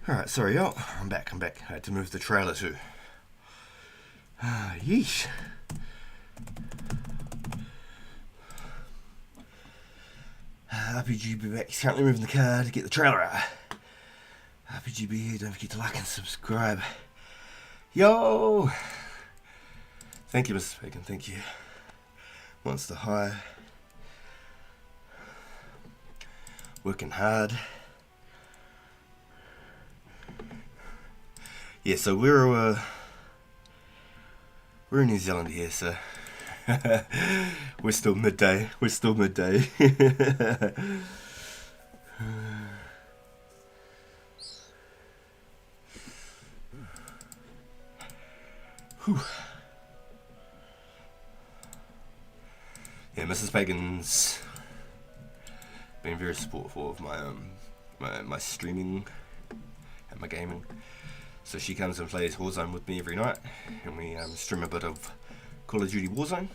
Alright, sorry y'all. I'm back. I had to move the trailer too. Yeesh. RPGB back. He's currently moving the car to get the trailer out. RPGB here. Don't forget to like and subscribe. Yo! Thank you, Mrs. Bacon. Thank you. Monster High. Working hard. Yeah, so we're in New Zealand here, so we're still midday. Whew. Yeah, Mrs. Bacon's been very supportive of my streaming and my gaming. So she comes and plays Warzone with me every night, and we stream a bit of Call of Duty Warzone.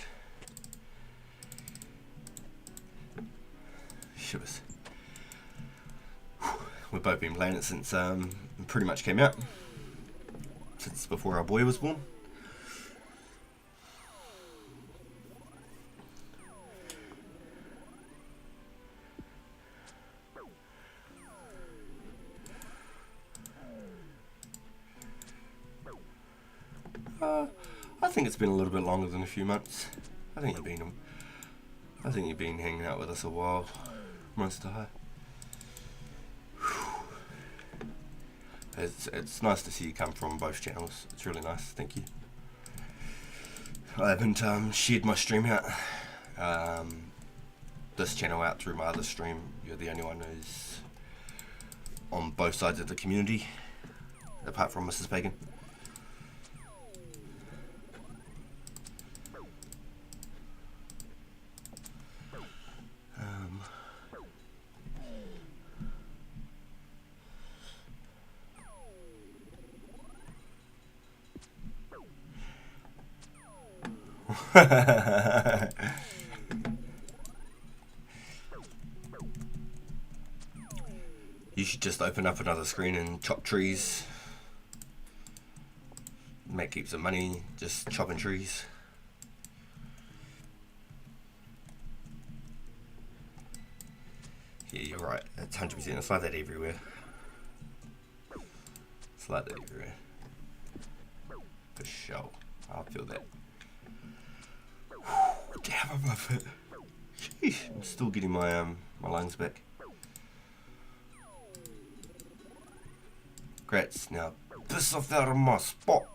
Shivers. We've both been playing it since it pretty much came out, since before our boy was born. I think it's been a little bit longer than a few months. I think you've been hanging out with us a while, Monster High. It's nice to see you come from both channels. It's really nice. Thank you. I haven't shared my stream out, this channel out through my other stream. You're the only one who's on both sides of the community, apart from Mrs. Bacon. You should just open up another screen and chop trees. Make heaps of money just chopping trees. Yeah, you're right. It's 100%. It's like that everywhere. It's like that everywhere. For sure. I feel that. Damn, I'm off it. Sheesh, I'm still getting my my lungs back. Grats, now piss off out of my spot.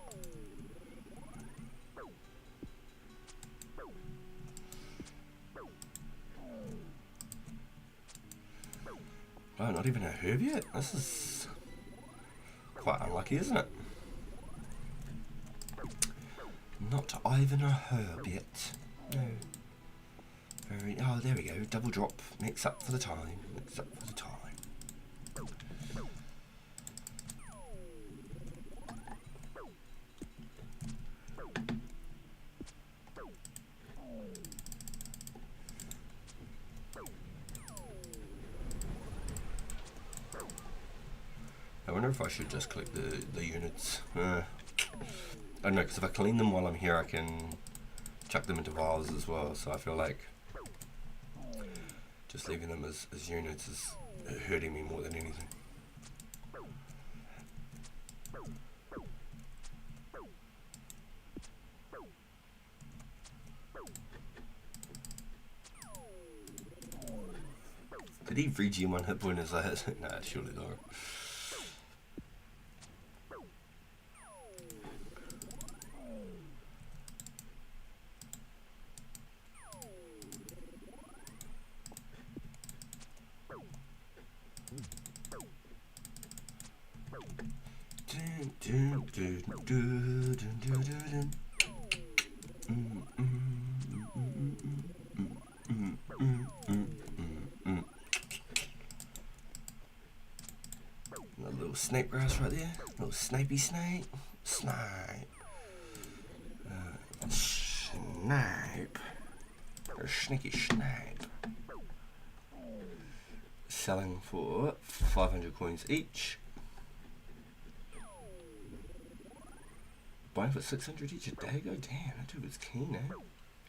Oh, not even a herb yet? This is quite unlucky, isn't it? Not even a herb yet. No. Oh, there we go. Double drop. Mix up for the time. I wonder if I should just click the units. I don't know, because if I clean them while I'm here, I can chuck them into vials as well. So I feel like just leaving them as units is hurting me more than anything. Did he regen one hit point as I hit? Nah, surely not. A little snake grass right there. A little snipey snake. Snipe. Snipe. Or sneaky snipe. Selling for 500 coins each. buying for 600 each a day ago? Damn, that dude was keen, eh?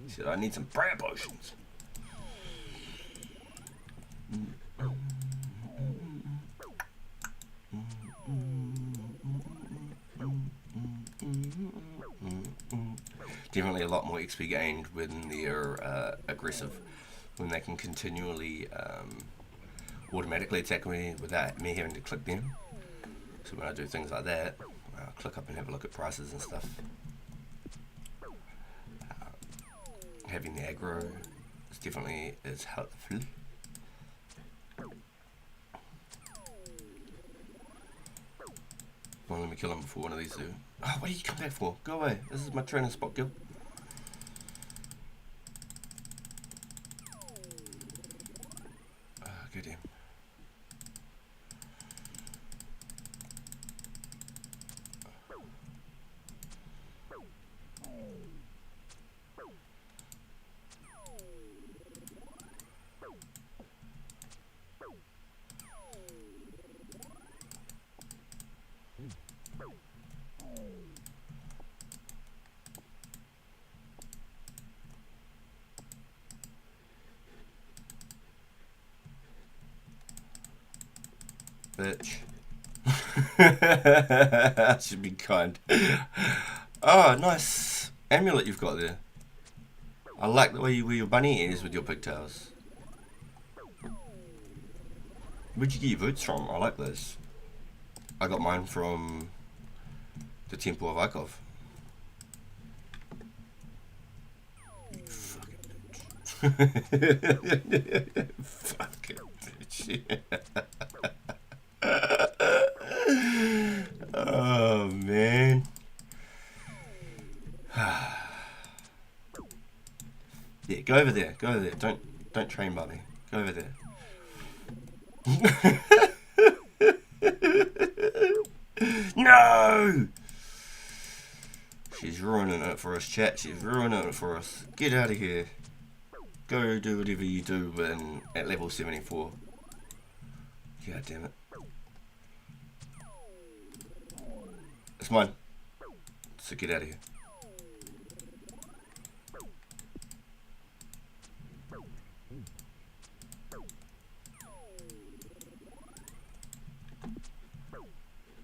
He said, I need some prayer potions. Definitely a lot more XP gained when they're aggressive, when they can continually automatically attack me without me having to click them. So when I do things like that, I'll click up and have a look at prices and stuff. Having the aggro is helpful. Well, let me kill him before one of these do. Oh, what did you come back for? Go away. This is my training spot, Gil. Good him. Bitch. I should be kind. Oh, nice amulet you've got there. I like the way you wear your bunny ears with your pigtails. Where'd you get your boots from? I like those. I got mine from the Temple of Ikov. You fucking bitch. Fucking bitch. Oh man. Yeah, go over there. Go over there. Don't train by me. Go over there. No! She's ruining it for us, chat. She's ruining it for us. Get out of here. Go do whatever you do at level 74. God damn it. It's mine. So get out of here.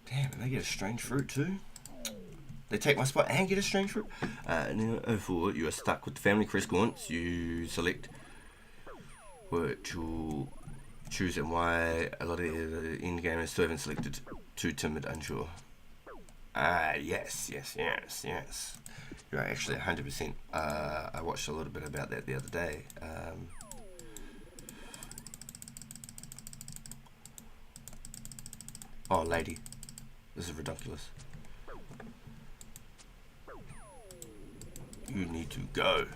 Damn, and they get a strange fruit too. They take my spot and get a strange fruit. Now, for you are stuck with the family crest gaunts. You select which will choose and why. A lot of the end gamers still haven't selected. Too timid, unsure. Yes. You're actually 100%. I watched a little bit about that the other day. Oh, lady. This is ridiculous. You need to go.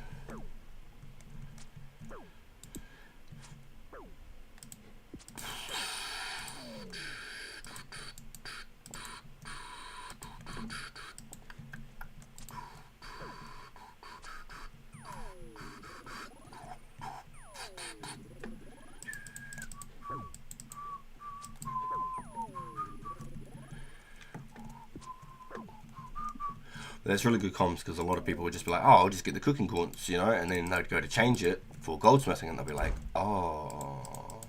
That's really good comms because a lot of people would just be like, oh, I'll just get the cooking gaunts, you know, and then they'd go to change it for goldsmithing and they'll be like, oh,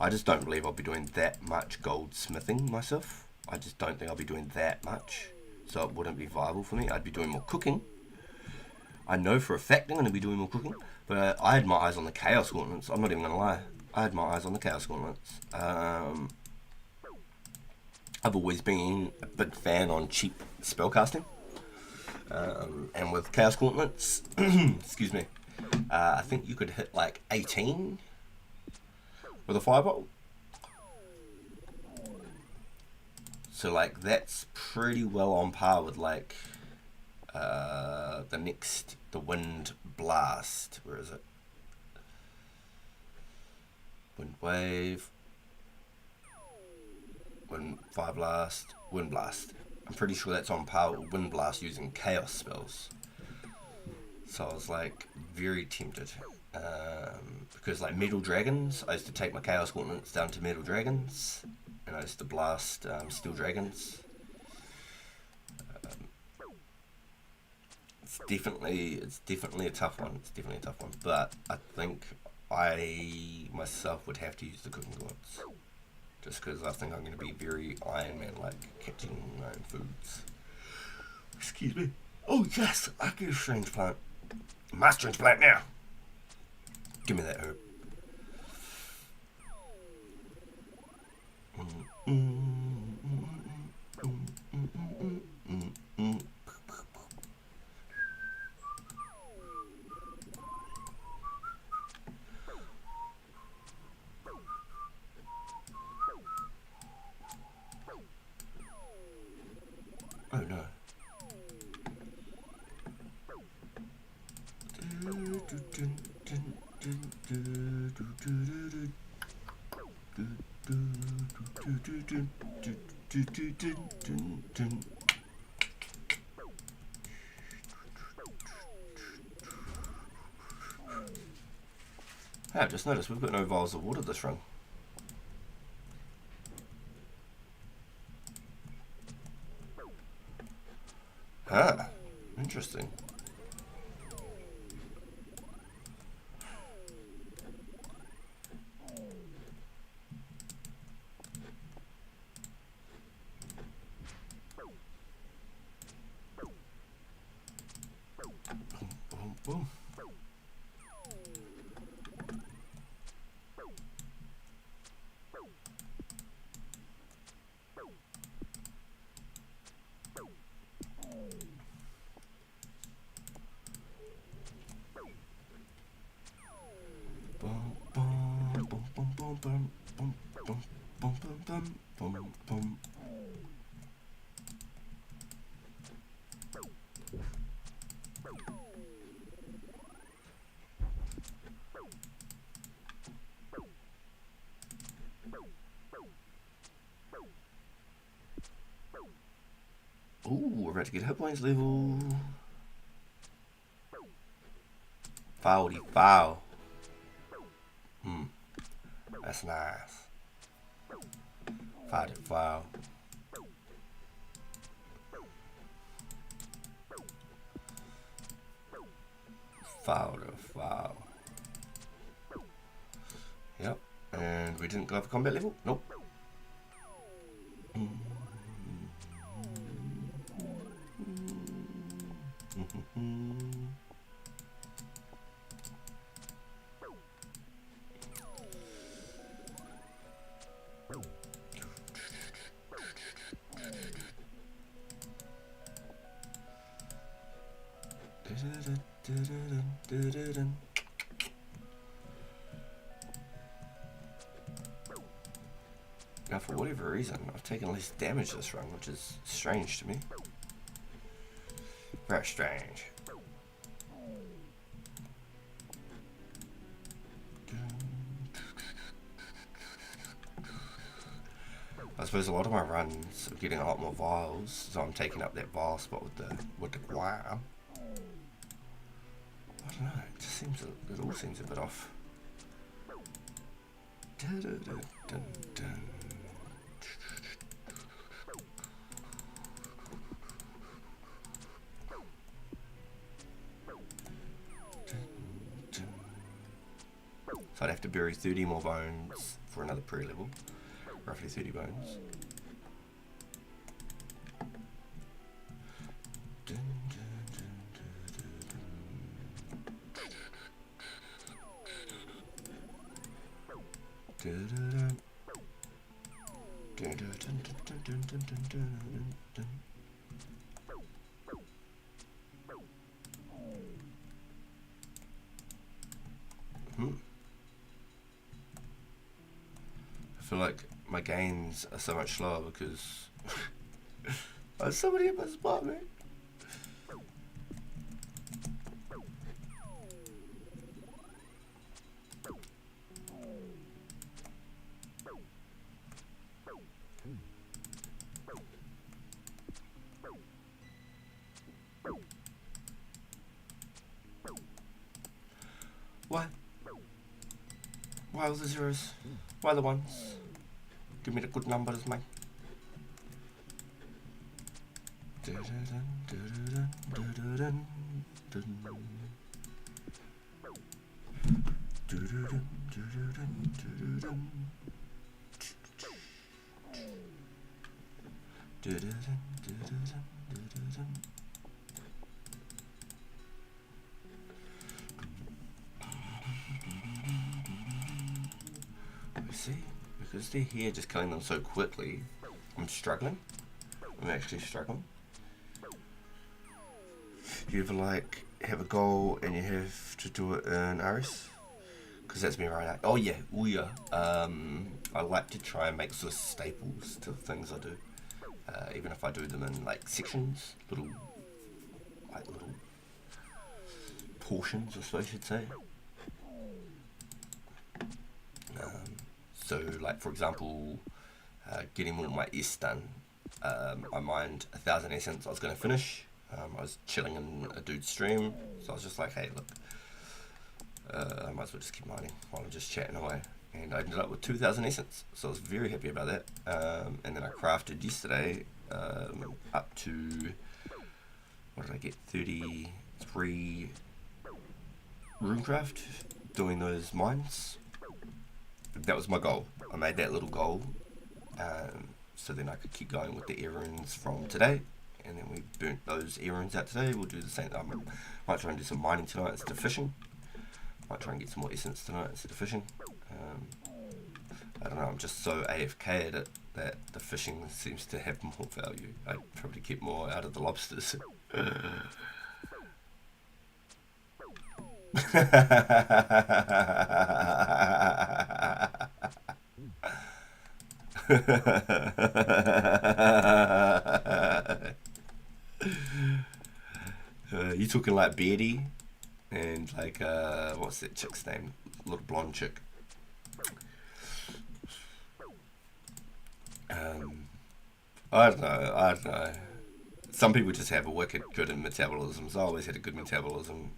I just don't believe I'll be doing that much goldsmithing myself. I just don't think I'll be doing that much, so it wouldn't be viable for me. I'd be doing more cooking. I know for a fact I'm going to be doing more cooking, but I had my eyes on the chaos gauntlets. I'm not even going to lie. I had my eyes on the chaos gauntlets. I've always been a big fan on cheap spellcasting. And with Chaos Gauntlets, excuse me, I think you could hit like 18 with a Firebolt. So like that's pretty well on par with like the Wind Blast. Where is it? Wind Wave, Fire Blast, Wind Blast. I'm pretty sure that's on par with Wind Blast using Chaos spells. So I was like very tempted. Because like Metal Dragons, I used to take my Chaos Gauntlets down to Metal Dragons. And I used to blast Steel Dragons. it's definitely a tough one. It's definitely a tough one. But I think I myself would have to use the cooking gloves, just because I think I'm going to be very Iron Man like, catching my own foods. Excuse me. Oh yes, I get a strange plant. My strange plant now. Give me that herb. Oh no. Hey, I've just noticed we've got no vials of water this run. Ah, interesting. Boom, boom. Ooh, we're about to get hit points level. Foulty foul. That's nice. Foulty foul. Foul to foul. Yep. And we didn't go for combat level? Nope. Now, for whatever reason, I've taken less damage this run, which is strange to me. Very strange. I suppose a lot of my runs are getting a lot more vials, so I'm taking up that vial spot with the guam. I don't know, it all seems a bit off. So I'd have to bury 30 more bones for another pre-level. Roughly 30 bones. I feel like my gains are so much slower because somebody in my spot, man. Why? Why all the zeros? Why the ones? Give me the good numbers, mate. See, because they're here just killing them so quickly, I'm struggling. I'm actually struggling. You ever like have a goal and you have to do it in RS? Because that's me right now. Oh yeah. I like to try and make sort of staples to the things I do. Even if I do them in like sections, little portions, I suppose you'd say. So like for example, getting all my S done. I mined 1,000 essence I was going to finish. I was chilling in a dude's stream, so I was just like, hey look, I might as well just keep mining while I'm just chatting away. And I ended up with 2,000 essence, so I was very happy about that. And then I crafted yesterday up to, what did I get, 33 runecraft, doing those mines. That was my goal. I made that little goal, so then I could keep going with the errands from today. And then we burnt those errands out today. We'll do the same. I might try and do some mining tonight instead of fishing. Might try and get some more essence tonight instead of fishing. I don't know, I'm just so AFK at it that the fishing seems to have more value. I'd probably keep more out of the lobsters. You talking like Beardy and like what's that chick's name? Little blonde chick. I don't know. Some people just have a wicked good metabolism. So I always had a good metabolism.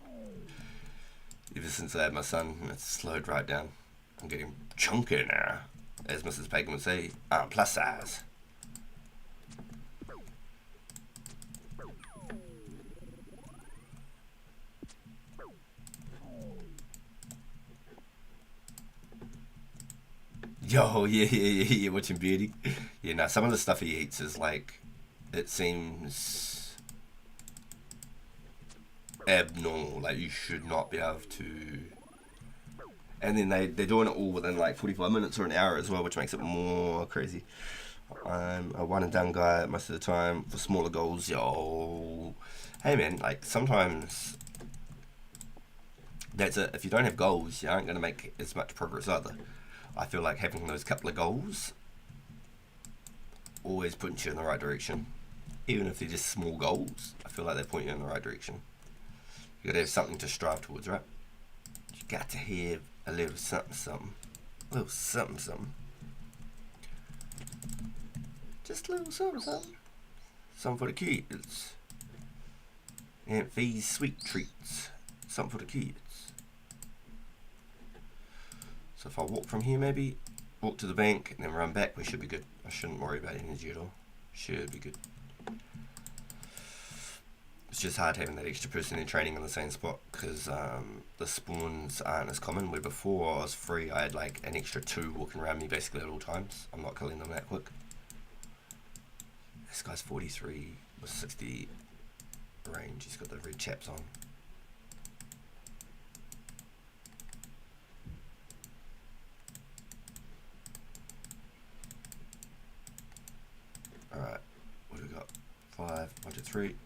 Ever since I had my son, it's slowed right down. I'm getting chunky now, as Mrs. Bacon would say. Plus size. Yo, yeah, watching Beauty. Yeah, now some of the stuff he eats is like, it seems abnormal. Like, you should not be able to. And then they're doing it all within like 45 minutes or an hour as well, which makes it more crazy. I'm a one and done guy most of the time for smaller goals. Yo, hey man, like sometimes that's it. If you don't have goals, you aren't going to make as much progress either. I feel like having those couple of goals always puts you in the right direction. Even if they're just small goals, I feel like they point you in the right direction. You gotta have something to strive towards, right? You got to have a little something. A little something. Just a little something. Something for the kids. And these sweet treats. Something for the kids. So if I walk from here maybe, walk to the bank and then run back, we should be good. I shouldn't worry about energy at all. Should be good. It's just hard having that extra person in training in the same spot because the spawns aren't as common. Where before I was free, I had like an extra 2 walking around me basically at all times. I'm not killing them that quick. This guy's 43 with 60 range. He's got the red chaps on. Alright, what do we got? 5, 1, 2, 3.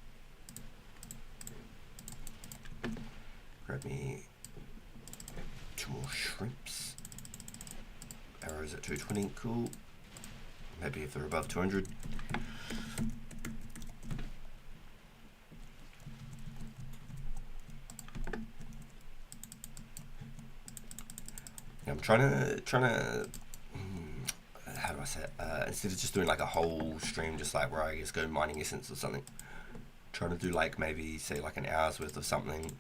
Grab me 2 more shrimps. Arrows at 220, cool. Maybe if they're above 200. Yeah, I'm trying to how do I say it? Instead of just doing like a whole stream, just like where I just go mining essence or something, trying to do like maybe say like an hour's worth of something,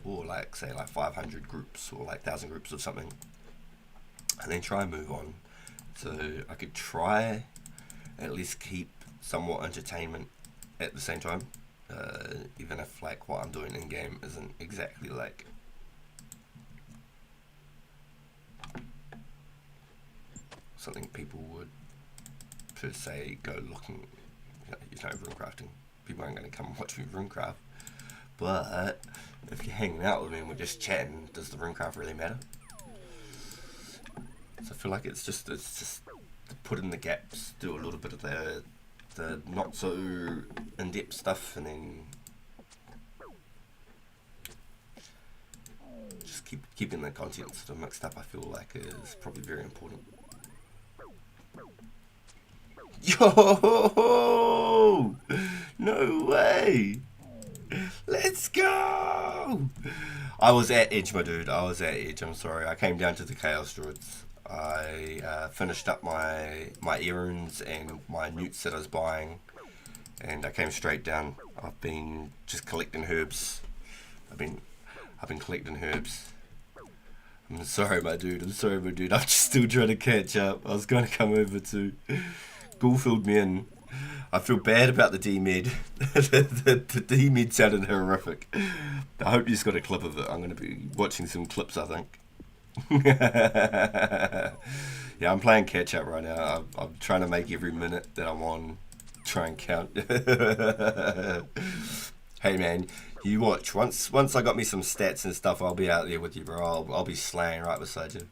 or like say like 500 groups or like 1,000 groups of something, and then try and move on. So I could try at least keep somewhat entertainment at the same time. even if like what I'm doing in game isn't exactly like something people would per se go looking, runecrafting. People aren't going to come and watch me runecraft. But if you're hanging out with me and we're just chatting, does the runecraft really matter? So I feel like it's just to put in the gaps, do a little bit of the not so in-depth stuff, and then just keeping the content sort of mixed up. I feel like is probably very important. Yo! No way! Let's go! I was at Edge, my dude. I was at Edge. I'm sorry. I came down to the Chaos Druids. I finished up my errands and my newts that I was buying, and I came straight down. I've been just collecting herbs. I've been collecting herbs. I'm sorry, my dude. I'm just still trying to catch up. I was going to come over to Ghoul filled me in. I feel bad about the D-Med. the D-Med sounded horrific. I hope you just got a clip of it. I'm going to be watching some clips, I think. Yeah, I'm playing catch up right now. I'm trying to make every minute that I'm on try and count. Hey man, you watch. Once I got me some stats and stuff, I'll be out there with you, bro. I'll be slaying right beside you.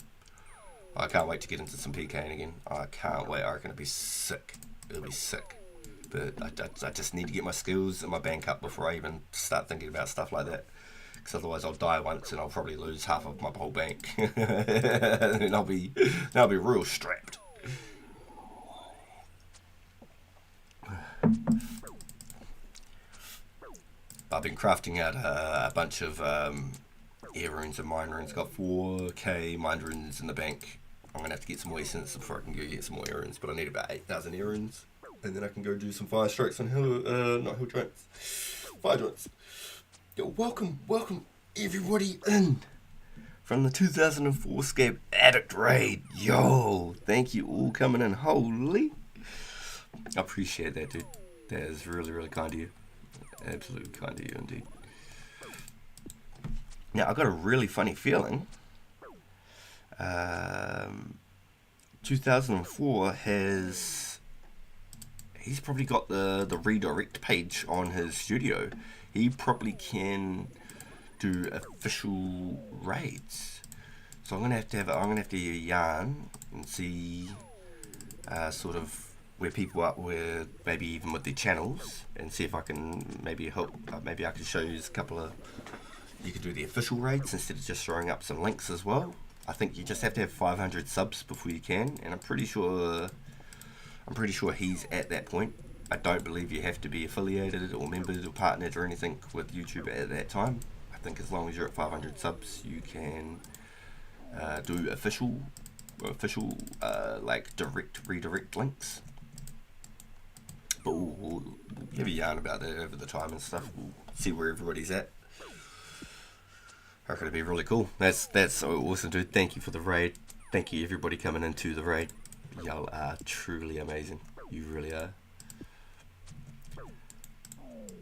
I can't wait to get into some PKing again. I can't wait. I reckon it'll be sick. It'll be sick. But I just need to get my skills and my bank up before I even start thinking about stuff like that. Because otherwise I'll die once and I'll probably lose half of my whole bank. And I'll be real strapped. I've been crafting out a bunch of air runes and mine runes. Got 4k mine runes in the bank. I'm going to have to get some more essence before I can go get some more air runes. But I need about 8,000 air runes. And then I can go do some fire strikes on fire joints. Yo, welcome everybody in from the 2004scape Addict Raid. Yo, thank you all coming in. Holy, I appreciate that, dude. That is really, really kind of you. Absolutely kind of you indeed. Now, I got a really funny feeling. 2004 he's probably got the redirect page on his studio. He probably can do official raids. So I'm gonna have to yarn and see sort of where people are with, maybe even with their channels, and see if I can maybe help. Maybe I can show you a couple of. You could do the official raids instead of just throwing up some links as well. I think you just have to have 500 subs before you can, and I'm pretty sure he's at that point. I don't believe you have to be affiliated or membered or partnered or anything with YouTube at that time. I think as long as you're at 500 subs, you can do official like redirect links. But we'll have a yarn about that over the time and stuff. We'll see where everybody's at. I reckon it'd be really cool. That's so awesome, dude. Thank you for the raid. Thank you everybody coming into the raid. Y'all are truly amazing. You really are.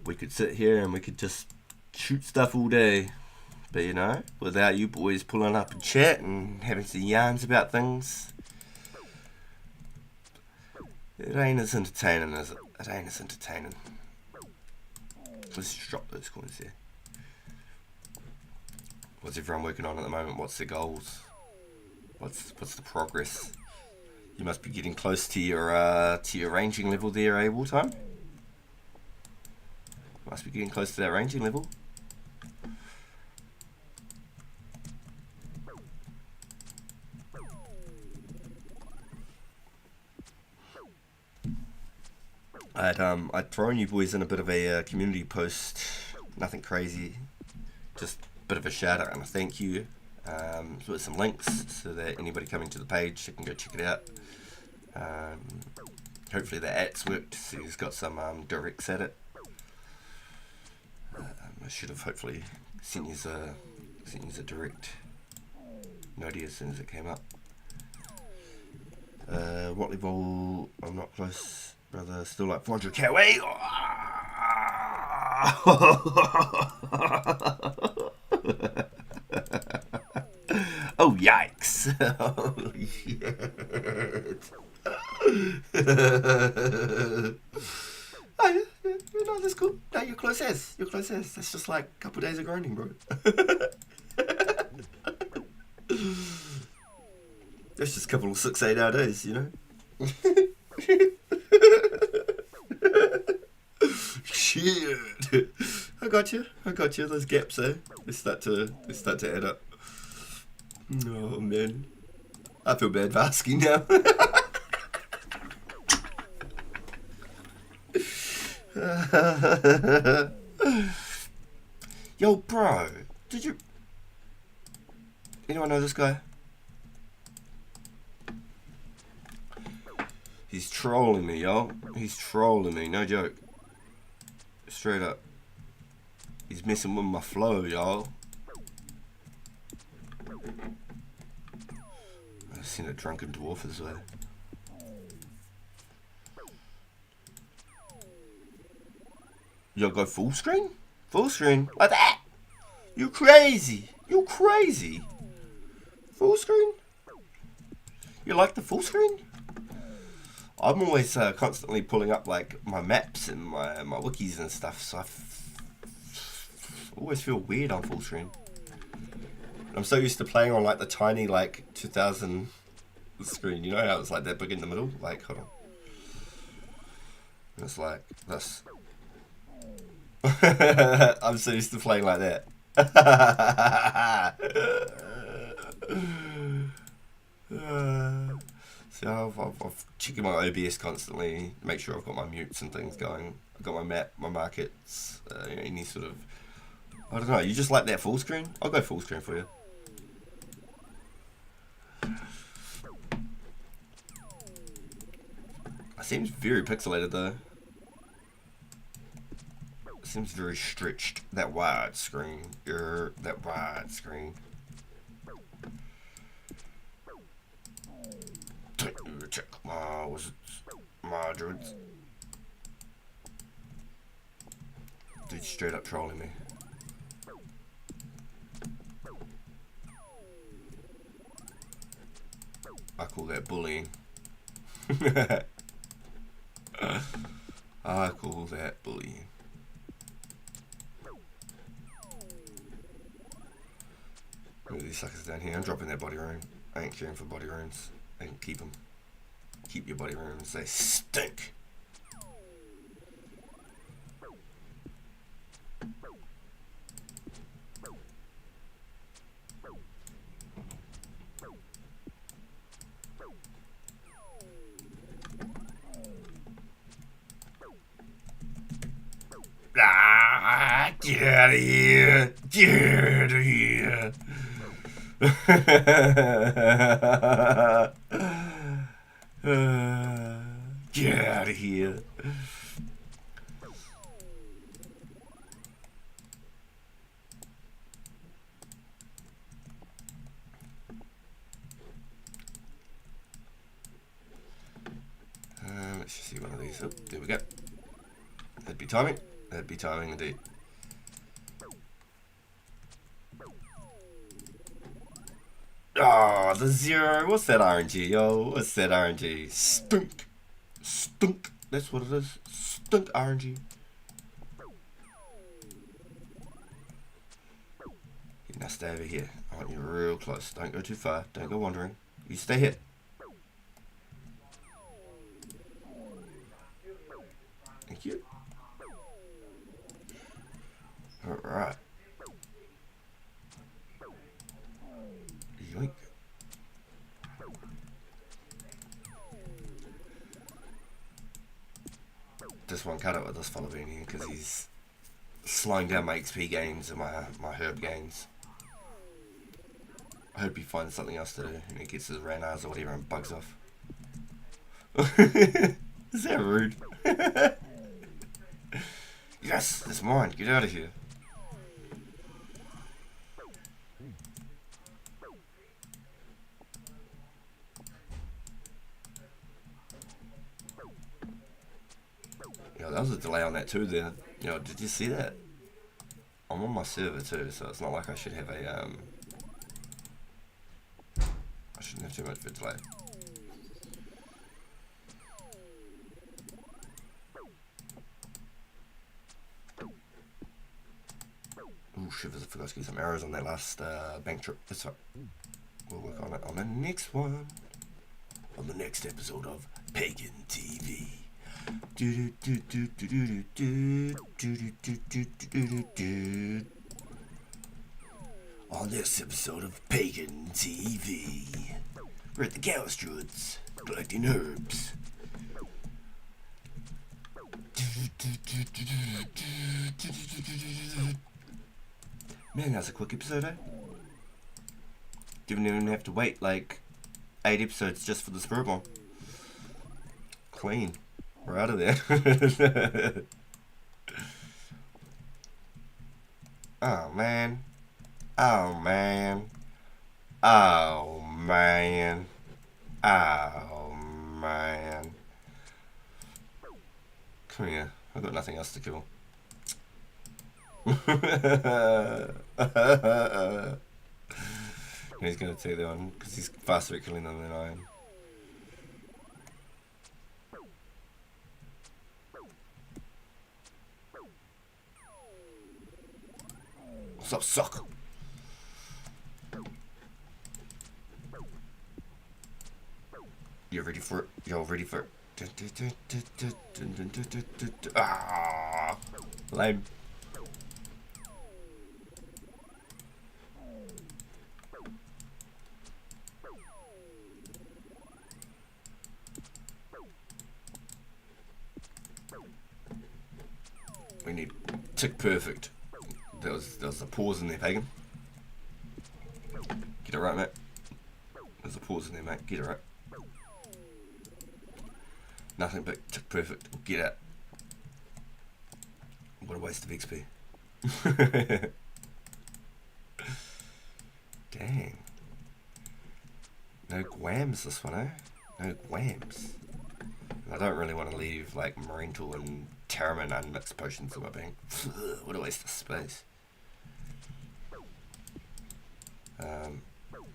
We could sit here and we could just shoot stuff all day. But you know, without you boys pulling up and chat and having some yarns about things, it ain't as entertaining, is it? It ain't as entertaining. Let's just drop those coins there. What's everyone working on at the moment? What's their goals? What's the progress? You must be getting close to your ranging level there, eh, Wartime? Must be getting close to that ranging level. I'd thrown you boys in a bit of a community post. Nothing crazy. Just a bit of a shout out and a thank you. With some links so that anybody coming to the page can go check it out. Hopefully the ads worked, so he's got some directs at it. I should have hopefully sent you a direct note as soon as it came up. What level? I'm not close, brother. Still like 400k away. Oh, yikes. Oh, shit. Oh, yeah, that's cool. No, you're close as. You're close as. That's just like a couple days of grinding, bro. That's just a couple of 6, 8 hour days, you know? Shit. I got you. I got you. Those gaps there. They start to add up. Oh man. I feel bad for asking now. Yo, bro. Did you... Anyone know this guy? He's trolling me, yo. He's trolling me, no joke. Straight up. He's messing with my flow, y'all. I've seen a drunken dwarf as well. Yo, go full screen? Full screen? Like that? You crazy. You crazy. Full screen? You like the full screen? I'm always constantly pulling up like my maps and my wikis and stuff, so I always feel weird on full screen. I'm so used to playing on like the tiny like 2000 screen. You know how it's like that big in the middle? Like, hold on. It's like this. I'm so used to playing like that. So I've checking my OBS constantly, make sure I've got my mutes and things going. I've got my map, my markets, any sort of... I don't know, you just like that full screen? I'll go full screen for you. It seems very pixelated though. It seems very stretched. That wide screen. That wide screen. Check my... was it my druids? Dude straight up trolling me. I call that bullying. I call that bullying. Look at these suckers down here. I'm dropping that body room. I ain't caring for body rooms. I can keep them. Keep your body rooms. They stink. Ah, get out of here! Get out of here! Get out of here! Let's just see one of these. Oh, there we go. That'd be timing. That'd be timing indeed. Oh, the 0. What's that RNG, yo? What's that RNG? Stunk. Stunk. That's what it is. Stunk RNG. You now stay over here. I want you real close. Don't go too far. Don't go wandering. You stay here. Thank you. Alright. Yoink. Just one cut out with this fellow being here because he's slowing down my XP gains and my herb gains. I hope he finds something else to do and he gets his Ranars or whatever and bugs off. Is that rude? Yes, it's mine. Get out of here. Yeah, that was a delay on that too there. Yo, did you see that? I'm on my server too, so it's not like I should have a I shouldn't have too much of a delay. Ooh, shivers, I forgot to get some arrows on that last bank trip. That's right. We'll work on it on the next one. On the next episode of Pagan TV. On this episode of Pagan TV, we're at the Chaos Druids, collecting herbs. Man, that's a quick episode, eh? Didn't even have to wait like 8 episodes just for the Spirit Bomb. Clean. We're out of there. Oh man. Oh man. Oh man. Oh man. Come here. I've got nothing else to kill. He's gonna take that one because he's faster at killing them than I am. What's up, suck? You ready for it? Y'all ready for it? Ah, lame. We need tick perfect. There was a pause in there, Pagan. Get it right, mate. There's a pause in there, mate. Get it right. Nothing but tick perfect. Get it. What a waste of XP. Dang. No guams this one, eh? No guams. I don't really want to leave like Marental and Terramin unmixed potions in my bank. What a waste of space.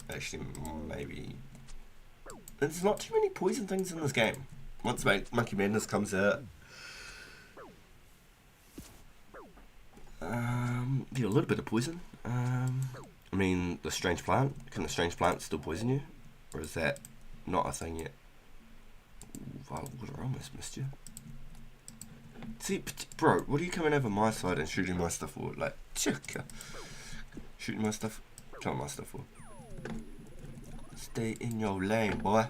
Actually, maybe... There's not too many poison things in this game. Once Monkey Madness comes out... get a little bit of poison. I mean, the strange plant. Can the strange plant still poison you? Or is that not a thing yet? Ooh, I would have almost missed you. See, bro, what are you coming over my side and shooting my stuff for? Like, shooting my stuff? Killing my stuff for? Stay in your lane, boy.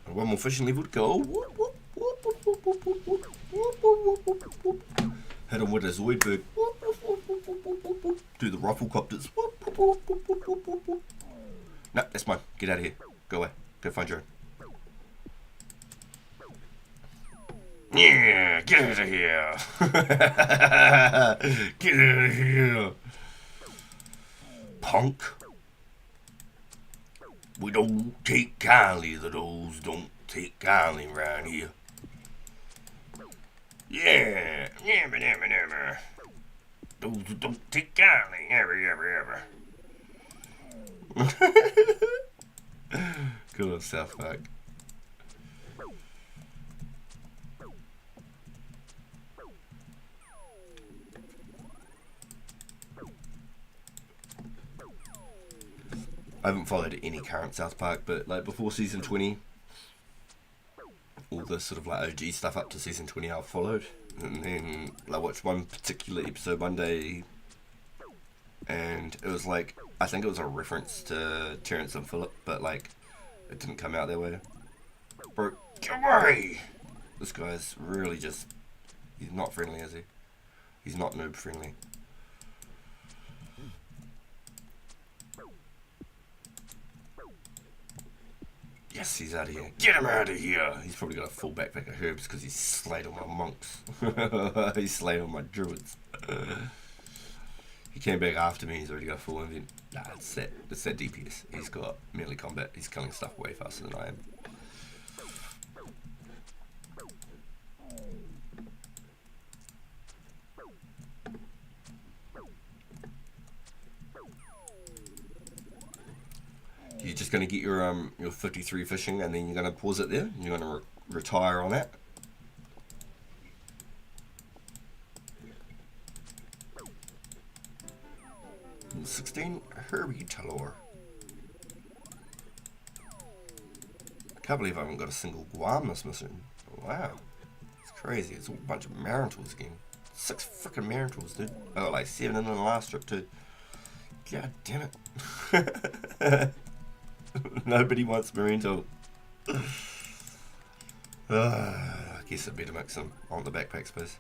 One more fishing level to go. Hit him with a Zoidberg. Do the riflecopters. No, that's mine. Get out of here. Go away. Go find your own. Yeah, get out of here. Get out of here. Punk. We don't take kindly to those don't take kindly around here. Yeah, yeah. Those who don't take kindly, ever. Good old South Park. I haven't followed any current South Park, but like before season 20, all the sort of like OG stuff up to season 20 I've followed, and then I watched one particular episode one day, and it was like, I think it was a reference to Terrence and Phillip, but like it didn't come out that way. Bro, get away! This guy's really just, he's not friendly, is he? He's not noob friendly. Yes, he's out of here. Get him out of here! He's probably got a full backpack of herbs because he's slayed all my monks. He's slayed all my druids. He came back after me. He's already got a full invent. Nah, it's that DPS. He's got melee combat. He's killing stuff way faster than I am. You're just going to get your 53 fishing, and then you're going to pause it there. You're going to retire on that. And 16 Herbie Talor. I can't believe I haven't got a single Guam this mission. Wow, it's crazy. It's a bunch of Marintals again. 6 freaking Marintals, dude. I got like 7 in the last trip too. God damn it. Nobody wants Marintal. I guess I better mix them on the backpack space.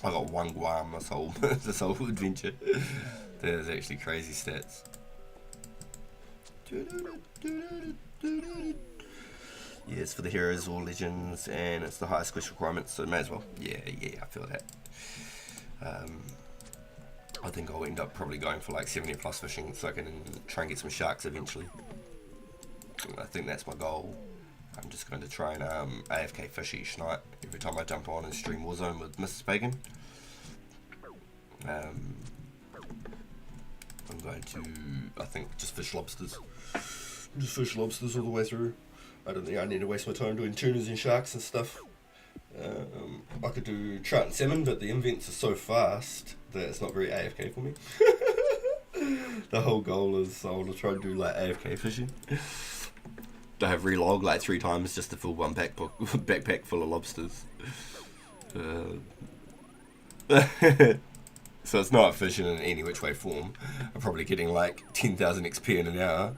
I got 1 Guam this whole adventure. That is actually crazy stats. Yeah, it's for the heroes or legends, and it's the highest quest requirements, so may as well. Yeah, I feel that. I think I'll end up probably going for like 70 plus fishing so I can try and get some sharks eventually. I think that's my goal. I'm just going to try and AFK fish each night every time I jump on and stream Warzone with Mrs. Pagan. I'm going to, I think, just fish lobsters. Just fish lobsters all the way through. I don't think I need to waste my time doing tunas and sharks and stuff. I could do trout and salmon, but the invents are so fast that it's not very AFK for me. The whole goal is I want to try and do like AFK fishing. I have relog like 3 times just to fill one backpack full of lobsters. So it's not efficient in any which way form. I'm probably getting like 10,000 XP in an hour.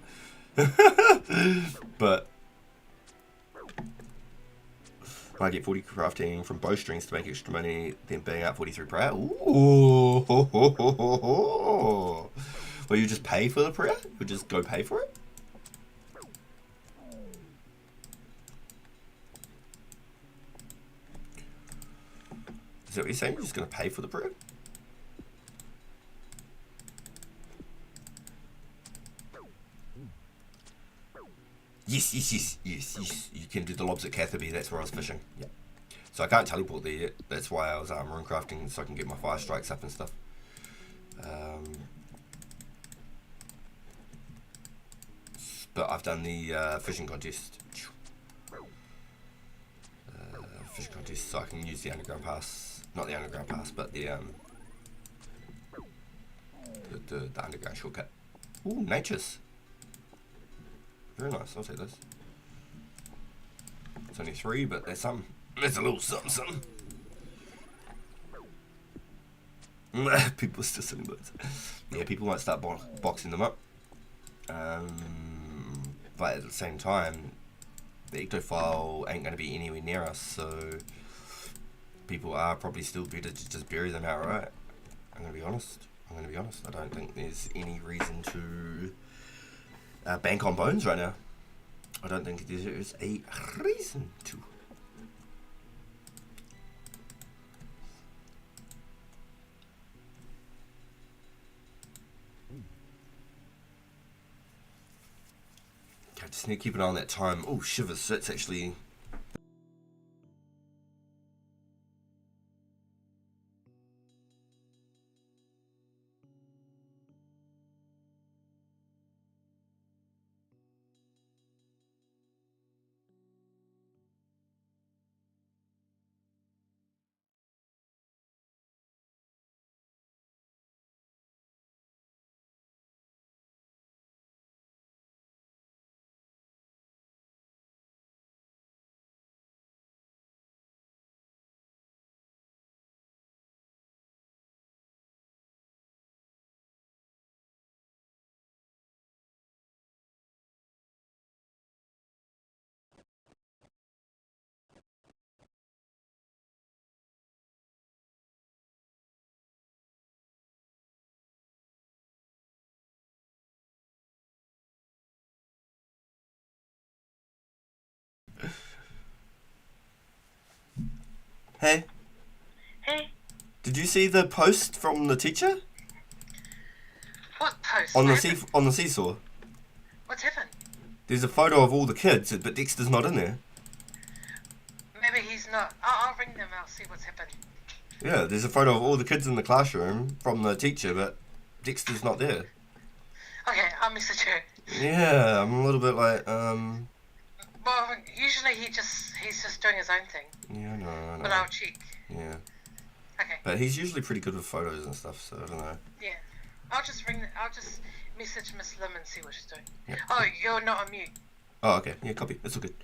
But I get 40 crafting from bowstrings to make extra money, then being out 43 per hour. Ooh. Well, you just pay for the per hour? You just go pay for it? Is that what you're saying? You're just going to pay for the per hour? Yes. You can do the lobs at Catherby. That's where I was fishing. Yeah. So I can't teleport there yet. That's why I was rune crafting so I can get my fire strikes up and stuff. But I've done the fishing contest. Fishing contest, so I can use the underground pass. Not the underground pass, but the underground shortcut. Ooh, nature's. Very nice, I'll take this. It's only 3, but there's some. There's a little something. People are still selling birds. Yeah, people might start boxing them up. But at the same time, the ectophile ain't going to be anywhere near us, so people are probably still better to just bury them outright. I'm going to be honest. I don't think there's any reason to bank on bones right now. I don't think there is a reason to. I just need to keep an eye on that time. Oh, shivers. That's actually... Hey. Hey. Did you see the post from the teacher? What post? On the seesaw. What's happened? There's a photo of all the kids, but Dexter's not in there. Maybe he's not. I'll ring them. I'll see what's happened. Yeah, there's a photo of all the kids in the classroom from the teacher, but Dexter's not there. Okay, I'll message her. Yeah, I'm a little bit like, Well, usually he's just doing his own thing. Yeah, no, I know. But I'll check. Yeah. Okay. But he's usually pretty good with photos and stuff, so I don't know. Yeah. I'll just message Miss Lim and see what she's doing. Yeah. Oh, you're not on mute. Oh, okay. Yeah, copy. It's all good.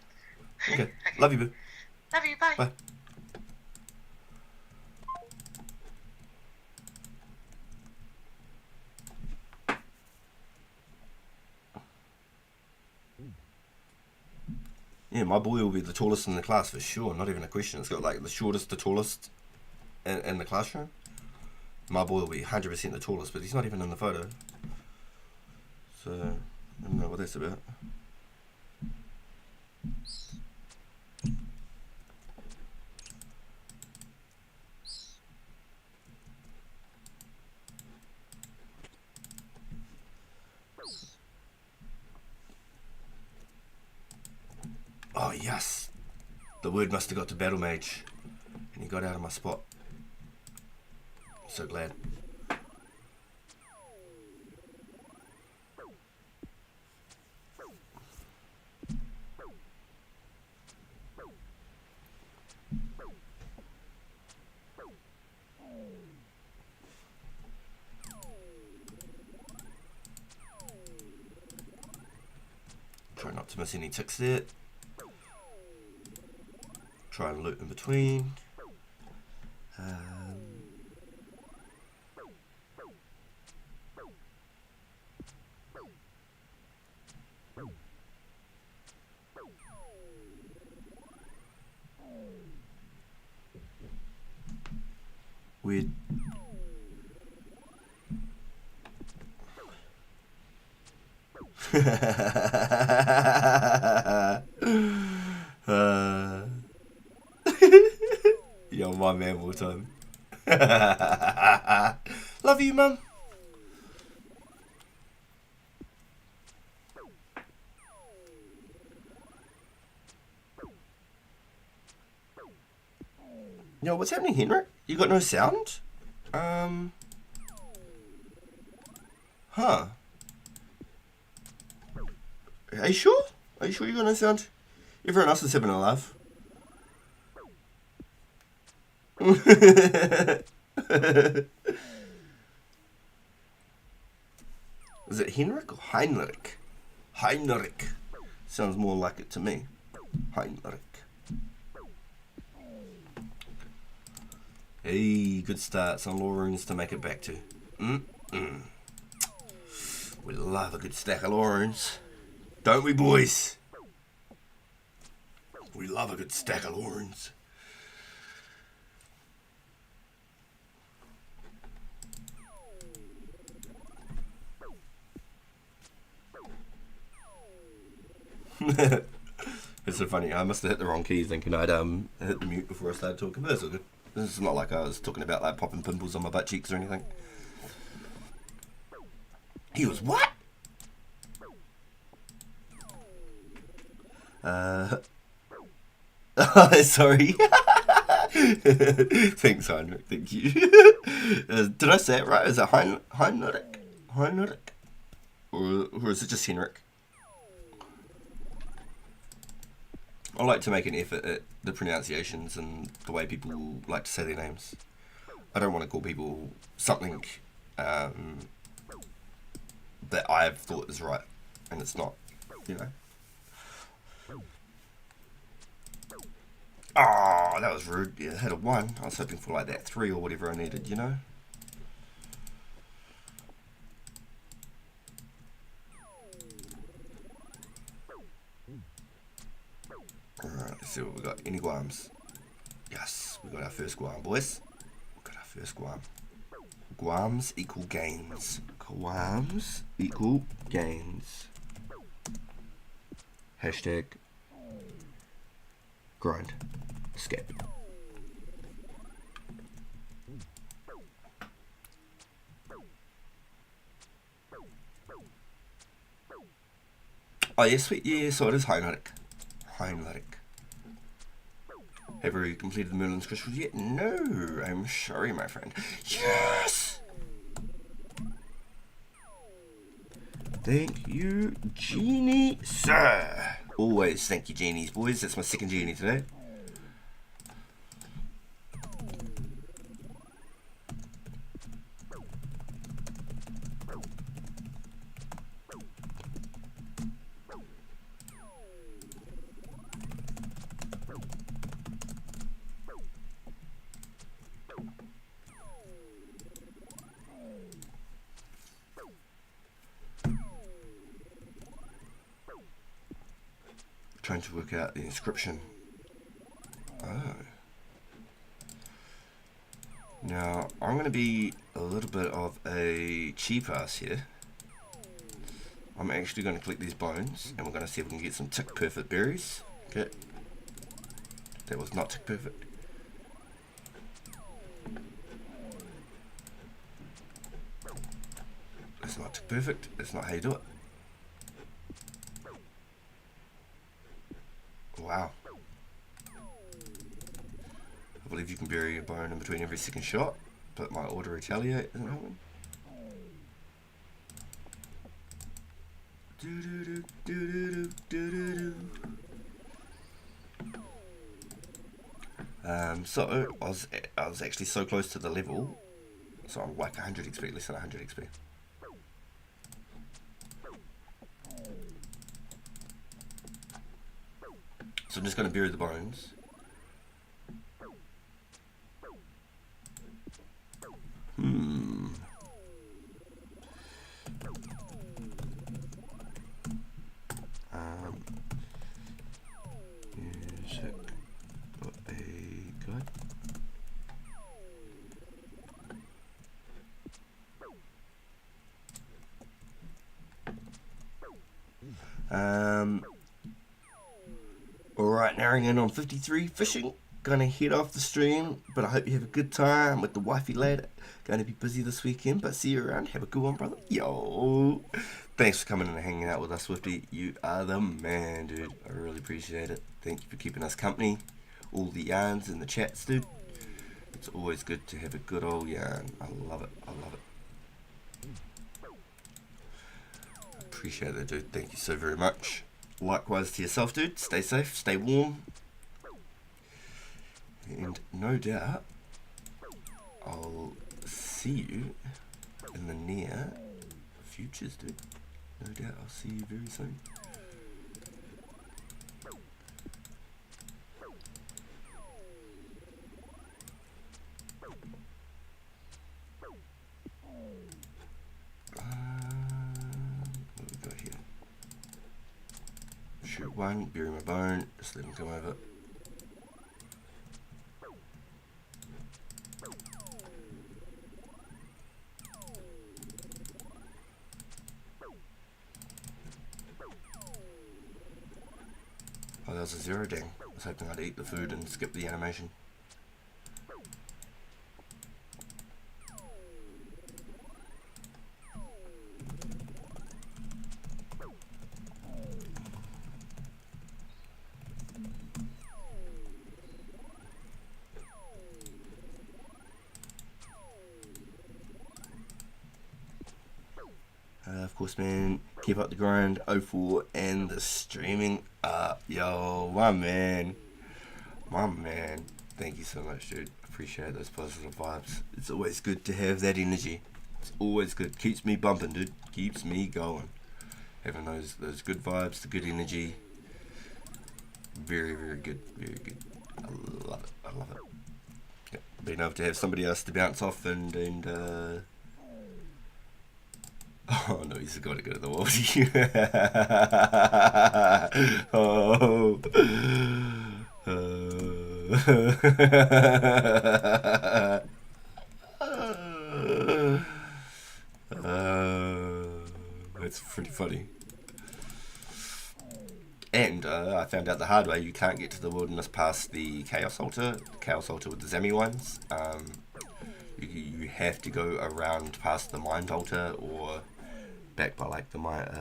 Okay. Okay. Love you, boo. Love you. Bye. Bye. Yeah, my boy will be the tallest in the class for sure. Not even a question. It's got like the shortest to tallest in the classroom. My boy will be 100% the tallest, but he's not even in the photo. So, I don't know what that's about. Oh, yes. The word must have got to Battle Mage. And he got out of my spot. So glad. Try not to miss any ticks there. Try and loop in between. Weird. You're my man all the time. Love you, Mum. Yo, what's happening, Henrik? You got no sound? Huh. Are you sure? Are you sure you got no sound? Everyone else is having a laugh. Is it Henrik or Heinrich? Heinrich. Sounds more like it to me. Heinrich. Hey, good start. Some law runes to make it back to. We love a good stack of law runes. Don't we, boys? We love a good stack of law runes. It's so funny. I must have hit the wrong key thinking I'd hit the mute before I started talking, but it's all good. This is not like I was talking about like popping pimples on my butt cheeks or anything. He was what? Sorry. Thanks, Heinrich. Thank you. Did I say it right? Is it Heinrich? Heinrich? Or is it just Henrik? I like to make an effort at the pronunciations and the way people like to say their names. I don't want to call people something that I've thought is right, and it's not, you know. Oh, that was rude. Yeah, I had a 1. I was hoping for like that 3 or whatever I needed, you know. Alright, let's see what we got. Any guams? Yes, we got our first guam, boys. We got our first guam. Guams equal gains. Guams equal gains. Hashtag grind escape. Oh, yeah, sweet. Yeah, so it is Heinrich. Heinrich. Have you completed the Merlin's crystals yet? No, I'm sorry, my friend. Yes! Thank you, Genie, sir. Always thank you, Genies, boys. That's my second Genie today. Trying to work out the inscription. Oh. Now, I'm going to be a little bit of a cheap ass here. I'm actually going to collect these bones, and we're going to see if we can get some tick perfect berries. Okay. That was not tick perfect. That's not tick perfect. That's not how you do it. Wow. I believe you can bury a bone in between every second shot, but my auto retaliate isn't happening. So I was actually so close to the level, so I'm like 100 XP, less than 100 XP. So I'm just going to bury the bones. Music. Got a guide. Alright, narrowing in on 53 fishing. Gonna head off the stream, but I hope you have a good time with the wifey lad. Gonna be busy this weekend, but see you around. Have a good one, brother. Yo. Thanks for coming and hanging out with us, Swifty. You are the man, dude. I really appreciate it. Thank you for keeping us company. All the yarns in the chats, dude. It's always good to have a good old yarn. I love it. I love it. Appreciate it, dude. Thank you so very much. Likewise to yourself, dude. Stay safe, stay warm. And no doubt, I'll see you in the near futures, dude. No doubt I'll see you very soon. What we got here? Shoot one, bury my bone, just let him come over. Oh, that was a zero, dang. I was hoping I'd eat the food and skip the animation. Of course, man, keep up the grind, 04, and the streaming up. Yo, my man. Thank you so much, dude. Appreciate those positive vibes. It's always good to have that energy. It's always good. Keeps me bumping, dude. Keeps me going. Having those good vibes, the good energy. Very, very good. Very good. I love it. I love it. Yeah, being able to have somebody else to bounce off and oh no, he's got to go to the wall. Oh. That's pretty funny. And I found out the hard way, you can't get to the wilderness past the Chaos Altar with the Zami ones. You have to go around past the Mind Altar or back by like the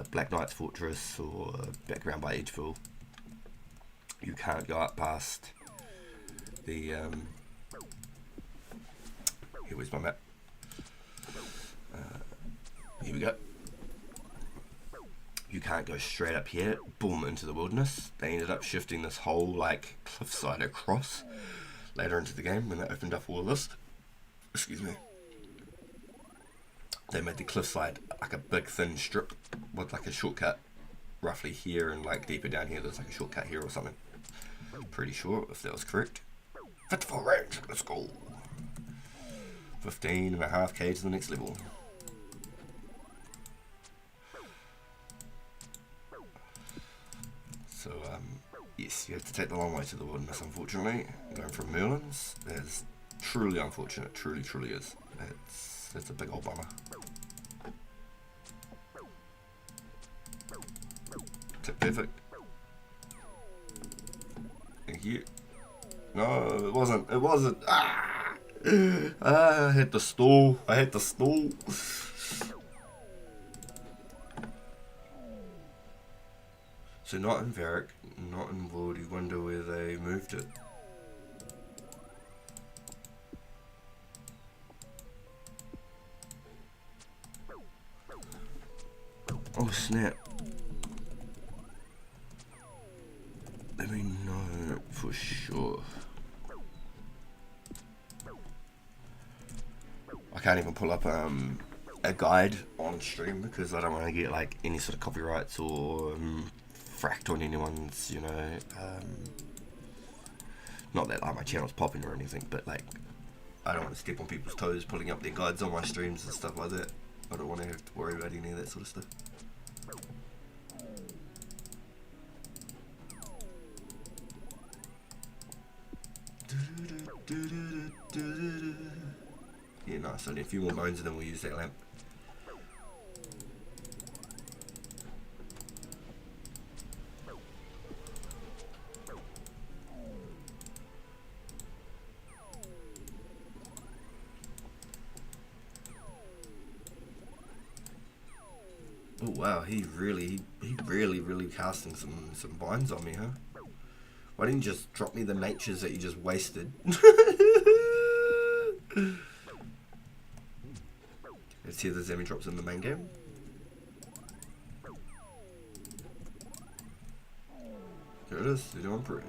Black Knight's Fortress or back around by Edgeville, you can't go up past the here, where's my map? Here we go. You can't go straight up here, boom, into the wilderness. They ended up shifting this whole like cliffside across later into the game when they opened up all of this. Excuse me. They made the cliffside like a big thin strip with like a shortcut roughly here, and like deeper down here there's like a shortcut here or something. Pretty sure if that was correct. 54 range, let's go. 15.5k to the next level. So yes, you have to take the long way to the wilderness, unfortunately. Going from Merlin's is truly unfortunate, truly is. It's a big old bummer. Perfect. Thank you. No, it wasn't. I hit the stall. So not in Varric, not in Wood. You wonder where they moved it. Oh snap. Let me know for sure. I can't even pull up a guide on stream because I don't want to get like any sort of copyrights or fracked on anyone's, you know, not that like my channel's popping or anything, but like I don't want to step on people's toes pulling up their guides on my streams and stuff like that. I don't want to have to worry about any of that sort of stuff. Yeah, nice. Only a few more bones and then we'll use that lamp. Oh wow, he really casting some binds on me, huh? Why didn't you just drop me the natures that you just wasted? Let's see if there's any drops in the main game. There it is, 31 per.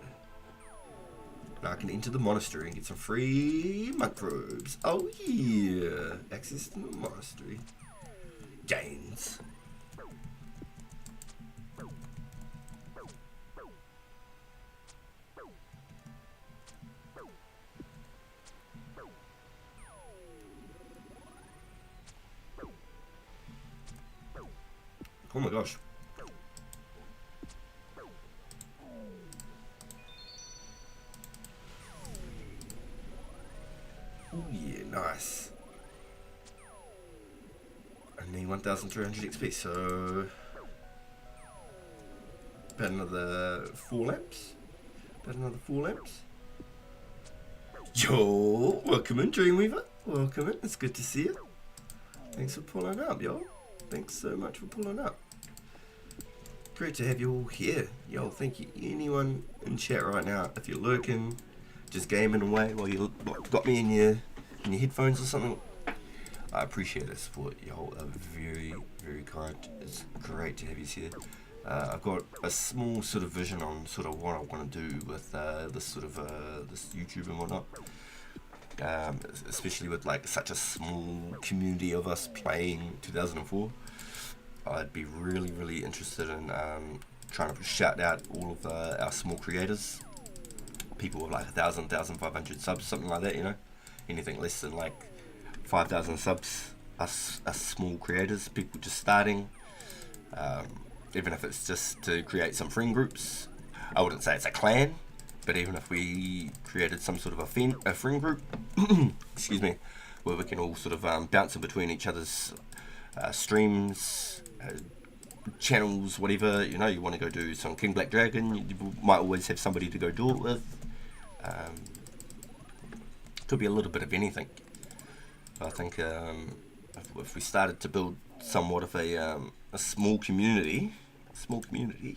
Now I can enter the monastery and get some free monk robes. Oh yeah, access to the monastery. Gains. Oh my gosh. Oh yeah, nice. I need 1,300 XP, so about another 4 lamps. Yo, welcome in, Dreamweaver. Welcome in. It's good to see you. Thanks for pulling up, yo. Thanks so much for pulling up. Great to have you all here. Yo, thank you. Anyone in chat right now, if you're lurking, just gaming away while you got me in your headphones or something, I appreciate the support. Y'all are very, very kind. It's great to have you here. I've got a small sort of vision on sort of what I want to do with this sort of this YouTube and whatnot. Especially with like such a small community of us playing 2004. I'd be really interested in trying to shout out all of our small creators, people with like 1,500 subs, something like that, you know. Anything less than like 5,000 subs, us small creators, people just starting, even if it's just to create some friend groups. I wouldn't say it's a clan, but even if we created some sort of a friend group, excuse me, where we can all sort of bounce in between each other's streams, channels, whatever, you know, you want to go do some King Black Dragon, you might always have somebody to go do it with. Could be a little bit of anything. I think if we started to build somewhat of a small community. Small community.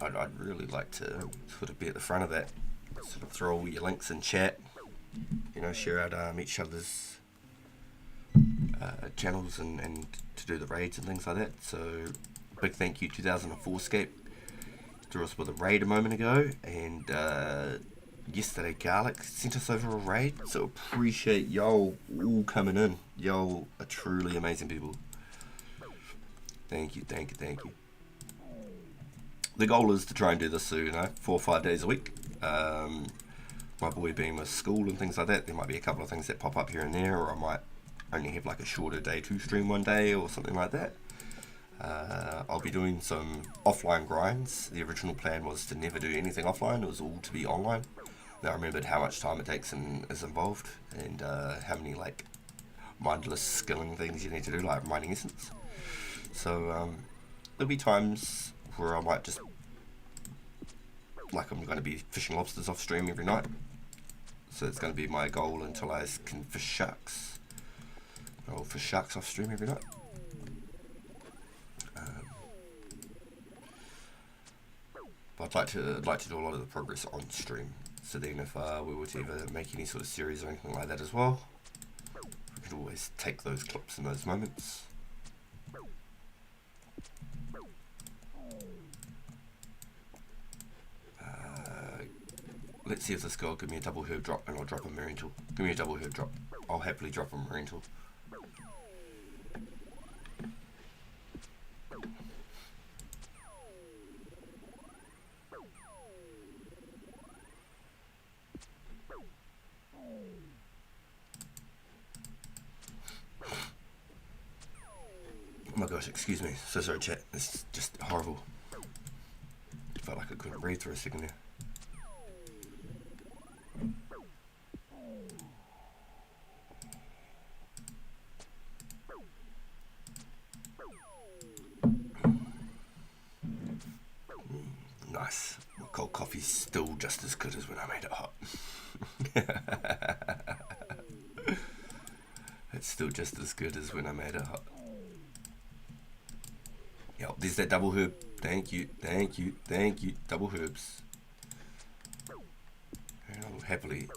I'd really like to sort of be at the front of that. Sort of throw all your links in chat. You know, share out each other's channels and to do the raids and things like that. So, big thank you 2004scape. Drew us with a raid a moment ago, and yesterday Garlic sent us over a raid, so appreciate y'all all coming in. Y'all are truly amazing people. Thank you. The goal is to try and do this, 4 or 5 days a week. My boy being with school and things like that, there might be a couple of things that pop up here and there, or I might only have like a shorter day to stream one day or something like that. I'll be doing some offline grinds. The original plan was to never do anything offline, it was all to be online. Then I remembered how much time it takes and is involved, and how many like mindless skilling things you need to do, like mining essence. So there'll be times where I might just, like, I'm going to be fishing lobsters off stream every night. So it's going to be my goal until I can fish sharks. I'll fish sharks off stream every night. But I'd like to do a lot of the progress on stream. So then if we were to ever make any sort of series or anything like that as well, we could always take those clips and those moments. Let's see if this guy will give me a double herb drop, and I'll drop a marine tool. Give me a double herb drop. I'll happily drop a marine tool. Oh my gosh, excuse me. So sorry, chat. It's just horrible. Felt like I couldn't breathe for a second there. Nice. My cold coffee's still just as good as when I made it hot. It's still just as good as when I made it hot. Yo, there's that double herb. Thank you. Double herbs. And I'll happily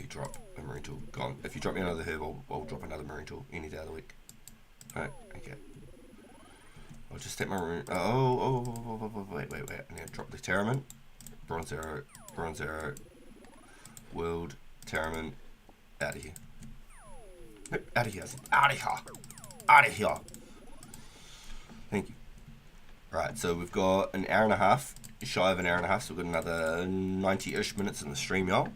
drop a marine tool. Gone. If you drop me another herb, I'll drop another marine tool any day of the week. Alright, okay. I'll just take my marine. Wait. I'm gonna drop the Terramin. Bronze arrow. World Terramin. Out of here. Out of here. Thank you. Right, so we've got an hour and a half, shy of an hour and a half, so we've got another 90-ish minutes in the stream, y'all.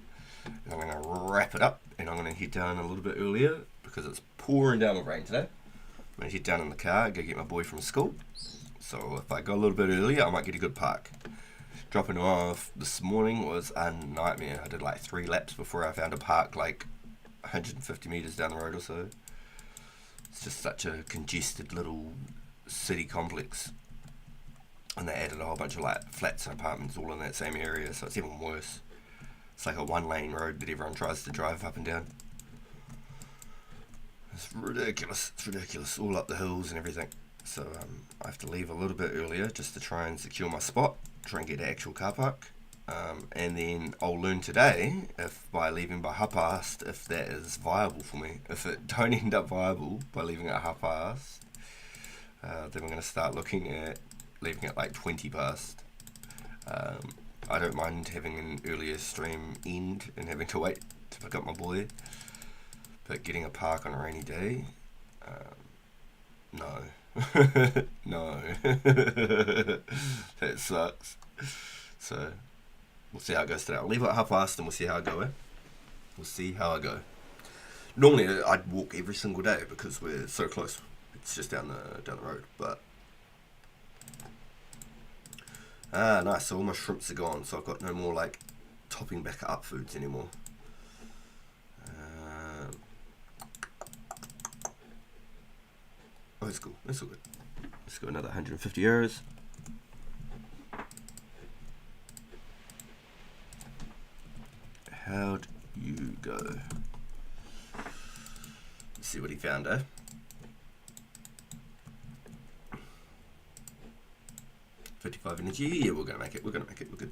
And I'm going to wrap it up, and I'm going to head down a little bit earlier, because it's pouring down with rain today. I'm going to head down in the car, go get my boy from school. So if I go a little bit earlier, I might get a good park. Dropping off this morning was a nightmare. I did like 3 laps before I found a park like 150 metres down the road or so. It's just such a congested little city complex. And they added a whole bunch of like flats and apartments all in that same area, so it's even worse. It's like a 1-lane road that everyone tries to drive up and down. It's ridiculous, all up the hills and everything. So I have to leave a little bit earlier just to try and secure my spot, try and get an actual car park. And then I'll learn today, if by leaving by past, if that is viable for me. If it don't end up viable by leaving at past, then we're going to start looking at leaving at like 20 past. I don't mind having an earlier stream end and having to wait to pick up my boy, but getting a park on a rainy day, no. No. That sucks. So we'll see how it goes today. I'll leave it at past and we'll see how I go. We'll see how I go. Normally I'd walk every single day because we're so close. It's just down the road, but nice. So all my shrimps are gone, so I've got no more like topping back up foods anymore. Oh, that's cool. That's all good. Let's go another 150 euros. How'd you go? Let's see what he found, eh? $55 energy. Yeah, we're gonna make it. We're gonna make it. We're good.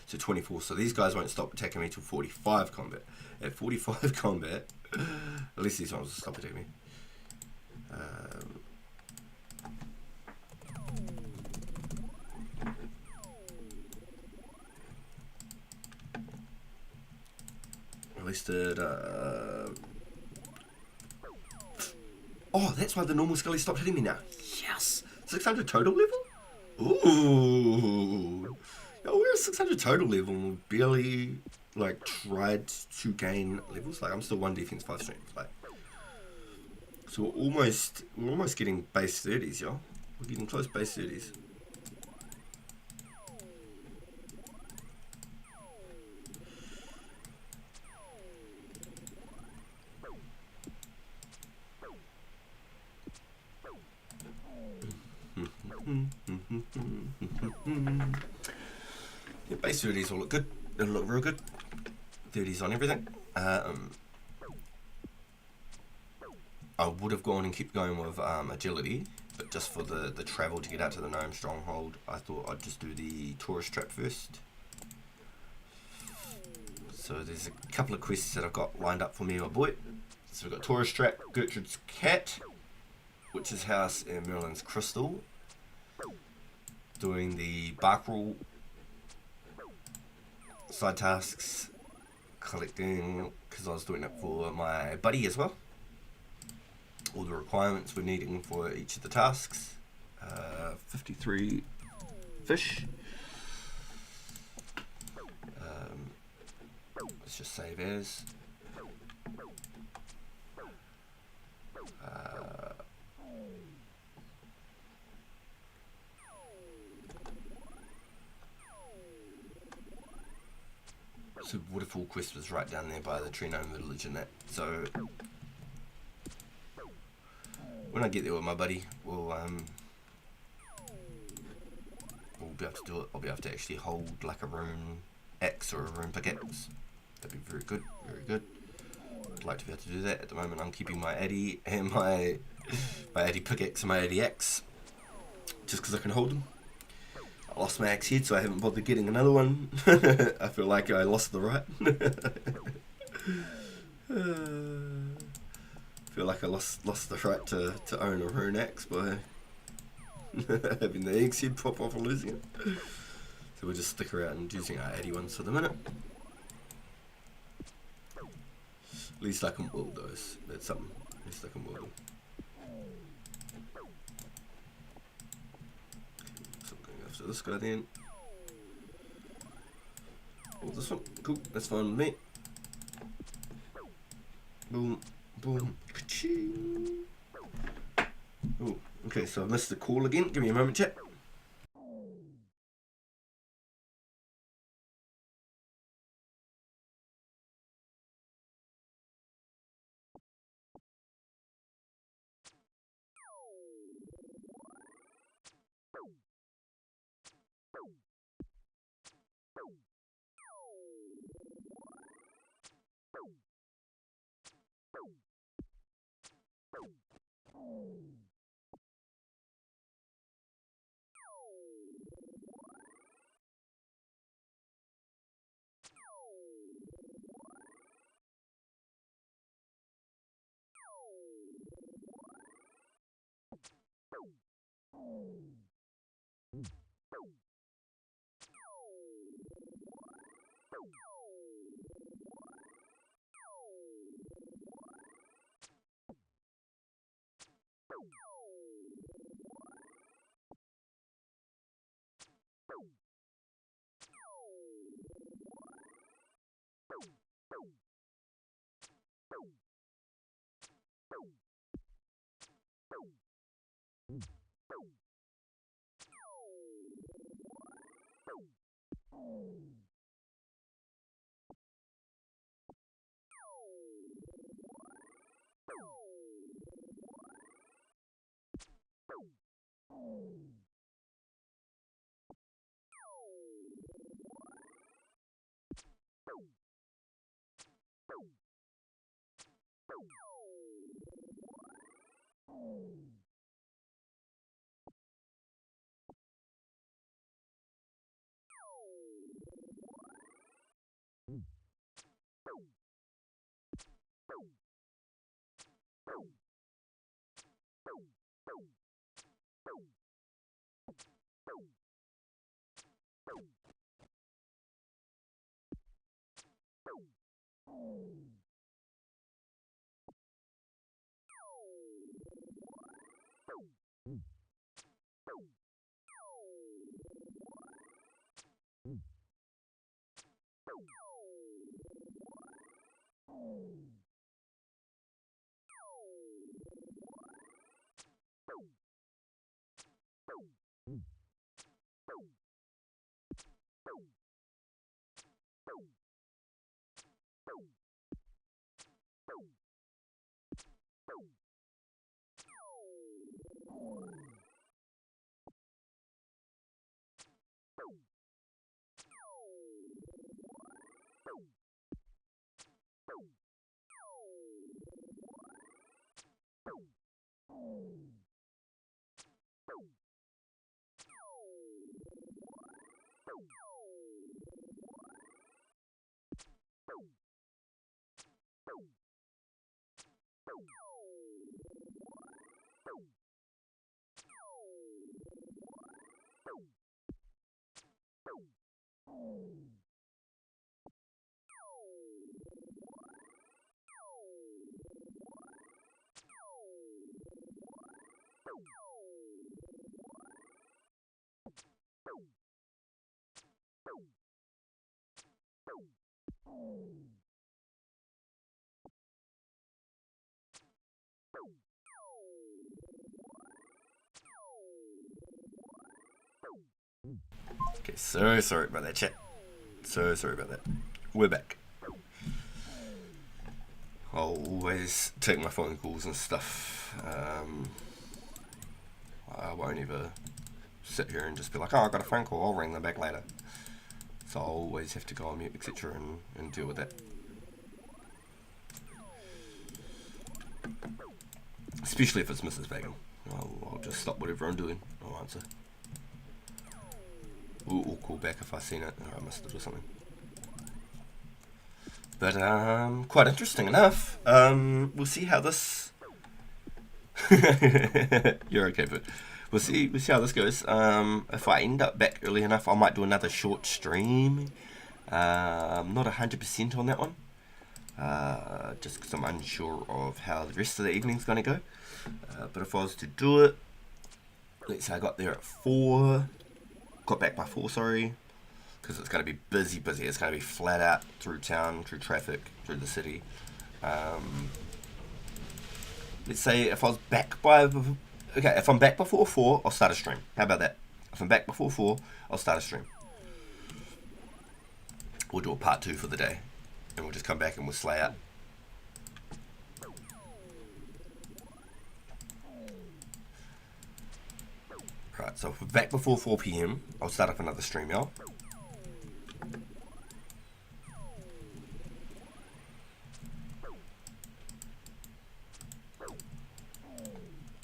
So 24. So these guys won't stop attacking me till 45 combat. At 45 combat, at least these ones will stop attacking me. At least at oh, that's why the normal Scully stopped hitting me now. Yes! 600 total level? Ooh! Yo, we're at 600 total level and we barely, like, tried to gain levels. Like, I'm still 1 defense, 5 strength. Like, so we're almost getting base 30s, y'all. We're getting close base 30s. Yeah, base 30s will look good. It'll look real good. 30s on everything. I would have gone and kept going with agility, but just for the travel to get out to the gnome stronghold, I thought I'd just do the tourist trap first. So there's a couple of quests that I've got lined up for me and my boy. So we've got tourist trap, Gertrude's cat, Witch's house, and Merlin's crystal. Doing the Barkrel side tasks, collecting, because I was doing it for my buddy as well. All the requirements we're needing for each of the tasks. 53 fish. Let's just save as. So Waterfall quest was right down there by the Tree Gnome village and that. So when I get there with my buddy, we'll be able to do it. I'll be able to actually hold like a rune axe or a rune pickaxe. That'd be very good, very good. I'd like to be able to do that. At the moment I'm keeping my Addy and my Addy pickaxe and my Addy axe just because I can hold them. I lost my axe head, so I haven't bothered getting another one. I feel like I lost the right. Feel like I lost the right to own a rune axe by having the axe head pop off and losing it. So we'll just stick around and using our 81s for the minute. At least I can build those. That's something. At least I can build them. So I'm going after this guy then. Oh, this one. Cool. That's fine with me. Boom. Boom. Ka-ching. Oh, okay, so I missed the call again. Give me a moment, chat. Okay, so sorry about that, chat. So sorry about that. We're back. I'll always take my phone calls and stuff. I won't ever sit here and just be like, oh, I got a phone call, I'll ring them back later. So I'll always have to go on mute, etc., and deal with that. Especially if it's Mrs. Vagan. I'll just stop whatever I'm doing. I'll answer. Or call back if I've seen it, or I missed it or something. But quite interesting enough. We'll see how this. You're okay, but we'll see how this goes. If I end up back early enough, I might do another short stream. I'm not 100% on that one. Just because I'm unsure of how the rest of the evening's going to go. But if I was to do it, let's say I got there at 4, got back by 4, sorry, because it's going to be busy. It's going to be flat out through town, through traffic, through the city. Let's say if I was back by, okay, if I'm back before 4, I'll start a stream. How about that? If I'm back before 4, I'll start a stream. We'll do a part 2 for the day, and we'll just come back and we'll slay out. Right, so if we're back before 4 PM, I'll start up another stream, y'all.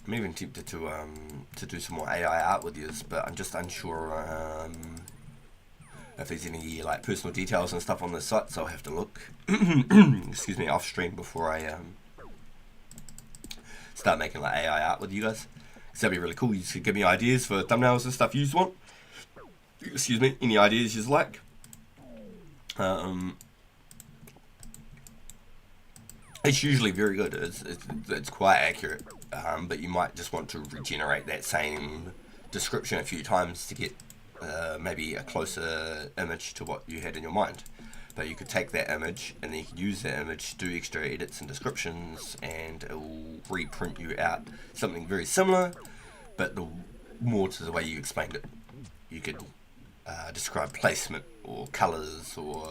I'm even tempted to do some more AI art with yous, but I'm just unsure if there's any like personal details and stuff on the site, so I'll have to look. Excuse me, off stream before I start making like AI art with you guys. So that'd be really cool. You could give me ideas for thumbnails and stuff you want. Excuse me, any ideas you like. It's usually very good. It's quite accurate, but you might just want to regenerate that same description a few times to get maybe a closer image to what you had in your mind. But you could take that image and then you could use that image to do extra edits and descriptions, and it will reprint you out something very similar, but more to the way you explained it. You could describe placement or colours, or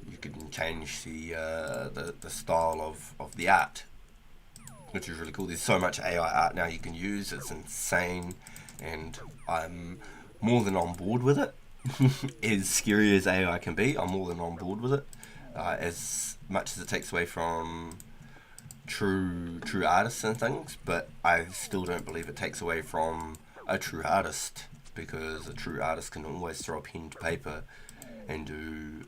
you can change the style of the art which is really cool. There's so much AI art now you can use, it's insane, and I'm more than on board with it. As scary as AI can be, I'm more than on board with it. As much as it takes away from true artists and things, but I still don't believe it takes away from a true artist, because a true artist can always throw a pen to paper and do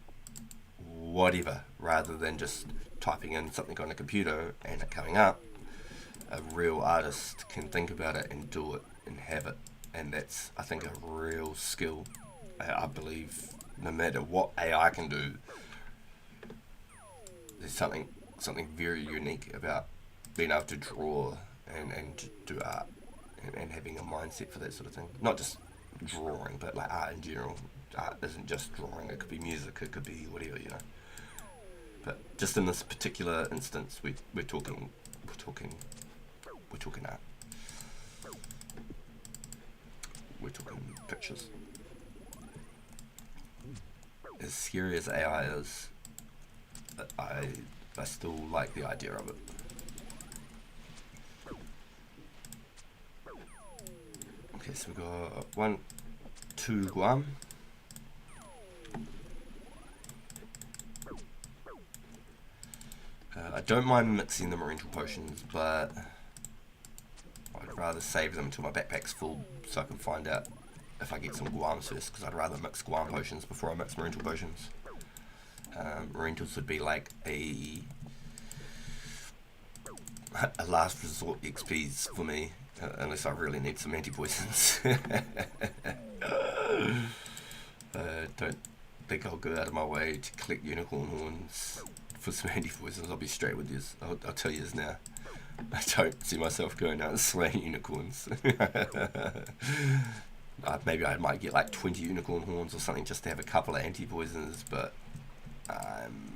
whatever, rather than just typing in something on a computer and it coming up. A real artist can think about it and do it and have it, and that's, I think, a real skill. I believe no matter what AI can do, there's something very unique about being able to draw and do art, and having a mindset for that sort of thing. Not just drawing, but like art in general. Art isn't just drawing, it could be music, it could be whatever, you know. But just in this particular instance, we're talking art. We're talking pictures. As scary as AI is, I still like the idea of it. Okay, so we got 1, 2 Guam. I don't mind mixing the Morental potions, but I'd rather save them until my backpack's full so I can find out if I get some Guams first, because I'd rather mix Guam potions before I mix Morental potions. Morentals would be like a last resort XPs for me, unless I really need some anti-poisons. Don't think I'll go out of my way to collect unicorn horns for some anti-poisons. I'll be straight with you. I'll tell you this now. I don't see myself going out and slaying unicorns. Maybe I might get like 20 unicorn horns or something just to have a couple of anti-poisons, but I'm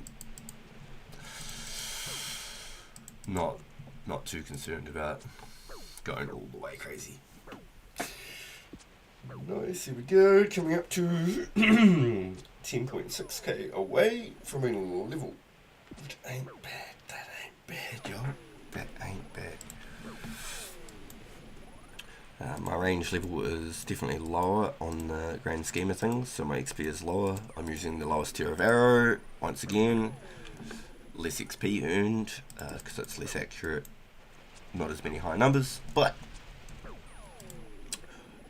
not too concerned about going all the way crazy. Nice, here we go, coming up to 10.6k away from a level, which ain't bad. That ain't bad, yo. That ain't bad. My range level is definitely lower on the grand scheme of things, so my XP is lower. I'm using the lowest tier of arrow, once again. Less XP earned, because it's less accurate, not as many high numbers, but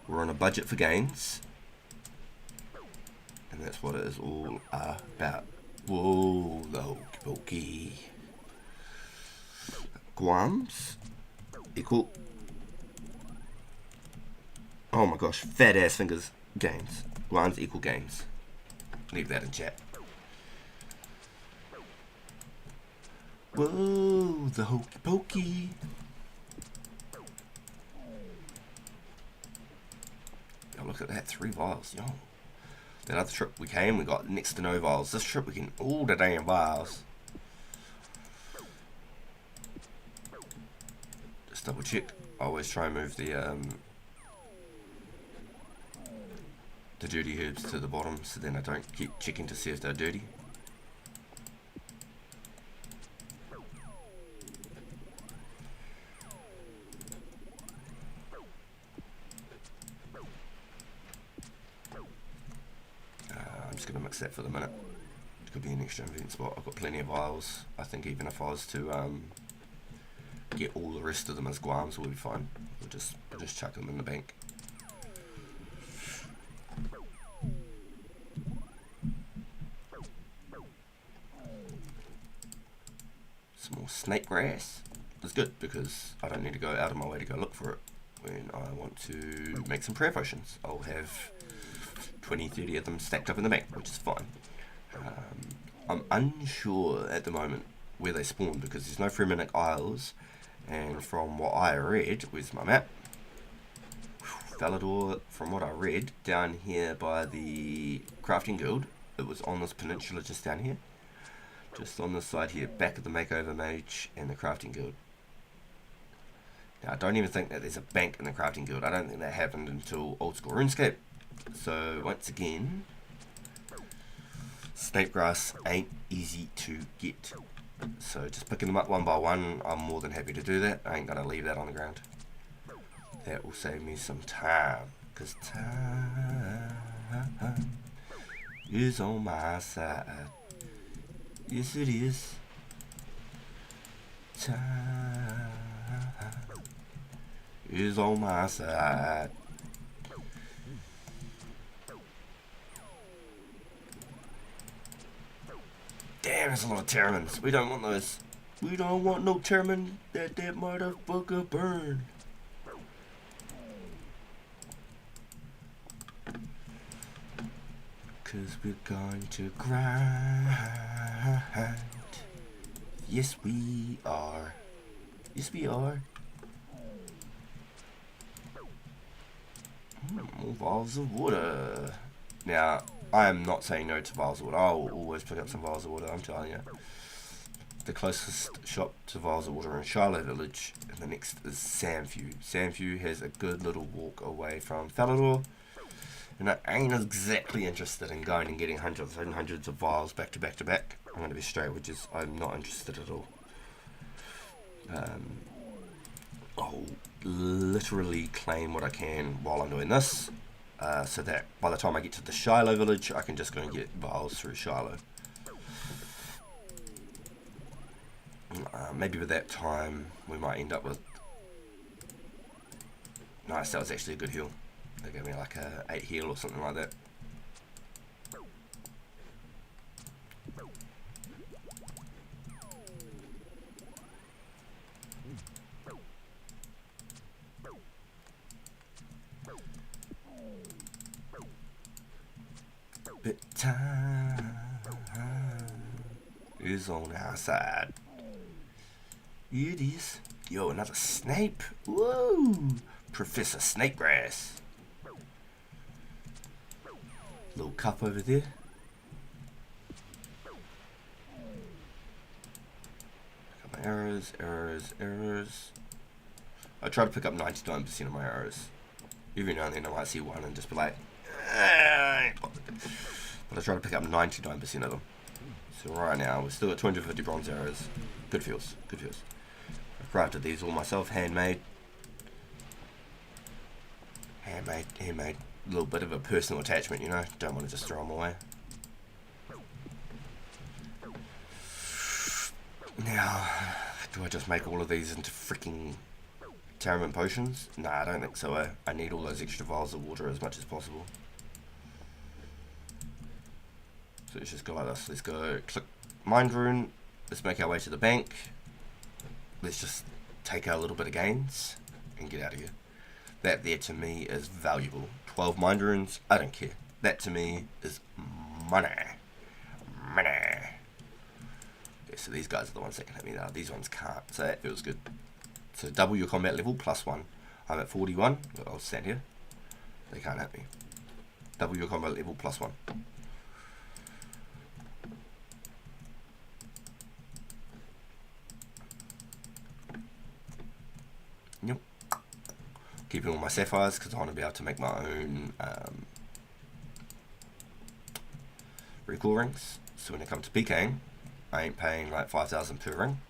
we're on a budget for gains, and that's what it is all about. Whoa, the hokey pokey. Guams equal, oh my gosh, fat ass fingers, gains. Guams equal gains. Leave that in chat. Whoa, the hokey pokey. Yo, look at that, 3 vials, yo. That other trip we came, we got next to no vials. This trip we can all the damn vials. Just double check. I always try and move the dirty herbs to the bottom, so then I don't keep checking to see if they're dirty. I'm just going to mix that for the minute. It could be an extra invent spot. I've got plenty of vials. I think even if I was to get all the rest of them as Guams, we'll be fine. We'll just chuck them in the bank. Some more snake grass. That's good, because I don't need to go out of my way to go look for it when I want to make some prayer potions. I'll have 20, 30 of them stacked up in the bank, which is fine. I'm unsure at the moment where they spawn, because there's no Fremenic Isles, and from what I read, where's my map? Valador, from what I read, down here by the crafting guild, it was on this peninsula just down here. Just on this side here, back of the Makeover Mage and the crafting guild. Now, I don't even think that there's a bank in the crafting guild. I don't think that happened until old school Runescape. So, once again, snake grass ain't easy to get. So just picking them up one by one, I'm more than happy to do that. I ain't gonna leave that on the ground. That will save me some time, because time is on my side. Yes, it is. Time is on my side. Damn, there's a lot of Terramins. We don't want those. We don't want no Terramin. That motherfucker burn. Cause we're going to grind. Yes, we are. Yes, we are. More vials of water. Now, I am not saying no to vials of water. I will always pick up some vials of water, I'm telling you. The closest shop to vials of water in Charlotte Village, and the next is Sandview. Sandview has a good little walk away from Falador. And I ain't exactly interested in going and getting hundreds and hundreds of vials back to back to back. I'm going to be straight, which is I'm not interested at all. I'll literally claim what I can while I'm doing this, so that by the time I get to the Shiloh village, I can just go and get vials through Shiloh. Maybe by that time we might end up with... Nice, that was actually a good heal. They gave me like a 8 heal or something like that. But time is on our side. It is. Yo, another Snape. Whoa! Professor Snapegrass. Little cup over there. Got my arrows, arrows, arrows. I try to pick up 99% of my arrows. Every now and then I might see one and just be like, but I try to pick up 99% of them. So right now we're still at 250 bronze arrows. Good feels, good feels. I crafted these all myself, handmade. Handmade. A little bit of a personal attachment, you know. Don't want to just throw them away. Now, do I just make all of these into freaking Terramin potions? Nah, I don't think so. I need all those extra vials of water as much as possible. So let's just go like this. Let's go click Mind Rune. Let's make our way to the bank. Let's just take our little bit of gains and get out of here. That there to me is valuable. 12 Mind Runes, I don't care. That to me is money. Money. Okay, so these guys are the ones that can hit me now. These ones can't, so that feels good. So double your combat level plus 1. I'm at 41. I'll stand here. They can't hit me. Double your combat level plus 1. Yep. Keeping all my sapphires because I want to be able to make my own recoil rings. So when it comes to PKing, I ain't paying like 5,000 per ring.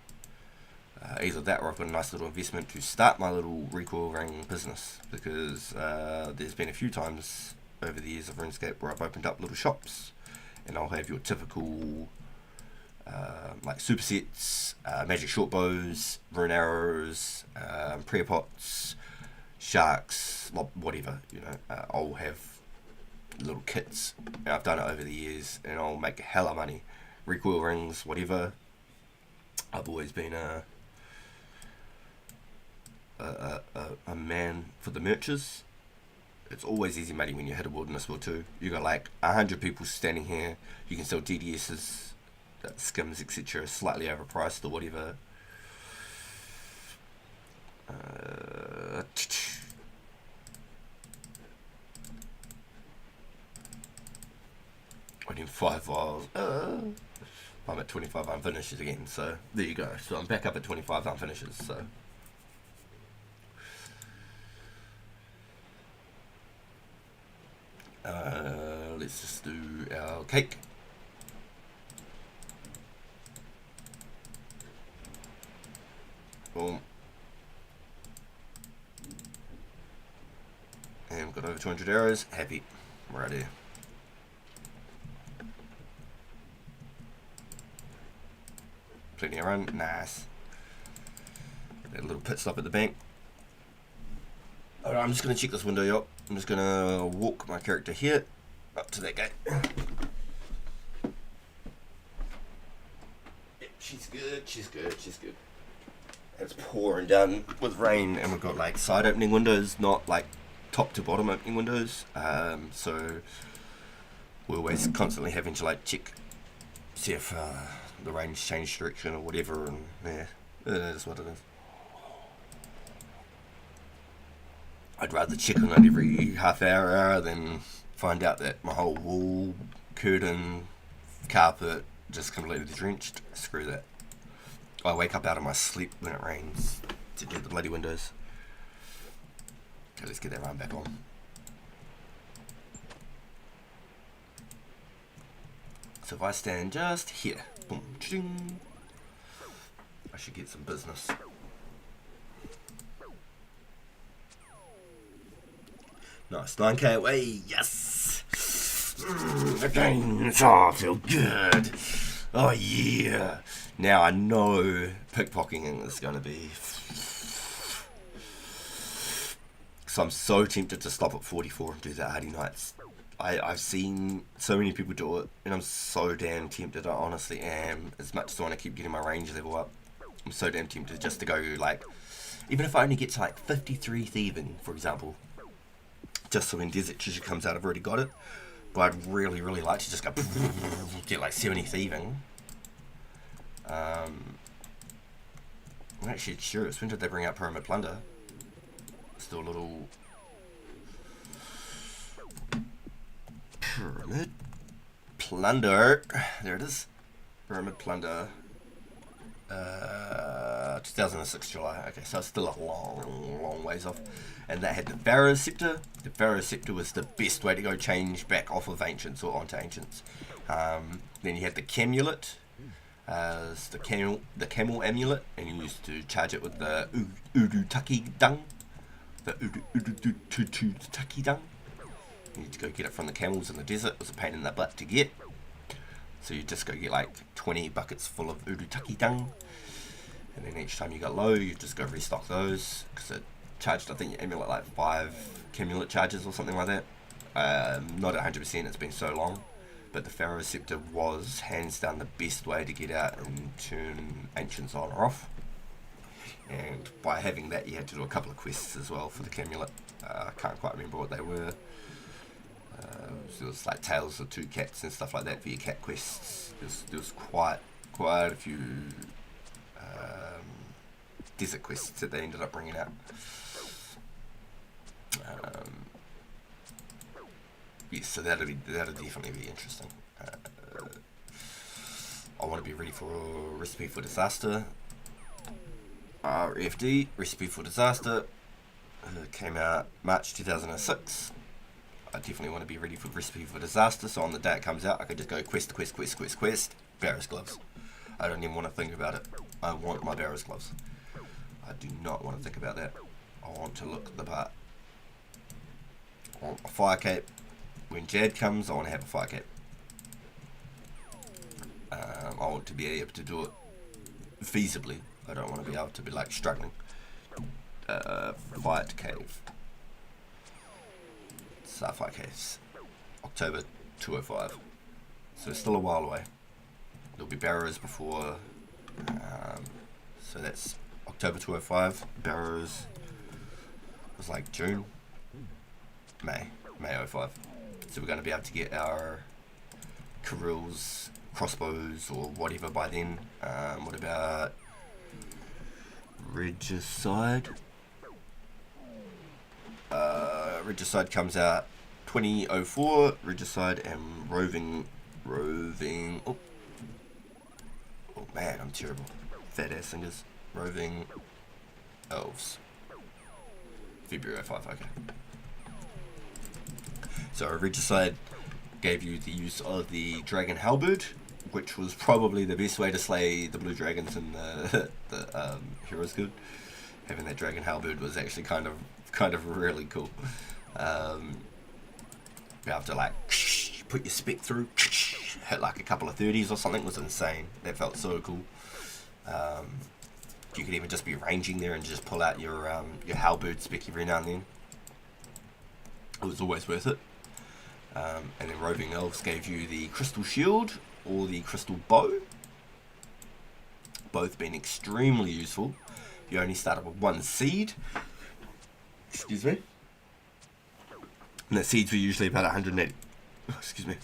Either that or I've got a nice little investment to start my little recoil ring business, because there's been a few times over the years of RuneScape where I've opened up little shops and I'll have your typical like supersets, magic short bows, rune arrows, prayer pots, sharks, whatever, you know. I'll have little kits, and I've done it over the years, and I'll make hella money. Recoil rings, whatever. I've always been a man for the merchers. It's always easy money when you hit a wilderness war too. You got like 100 people standing here. You can sell DDSs, skims, etc. slightly overpriced or whatever. I need 5 vials. I'm at 25 unfinishes again, so there you go. So I'm back up at 25 unfinishes, so. Let's just do our cake. Boom. And we've got over 200 arrows. Happy. Right here. Plenty of run. Nice. Got a little pit stop at the bank. Alright, I'm just going to check this window up. I'm just going to walk my character here up to that gate. Yep, she's good, she's good, she's good. It's pouring down with rain, and we've got like side opening windows, not like top to bottom opening windows. So we're always constantly having to like check, see if the rain's changed direction or whatever, and yeah, it is what it is. I'd rather check on it every half hour than find out that my whole wall, curtain, carpet just completely drenched. Screw that. I wake up out of my sleep when it rains to do the bloody windows. Okay, let's get that run back on. So if I stand just here, boom, ching, I should get some business. Nice, 9k away, yes! Again, I feel good. Oh yeah. Now I know pickpocketing is going to be... So I'm so tempted to stop at 44 and do the Hardy Nights. I've seen so many people do it, and I'm so damn tempted. I honestly am. As much as I want to keep getting my range level up, I'm so damn tempted just to go like... Even if I only get to like 53 thieving, for example, just so when Desert Treasure comes out I've already got it. But I'd really, really like to just go get like 70 thieving. I'm actually curious, when did they bring out Pyramid Plunder? Still a little... Pyramid Plunder, there it is. Pyramid Plunder, 2006 July. Okay, so it's still a long ways off. And that had the Pharaoh's Scepter. The Pharaoh's Scepter was the best way to go change back off of Ancients or onto Ancients. Then you had the Camulet, the camel amulet, and you used to charge it with the Urutaki dung. The Urutaki dung. You need to go get it from the camels in the desert. It was a pain in the butt to get. So you just go get like 20 buckets full of Urutaki dung. And then each time you got low, you just go restock those. Because it charged, I think, your amulet like 5 Camulet charges or something like that. Not 100%, it's been so long. But the Pharaoh's Scepter was hands down the best way to get out and turn Ancients on or off. And by having that, you had to do a couple of quests as well for the Camulet. I can't quite remember what they were. There was like Tales of 2 Cats and stuff like that for your cat quests. There was quite a few desert quests that they ended up bringing out. Yes, so that'll definitely be interesting. I want to be ready for Recipe for Disaster. RFD, Recipe for Disaster, came out March 2006. I definitely want to be ready for Recipe for Disaster, so on the day it comes out, I could just go quest, Barrow's Gloves. I don't even want to think about it. I want my Barrow's Gloves. I do not want to think about that. I want to look the part. I want a fire cape. When Jad comes, I want to have a fire cape. I want to be able to do it feasibly. I don't want to be able to be like struggling. Fight Cave. Sapphire Caves. October 2005. So it's still a while away. There'll be Barrows before. So that's October 2005. Barrows was like June. May 05. So we're going to be able to get our Carills, crossbows or whatever by then. What about Regicide? Regicide comes out 2004. Regicide and Roving. Oh man, I'm terrible. Fat ass singers. Roving Elves. February 05. Okay. So Regicide gave you the use of the Dragon Halberd, which was probably the best way to slay the blue dragons in the Heroes Guild. Having that dragon halberd was actually kind of really cool. You have to like put your spec through, hit like a couple of 30s or something. It was insane. That felt so cool. You could even just be ranging there and just pull out your halberd spec every now and then. It was always worth it. And then roving elves gave you the crystal shield or the crystal bow. Both been extremely useful. You only started with one seed. Excuse me. And the seeds were usually about 180. Excuse me.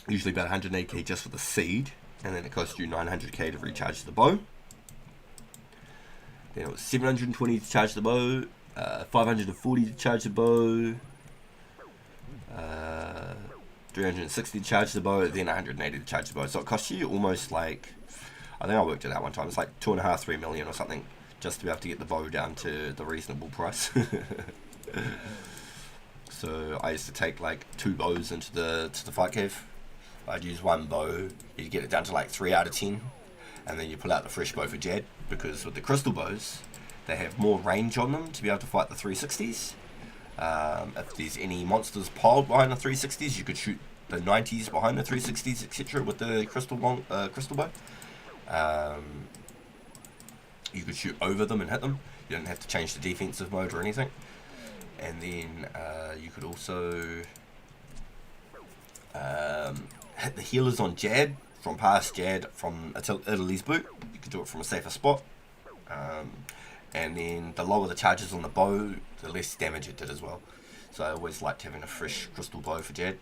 Usually about 180k just for the seed, and then it cost you 900k to recharge the bow. Then it was 720 to charge the bow, 540 to charge the bow, 360 to charge the bow, then 180 to charge the bow. So it cost you almost like, I think I worked it out one time, it's like 2.5-3 million or something, just to be able to get the bow down to the reasonable price. So I used to take like 2 bows into the fight cave. I'd use one bow, you'd get it down to like 3 out of 10, and then you pull out the fresh bow for Jad, because with the crystal bows, they have more range on them to be able to fight the 360s. If there's any monsters piled behind the 360s, you could shoot the 90s behind the 360s, etc. with the crystal bow. You could shoot over them and hit them. You didn't have to change the defensive mode or anything. And then you could also hit the healers on Jad, from past Jad, from Italy's boot. You could do it from a safer spot. And then the lower the charges on the bow, the less damage it did as well. So I always liked having a fresh crystal bow for Jad.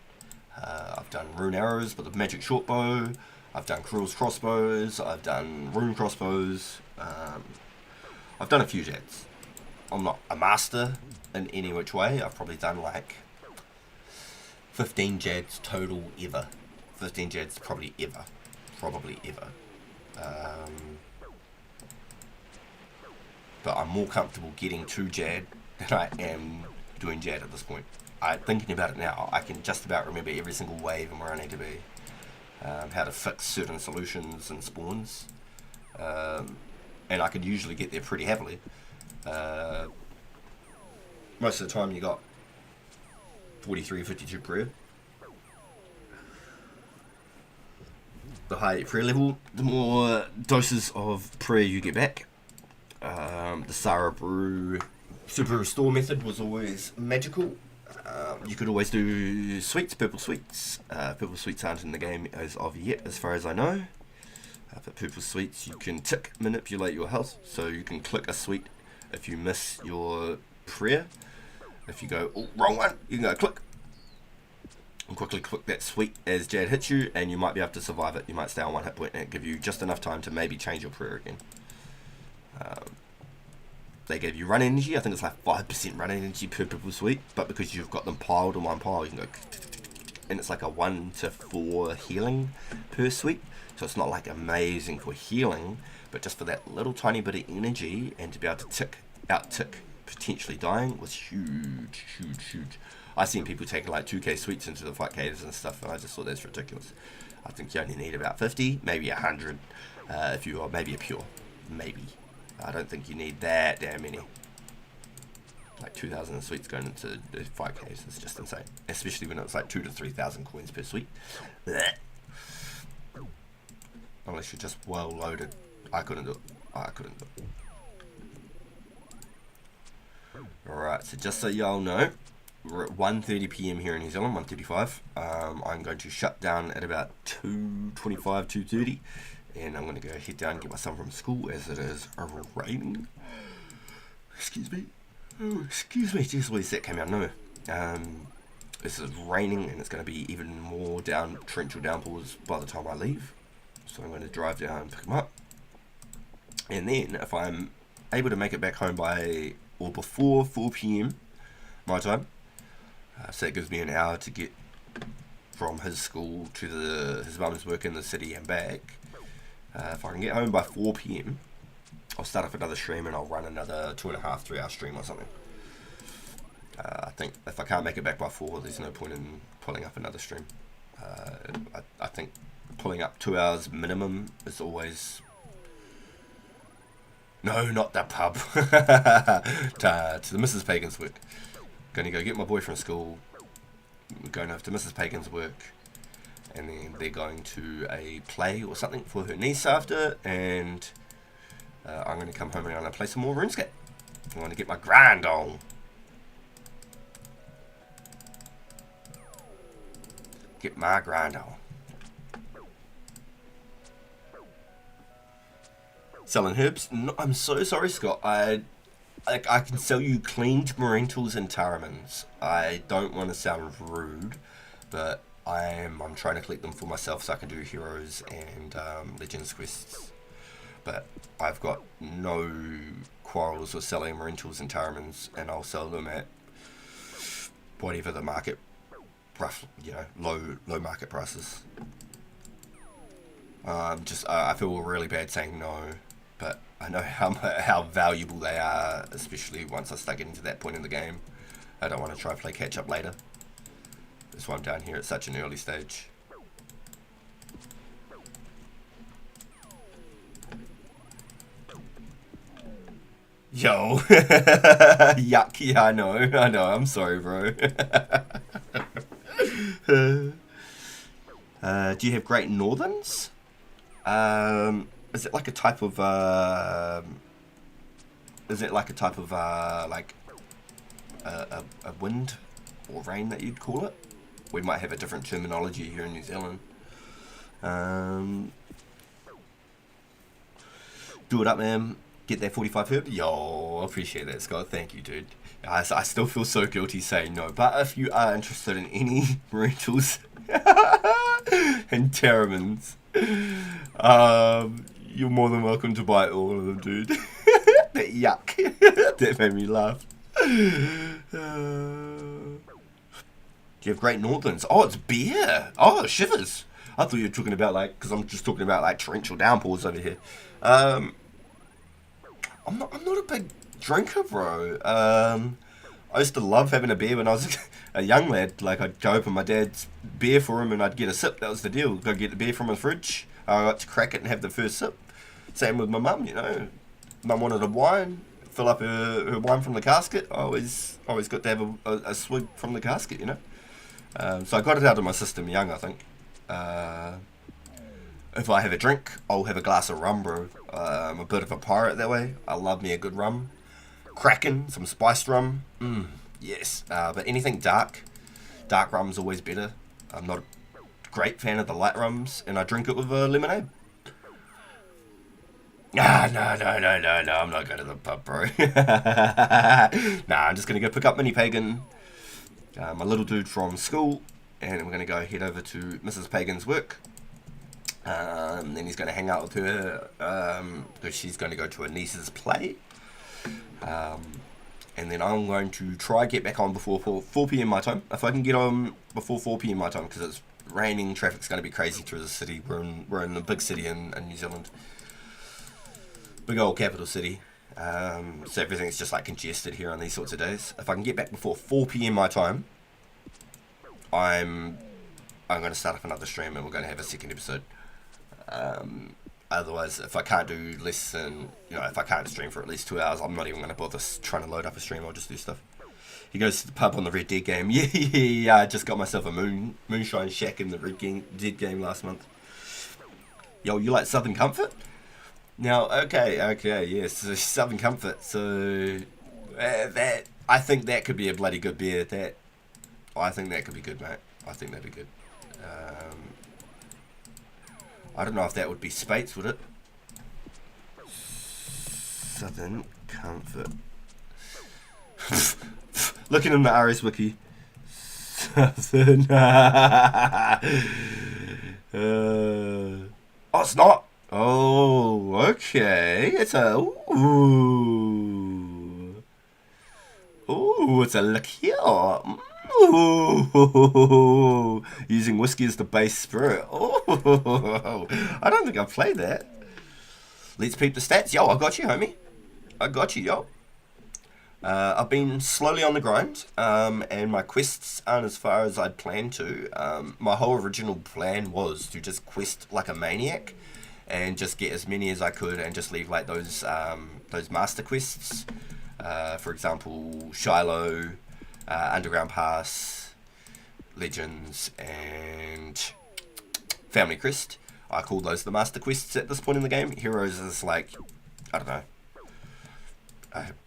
I've done rune arrows with a magic short bow. I've done Krill's crossbows. I've done rune crossbows. I've done a few Jads. I'm not a master in any which way. I've probably done like 15 Jads total ever. 15 Jads probably ever. But I'm more comfortable getting to Jad than I am doing Jad at this point. Thinking about it now, I can just about remember every single wave and where I need to be. How to fix certain solutions and spawns. And I could usually get there pretty heavily. Most of the time you got 43, 52 prayer. The higher your prayer level, the more doses of prayer you get back. The Sarah Brew Super Restore method was always magical. You could always do sweets, purple sweets. Purple sweets aren't in the game as of yet, as far as I know. For purple sweets, you can tick manipulate your health, so you can click a sweet if you miss your prayer. If you go, oh, wrong one, you can go click. And quickly click that sweet as Jad hits you, and you might be able to survive it. You might stay on 1 hit point, and it give you just enough time to maybe change your prayer again. They gave you run energy. I think it's like 5% run energy per purple sweet, but because you've got them piled in one pile, you can go, and it's like a 1 to 4 healing per sweet. So it's not like amazing for healing, but just for that little tiny bit of energy, and to be able to out-tick potentially dying was huge. I've seen people taking like 2k sweets into the fight caves and stuff, and I just thought that's ridiculous. I think you only need about 50, maybe 100, if you are maybe a pure. Maybe. I don't think you need that damn many. Like 2,000 sweets going into the fight caves is just insane. Especially when it's like 2,000 to 3,000 coins per sweet. Blech. Unless you're just well loaded. I couldn't do it. Alright, so just so y'all know, we're at 1:30 PM here in New Zealand, 1:35. I'm going to shut down at about 2:25, 2:30. And I'm going to go head down and get my son from school as it is raining. Excuse me. Oh, excuse me. Jeez, what is that came out of nowhere. This is raining, and it's going to be even more torrential downpours by the time I leave. So I'm going to drive down and pick him up. And then, if I'm able to make it back home by or before 4 PM my time, so it gives me an hour to get from his school to his mum's work in the city and back. If I can get home by 4 PM, I'll start off another stream and I'll run another 2.5, 3 hour stream or something. I think if I can't make it back by 4, there's no point in pulling up another stream. I think pulling up 2 hours minimum is always... No, not the pub. To the Mrs. Pagan's work. Going to go get my boy from school. We're going over to Mrs. Pagan's work. And then they're going to a play or something for her niece after. And I'm going to come home and I'm going to play some more Runescape. I want to get my grind on. Get my grind on. Selling herbs? No, I'm so sorry, Scott. I can sell you cleaned Marentals and Taramans. I don't want to sound rude, but I'm trying to collect them for myself so I can do heroes and legends quests. But I've got no quarrels with selling Marentals and Taramans, and I'll sell them at whatever the market, rough, low market prices. I feel really bad saying no. But I know how valuable they are, especially once I start getting to that point in the game. I don't want to try and play catch up later. That's why I'm down here at such an early stage. Yo! Yuck, yeah, I know, I'm sorry, bro. Do you have Great Northerns? Is it like a type of like a wind or rain that you'd call it? We might have a different terminology here in New Zealand. Do it up, man. Get that 45 herb. Yo, appreciate that, Scott. Thank you, dude. I still feel so guilty saying no, but if you are interested in any rentals and Terramans, you're more than welcome to buy all of them, dude. That yuck. That made me laugh. Do you have Great Northerns? Oh, it's beer. Oh, shivers. I thought you were talking about, like, because I'm just talking about, like, torrential downpours over here. I'm not a big drinker, bro. I used to love having a beer when I was a young lad. Like, I'd go open my dad's beer for him and I'd get a sip. That was the deal. Go get the beer from his fridge. I got to crack it and have the first sip. Same with my mum, Mum wanted a wine, fill up her wine from the casket. I always got to have a swig from the casket, So I got it out of my system young, I think. If I have a drink, I'll have a glass of rum, bro. I'm a bit of a pirate that way. I love me a good rum. Cracking, some spiced rum. Yes. But anything dark rum's always better. I'm not a great fan of the light rums, and I drink it with lemonade. No, I'm not going to the pub, bro. I'm just going to go pick up Mini Pagan, my little dude from school, and we're going to go head over to Mrs. Pagan's work. Then he's going to hang out with her, because she's going to go to her niece's play. And then I'm going to try get back on before 4 p.m. my time. If I can get on before 4 p.m. my time, because it's raining, traffic's going to be crazy through the city. We're in a big city in New Zealand. Big old capital city. So everything's just like congested here on these sorts of days. If I can get back before 4 p.m. my time, I'm going to start up another stream and we're going to have a second episode. Otherwise, if I can't do less than, if I can't stream for at least 2 hours, I'm not even going to bother trying to load up a stream. I'll just do stuff. He goes to the pub on the Red Dead game. Yeah, I just got myself a moonshine shack in the Red Dead game last month. Yo, you like Southern Comfort? Now, okay, yes, Southern Comfort. So that I think that could be a bloody good beer. I think that could be good, mate. I think that'd be good. I don't know if that would be Spates, would it? Southern Comfort. Looking in the RS Wiki. Southern. Oh, it's not. Oh, okay. It's a it's a liqueur. Ooh, using whiskey as the base spirit. Oh, I don't think I've played that. Let's peep the stats. Yo, I got you, homie. I got you, yo. I've been slowly on the grind, and my quests aren't as far as I'd planned to. My whole original plan was to just quest like a maniac, and just get as many as I could, and just leave like those master quests. For example, Shiloh, Underground Pass, Legends, and Family Crest. I call those the master quests at this point in the game. Heroes is like, I don't know.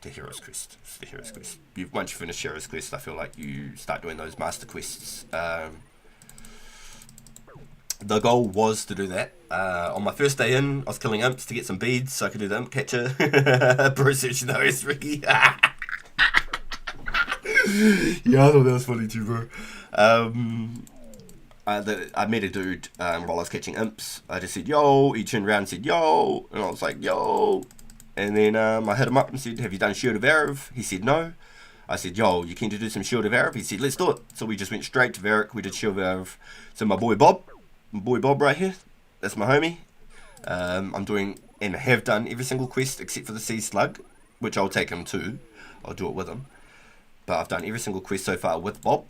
The Hero's Quest. It's the Hero's Quest. Once you finish Hero's Quest, I feel like you start doing those master quests. The goal was to do that. On my first day in, I was killing imps to get some beads so I could do the imp catcher. Bro search those, Ricky. Yeah, I thought that was funny too, bro. I met a dude while I was catching imps. I just said, yo. He turned around and said, yo. And I was like, yo. And then I hit him up and said, have you done Shield of Arav? He said, no. I said, yo, you keen to do some Shield of Arav? He said, let's do it. So we just went straight to Varric. We did Shield of Arav. So my boy Bob right here, that's my homie. I'm doing and have done every single quest except for the Sea Slug, which I'll take him to. I'll do it with him. But I've done every single quest so far with Bob.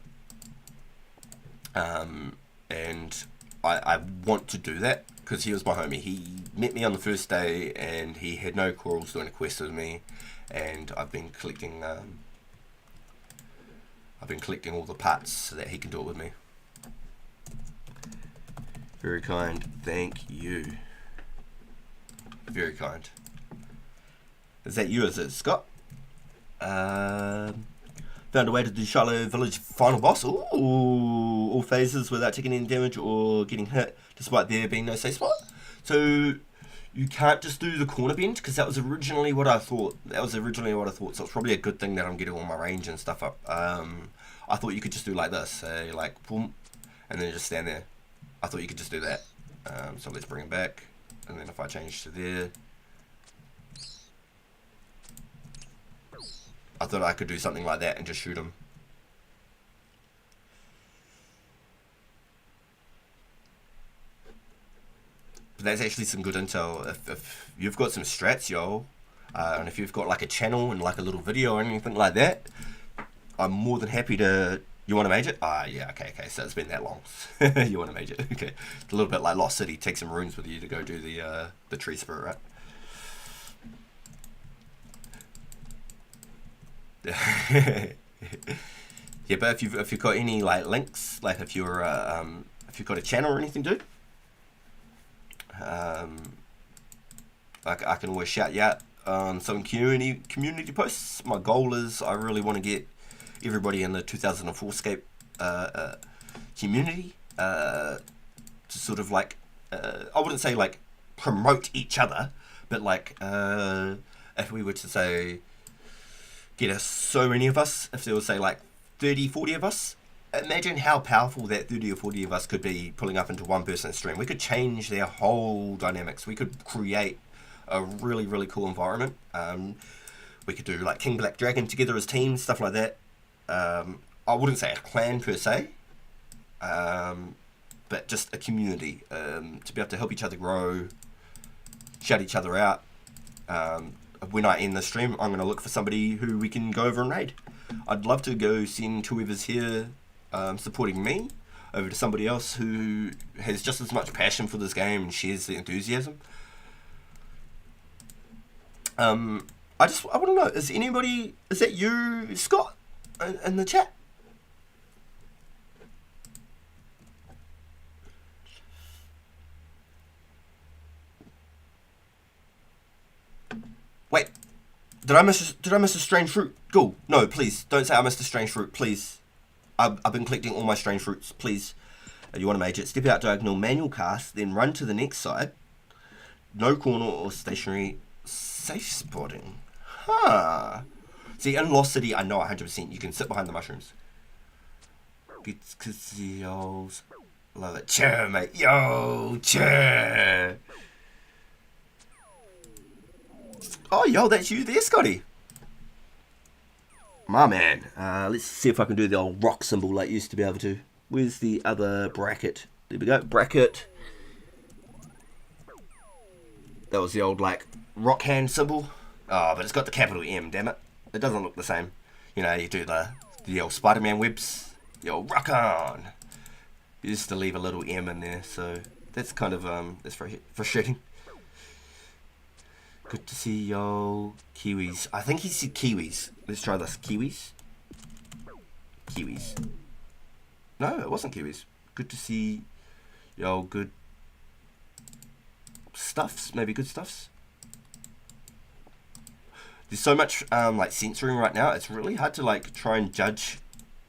And I want to do that because he was my homie. He met me on the first day and he had no quarrels doing a quest with me, and I've been collecting all the parts so that he can do it with me. Very kind, thank you. Very kind. Is that you, is it, Scott? Found a way to do Shiloh Village final boss. Ooh, all phases without taking any damage or getting hit, despite there being no safe spot. So you can't just do the corner bend, because that was originally what I thought. So it's probably a good thing that I'm getting all my range and stuff up. I thought you could just do like this, say like boom, and then just stand there. I thought you could just do that. So let's bring it back, and then if I change to there, I thought I could do something like that and just shoot him. But that's actually some good intel. If you've got some strats, yo, and if you've got like a channel and like a little video or anything like that, I'm more than happy to. You want to mage it? Yeah, okay, so it's been that long. You want to mage it? Okay. It's a little bit like Lost City. Take some runes with you to go do the tree spirit, right? Yeah, but if you've got any like links, like if you've got a channel or anything, dude, like I can always shout you out on some community posts. My goal is I really want to get everybody in the 2004scape community to sort of like I wouldn't say like promote each other, but like if we were to say get us so many of us, if there was say like 30-40 of us, imagine how powerful that 30 or 40 of us could be pulling up into one person's stream. We could change their whole dynamics. We could create a really, really cool environment. We could do like King Black Dragon together as teams, stuff like that. I wouldn't say a clan per se, but just a community, to be able to help each other grow, shout each other out. When I end the stream, I'm going to look for somebody who we can go over and raid. I'd love to go send whoever's here supporting me over to somebody else who has just as much passion for this game and shares the enthusiasm. I want to know, is that you, Scott, in the chat? Wait, did I miss a strange fruit? Go. No, please don't say I missed a strange fruit, please. I've been collecting all my strange fruits, please. You want to mage it? Step out diagonal, manual cast, then run to the next side. No corner or stationary. Safe spotting. Huh. See, in Lost City, I know 100% you can sit behind the mushrooms. Because love it. Cheer, mate. Yo, cheer. Oh, yo, that's you there, Scotty. My man. Let's see if I can do the old rock symbol like you used to be able to. Where's the other bracket? There we go. Bracket. That was the old, like, rock hand symbol. Oh, but it's got the capital M, damn it. It doesn't look the same. You know, you do the old Spider-Man webs. The old rock on. You used to leave a little M in there, so that's kind of that's frustrating. Good to see yo Kiwis. I think he said Kiwis. Let's try this. Kiwis. Kiwis. No, it wasn't Kiwis. Good to see yo good stuffs. Maybe good stuffs. There's so much like censoring right now. It's really hard to like try and judge.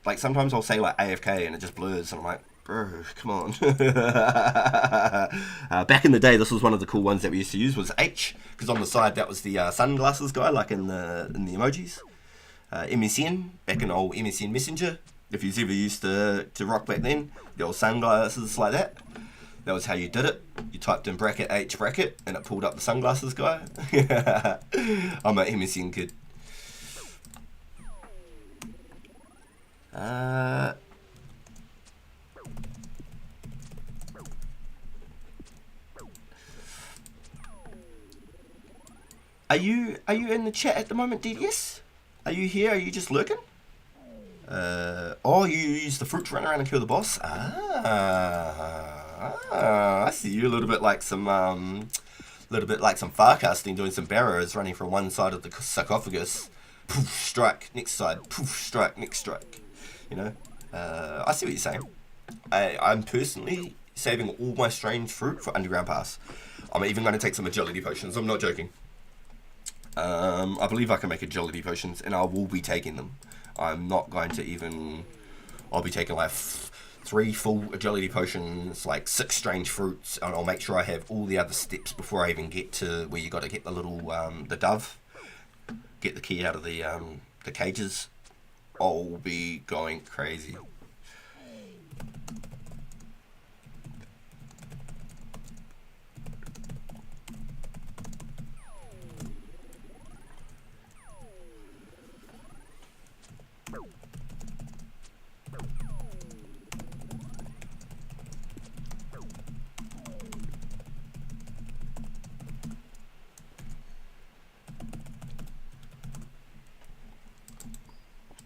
Like sometimes I'll say like AFK and it just blurs, and I'm like, bro, come on. Back in the day, this was one of the cool ones that we used to use was H, because on the side that was the sunglasses guy, like in the emojis. MSN, back in old MSN Messenger. If you've ever used to rock back then, the old sunglasses like that. That was how you did it. You typed in bracket H bracket, and it pulled up the sunglasses guy. I'm an MSN kid. Are you in the chat at the moment, DDS? Are you here? Are you just lurking? Oh, you use the fruit to run around and kill the boss? I see you a little bit like some farcasting, doing some barrows, running from one side of the sarcophagus. Poof, strike, next side. Poof, strike, next strike. You know? I see what you're saying. I'm personally saving all my strange fruit for Underground Pass. I'm even going to take some agility potions. I'm not joking. I believe I can make agility potions, and I will be taking them. I'm not going to even... I'll be taking like 3 full agility potions, like 6 strange fruits, and I'll make sure I have all the other steps before I even get to where you got to get the little, the dove. Get the key out of the cages. I'll be going crazy.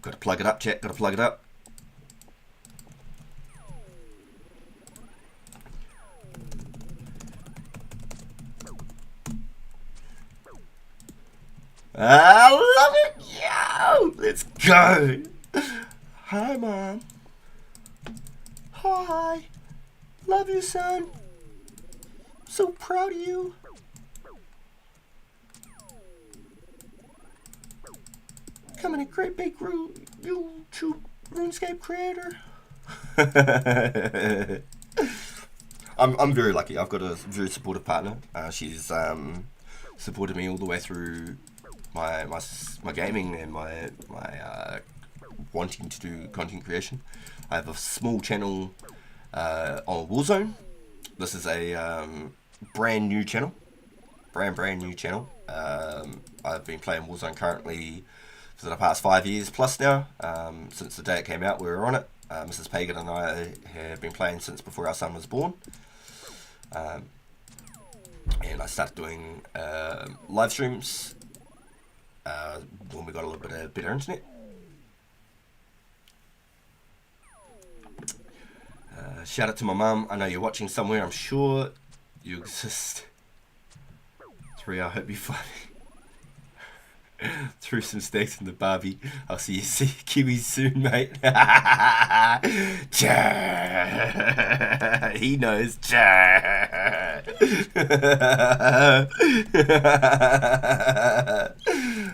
Gotta plug it up, chat. Gotta plug it up. I love it! Yo! Let's go! Hi, Mom. Hi. Love you, son. So proud of you. Becoming a great big YouTube Runescape creator. I'm very lucky. I've got a very supportive partner. She's supported me all the way through my gaming and my wanting to do content creation. I have a small channel on Warzone. This is a brand new channel. Brand new channel. I've been playing Warzone currently for the past 5 years plus now. Since the day it came out, we were on it. Mrs. Pagan and I have been playing since before our son was born. And I started doing live streams when we got a little bit of better internet. Shout out to my mum. I know you're watching somewhere. I'm sure you exist. 3, I hope you're funny. Threw some steaks in the barbie. I'll see you Kiwis soon, mate. He knows.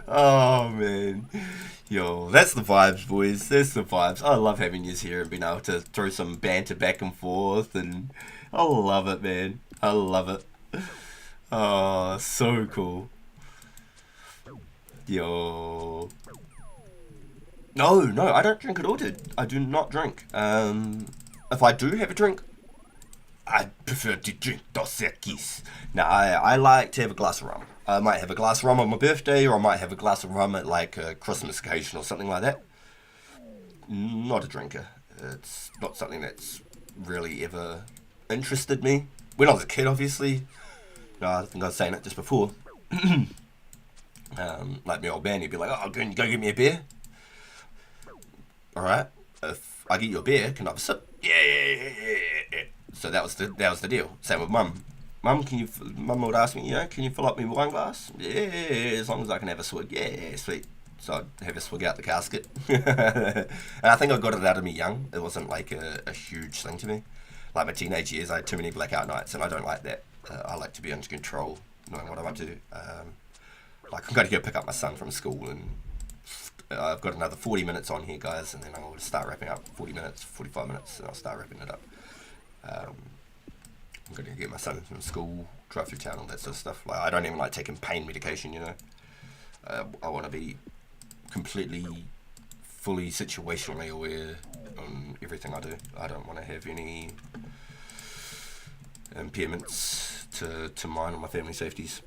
Oh, man. Yo, that's the vibes, boys. That's the vibes. I love having you here and being able to throw some banter back and forth. And I love it, man. I love it. Oh, so cool. Yo. No, I don't drink at all, dude. I do not drink. If I do have a drink, I prefer to drink Dos Equis. Now, I like to have a glass of rum. I might have a glass of rum on my birthday, or I might have a glass of rum at like a Christmas occasion or something like that. Not a drinker. It's not something that's really ever interested me. When I was a kid, obviously. No, I think I was saying it just before. Like my old man, he'd be like, "Oh, go get me a beer." All right, if I get you a beer, can I have a sip? Yeah. So that was the deal. Same with mum. Mum would ask me, can you fill up my wine glass? Yeah, as long as I can have a swig. Yeah, sweet. So I'd have a swig out the casket. And I think I got it out of me young. It wasn't like a huge thing to me. Like my teenage years, I had too many blackout nights, and I don't like that. I like to be under control, knowing what I'm up to. Like I'm going to go pick up my son from school, and I've got another 40 minutes on here, guys, and then I'll start wrapping up. 40 minutes, 45 minutes, and I'll start wrapping it up. I'm going to get my son from school, drive through town, all that sort of stuff. Like I don't even like taking pain medication, I want to be completely, fully situationally aware on everything I do. I don't want to have any impairments to mine or my family safeties.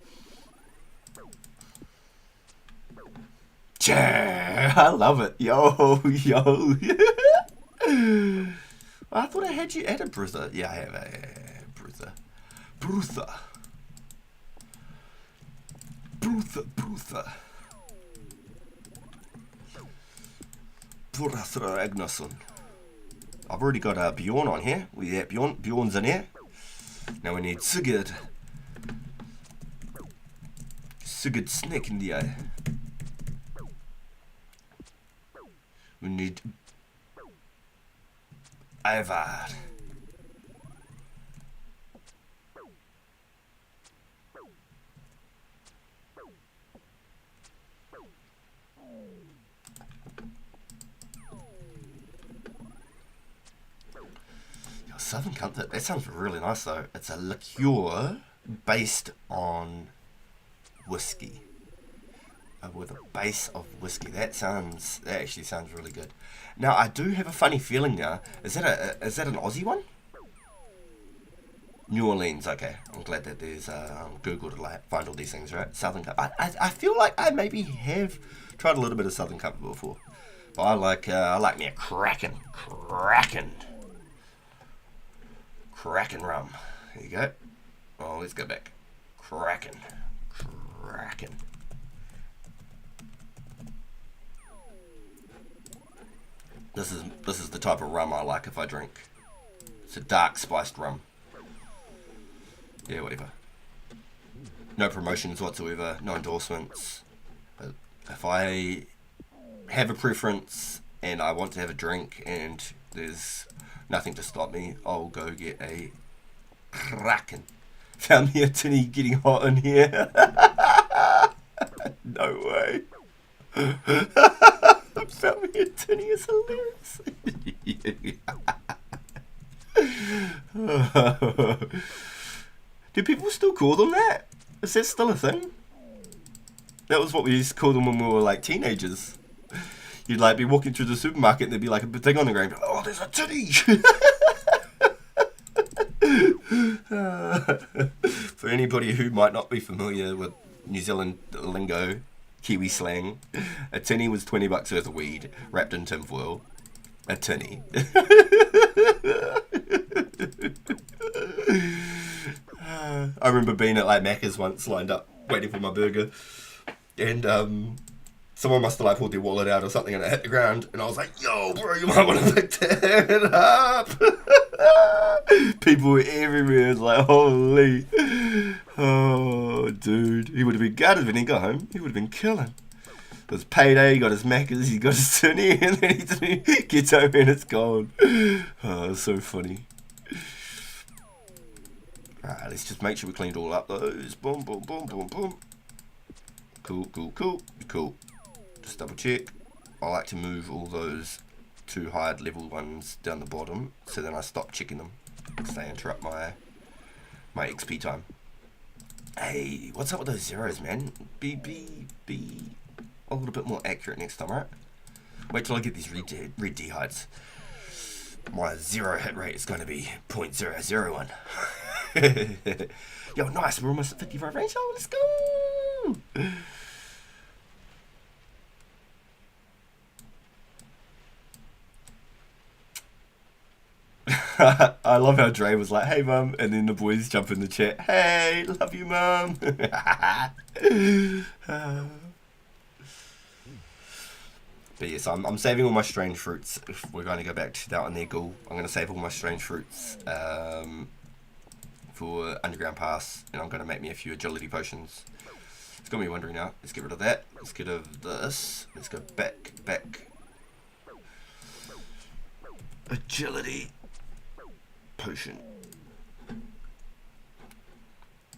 Yeah, I love it. Yo. I thought I had you added, Bruther. Yeah, I have. Bruther. Bruther Agnason. I've already got Bjorn on here. We got Bjorn's in here. Now we need Sigurd. Snake in the eye. We need Ivar. Southern Comfort, that sounds really nice though. It's a liqueur based on whiskey. With a base of whiskey. That actually sounds really good. Now I do have a funny feeling now. Is that an Aussie one? New Orleans, okay. I'm glad that there's Google to find all these things, right? Southern Comfort. I feel like I maybe have tried a little bit of Southern Comfort before. But I like me a Kraken rum. There you go. Oh, let's go back. Kraken. This is the type of rum I like if I drink. It's a dark spiced rum. Yeah, whatever. No promotions whatsoever. No endorsements. If I have a preference and I want to have a drink and there's nothing to stop me, I'll go get a Kraken. Found me a tinny getting hot in here. No way. Found me a tinny is hilarious. Do people still call them that? Is that still a thing? That was what we used to call them when we were like teenagers. You'd like be walking through the supermarket and there'd be like a thing on the ground. Oh, there's a titty! For anybody who might not be familiar with New Zealand lingo, Kiwi slang, a tinny was $20 worth of weed wrapped in tinfoil. A tinny. I remember being at like Macca's once, lined up waiting for my burger, and someone must have like pulled their wallet out or something and it hit the ground, and I was like, "Yo, bro, you might want to pick that up." People were everywhere. It was like, holy, oh, dude, he would have been gutted when he got home. He would have been killing. It was payday. He got his Macca's, he got his tinny, and then he gets home and it's gone. Oh, it's so funny. Right, let's just make sure we cleaned all up those. Boom. Cool. Just double check. I like to move all those too high level ones down the bottom, so then I stop checking them because they interrupt my XP time. Hey, what's up with those zeros, man? Be a little bit more accurate next time, right? Wait till I get these red D heights. My zero hit rate is going to be 0.001. Yo, nice, we're almost at 55 range. Oh, let's go! I love how Dre was like, "Hey mum," and then the boys jump in the chat, "Hey, love you mum." But yes, I'm saving all my strange fruits. If we're going to go back to that on their goal, I'm going to save all my strange fruits for Underground Pass, and I'm going to make me a few agility potions. It's got me wondering now. Let's get rid of that. Let's get rid of this. Let's go back. Agility potion.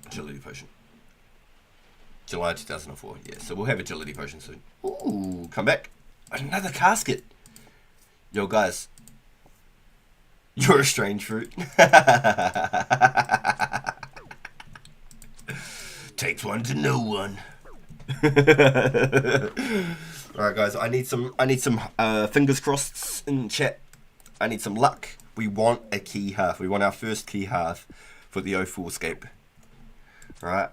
Agility potion. July 2004. Yeah, so we'll have agility potion soon. Ooh, come back. Another casket. Yo, guys. You're a strange fruit. Takes one to know one. Alright, guys. I need some fingers crossed in chat. I need some luck. We want a key half. We want our first key half for the 2004scape. Alright.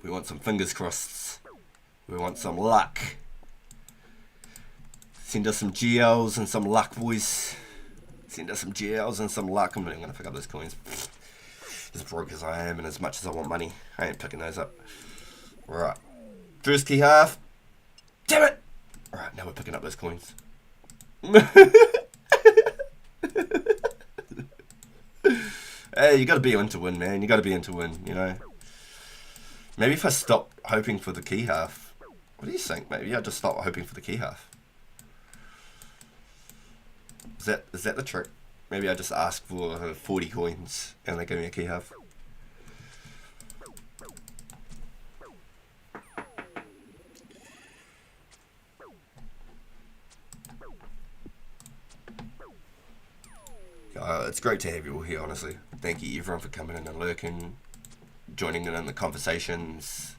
We want some fingers crossed. We want some luck. Send us some GLs and some luck, boys. Send us some GLs and some luck. I'm not even going to pick up those coins. As broke as I am and as much as I want money, I ain't picking those up. Alright. First key half. Damn it! Alright, now we're picking up those coins. Hey, you gotta be in to win, man. You gotta be in to win, you know. Maybe if I stop hoping for the key half. What do you think? Maybe I just stop hoping for the key half. Is that the trick? Maybe I just ask for 40 coins and they give me a key half. It's great to have you all here, honestly. Thank you everyone for coming in and lurking, joining in the conversations,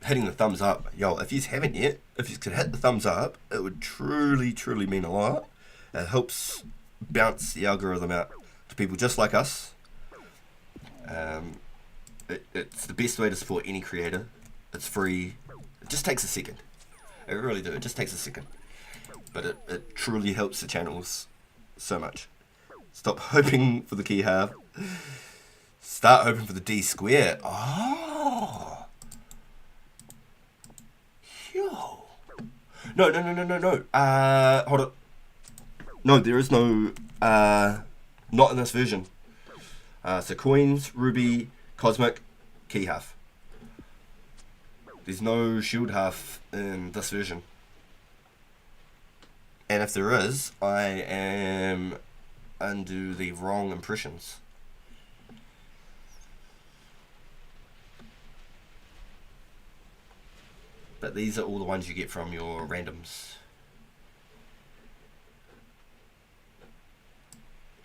hitting the thumbs up. Yo, if you haven't yet, if you could hit the thumbs up, it would truly mean a lot. It helps bounce the algorithm out to people just like us. It's the best way to support any creator. It's free. It just takes a second. It really does. It just takes a second. But it truly helps the channels so much. Stop hoping for the key half. Start hoping for the D square. Oh. Yo. No. Hold on. No, there is no, not in this version. So coins, ruby, cosmic, key half. There's no shield half in this version. And if there is, I am under the wrong impressions. But these are all the ones you get from your randoms.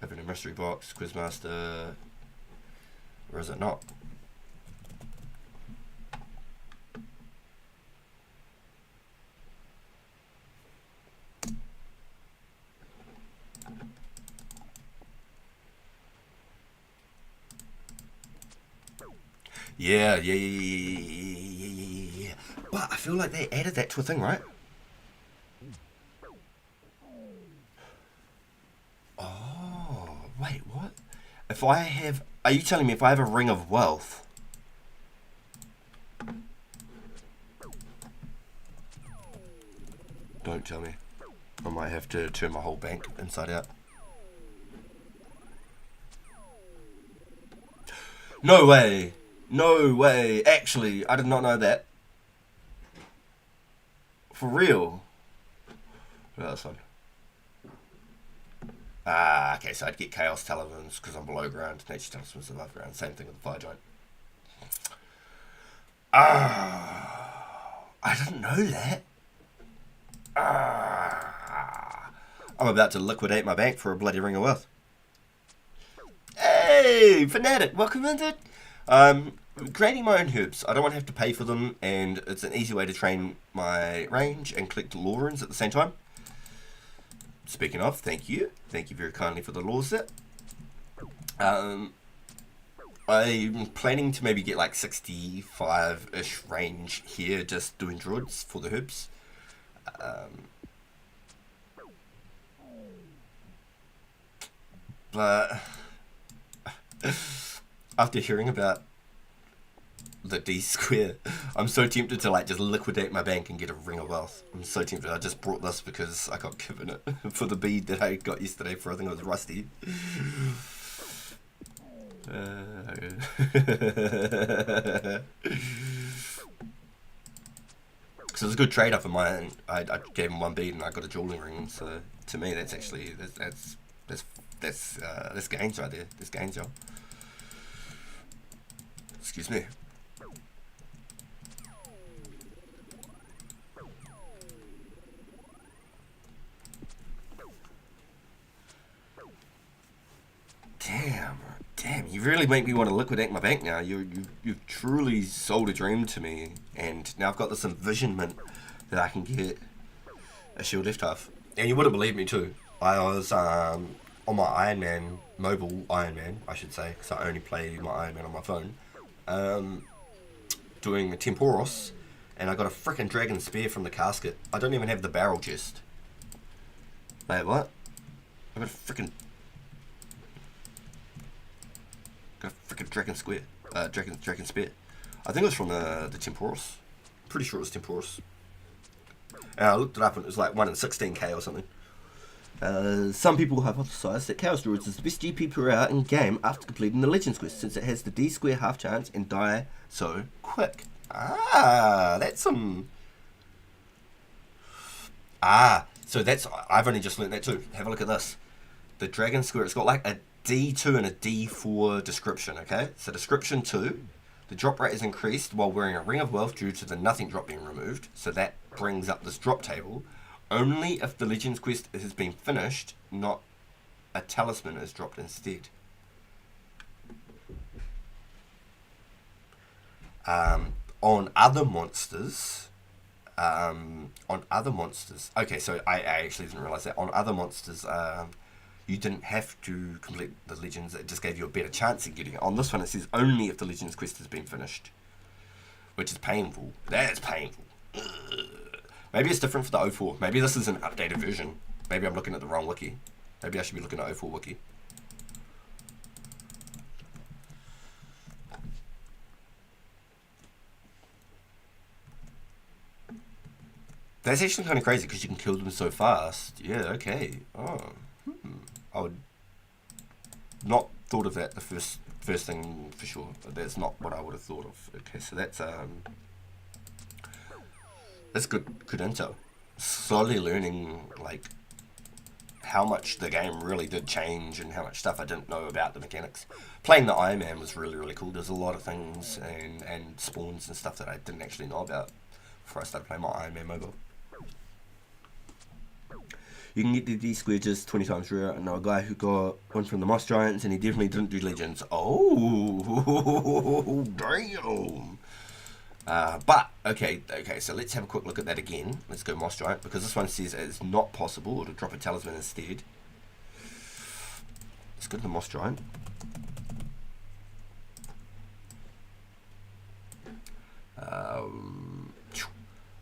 Open a mystery box, Quizmaster. Or is it not? Yeah. But I feel like they added that to a thing, right? Oh, wait, what? If I have... Are you telling me if I have a ring of wealth... Don't tell me. I might have to turn my whole bank inside out. No way! No way! Actually, I did not know that. For real? What else one? Ah, okay, so I'd get Chaos Talismans because I'm below ground. Nature Talismans above ground. Same thing with the Fire Giant. Ah, I didn't know that. Ah, I'm about to liquidate my bank for a bloody ring of wealth. Hey, Fanatic, welcome in, dude. Creating my own herbs. I don't want to have to pay for them, and it's an easy way to train my range and collect lore runes at the same time. Speaking of, thank you. Thank you very kindly for the lores there. I'm planning to maybe get like 65-ish range here, just doing druids for the herbs. But after hearing about the D square. I'm so tempted to like just liquidate my bank and get a ring of wealth. I'm so tempted. I just brought this because I got given it for the bead that I got yesterday for, I think it was rusty. So it was a good trade up of mine. I gave him one bead and I got a jewelry ring. So to me, that's actually that's gains right there. There's gains, y'all. Excuse me. Damn, you really make me want to liquidate my bank now. You've truly sold a dream to me, and now I've got this envisionment that I can get a shield left half. And you wouldn't believe me too. I was on my Iron Man, mobile Iron Man, I should say, because I only play my Iron Man on my phone, doing a Temporos, and I got a frickin' dragon spear from the casket. I don't even have the barrel chest. Wait, what? I got a frickin' dragon spear. Dragon spear. I think it was from the Temporos. Pretty sure it was Temporos. And I looked it up and it was like 1 in 16k or something. Some people hypothesize that Chaos Druids is the best GP per hour in game after completing the Legends quest, since it has the D square half chance and die so quick. That's some. So that's, I've only just learnt that too. Have a look at this. The Dragon Square, it's got like a D2 and a D4 description, okay? So description 2, the drop rate is increased while wearing a Ring of Wealth due to the nothing drop being removed. So that brings up this drop table. Only if the Legends quest has been finished, not a talisman is dropped instead. On other monsters, okay, so I actually didn't realise that. On other monsters, you didn't have to complete the Legends, it just gave you a better chance of getting it. On this one, it says only if the Legends quest has been finished, which is painful. That's painful. Ugh. Maybe it's different for the 04. Maybe this is an updated version. Maybe I'm looking at the wrong wiki. Maybe I should be looking at 04 wiki. That's actually kind of crazy because you can kill them so fast. Yeah, okay. Oh. I would not thought of that the first thing for sure. That's not what I would have thought of. Okay, so that's good intel. Slowly learning like how much the game really did change and how much stuff I didn't know about the mechanics. Playing the Iron Man was really cool. There's a lot of things and spawns and stuff that I didn't actually know about before I started playing my Iron Man mobile. You can get the D square just 20 times rare. I know a guy who got one from the Moss Giants and he definitely didn't do Legends. Oh, damn. But, okay, so let's have a quick look at that again. Let's go Moss Giant, because this one says it's not possible to drop a talisman instead. Let's go to the Moss Giant.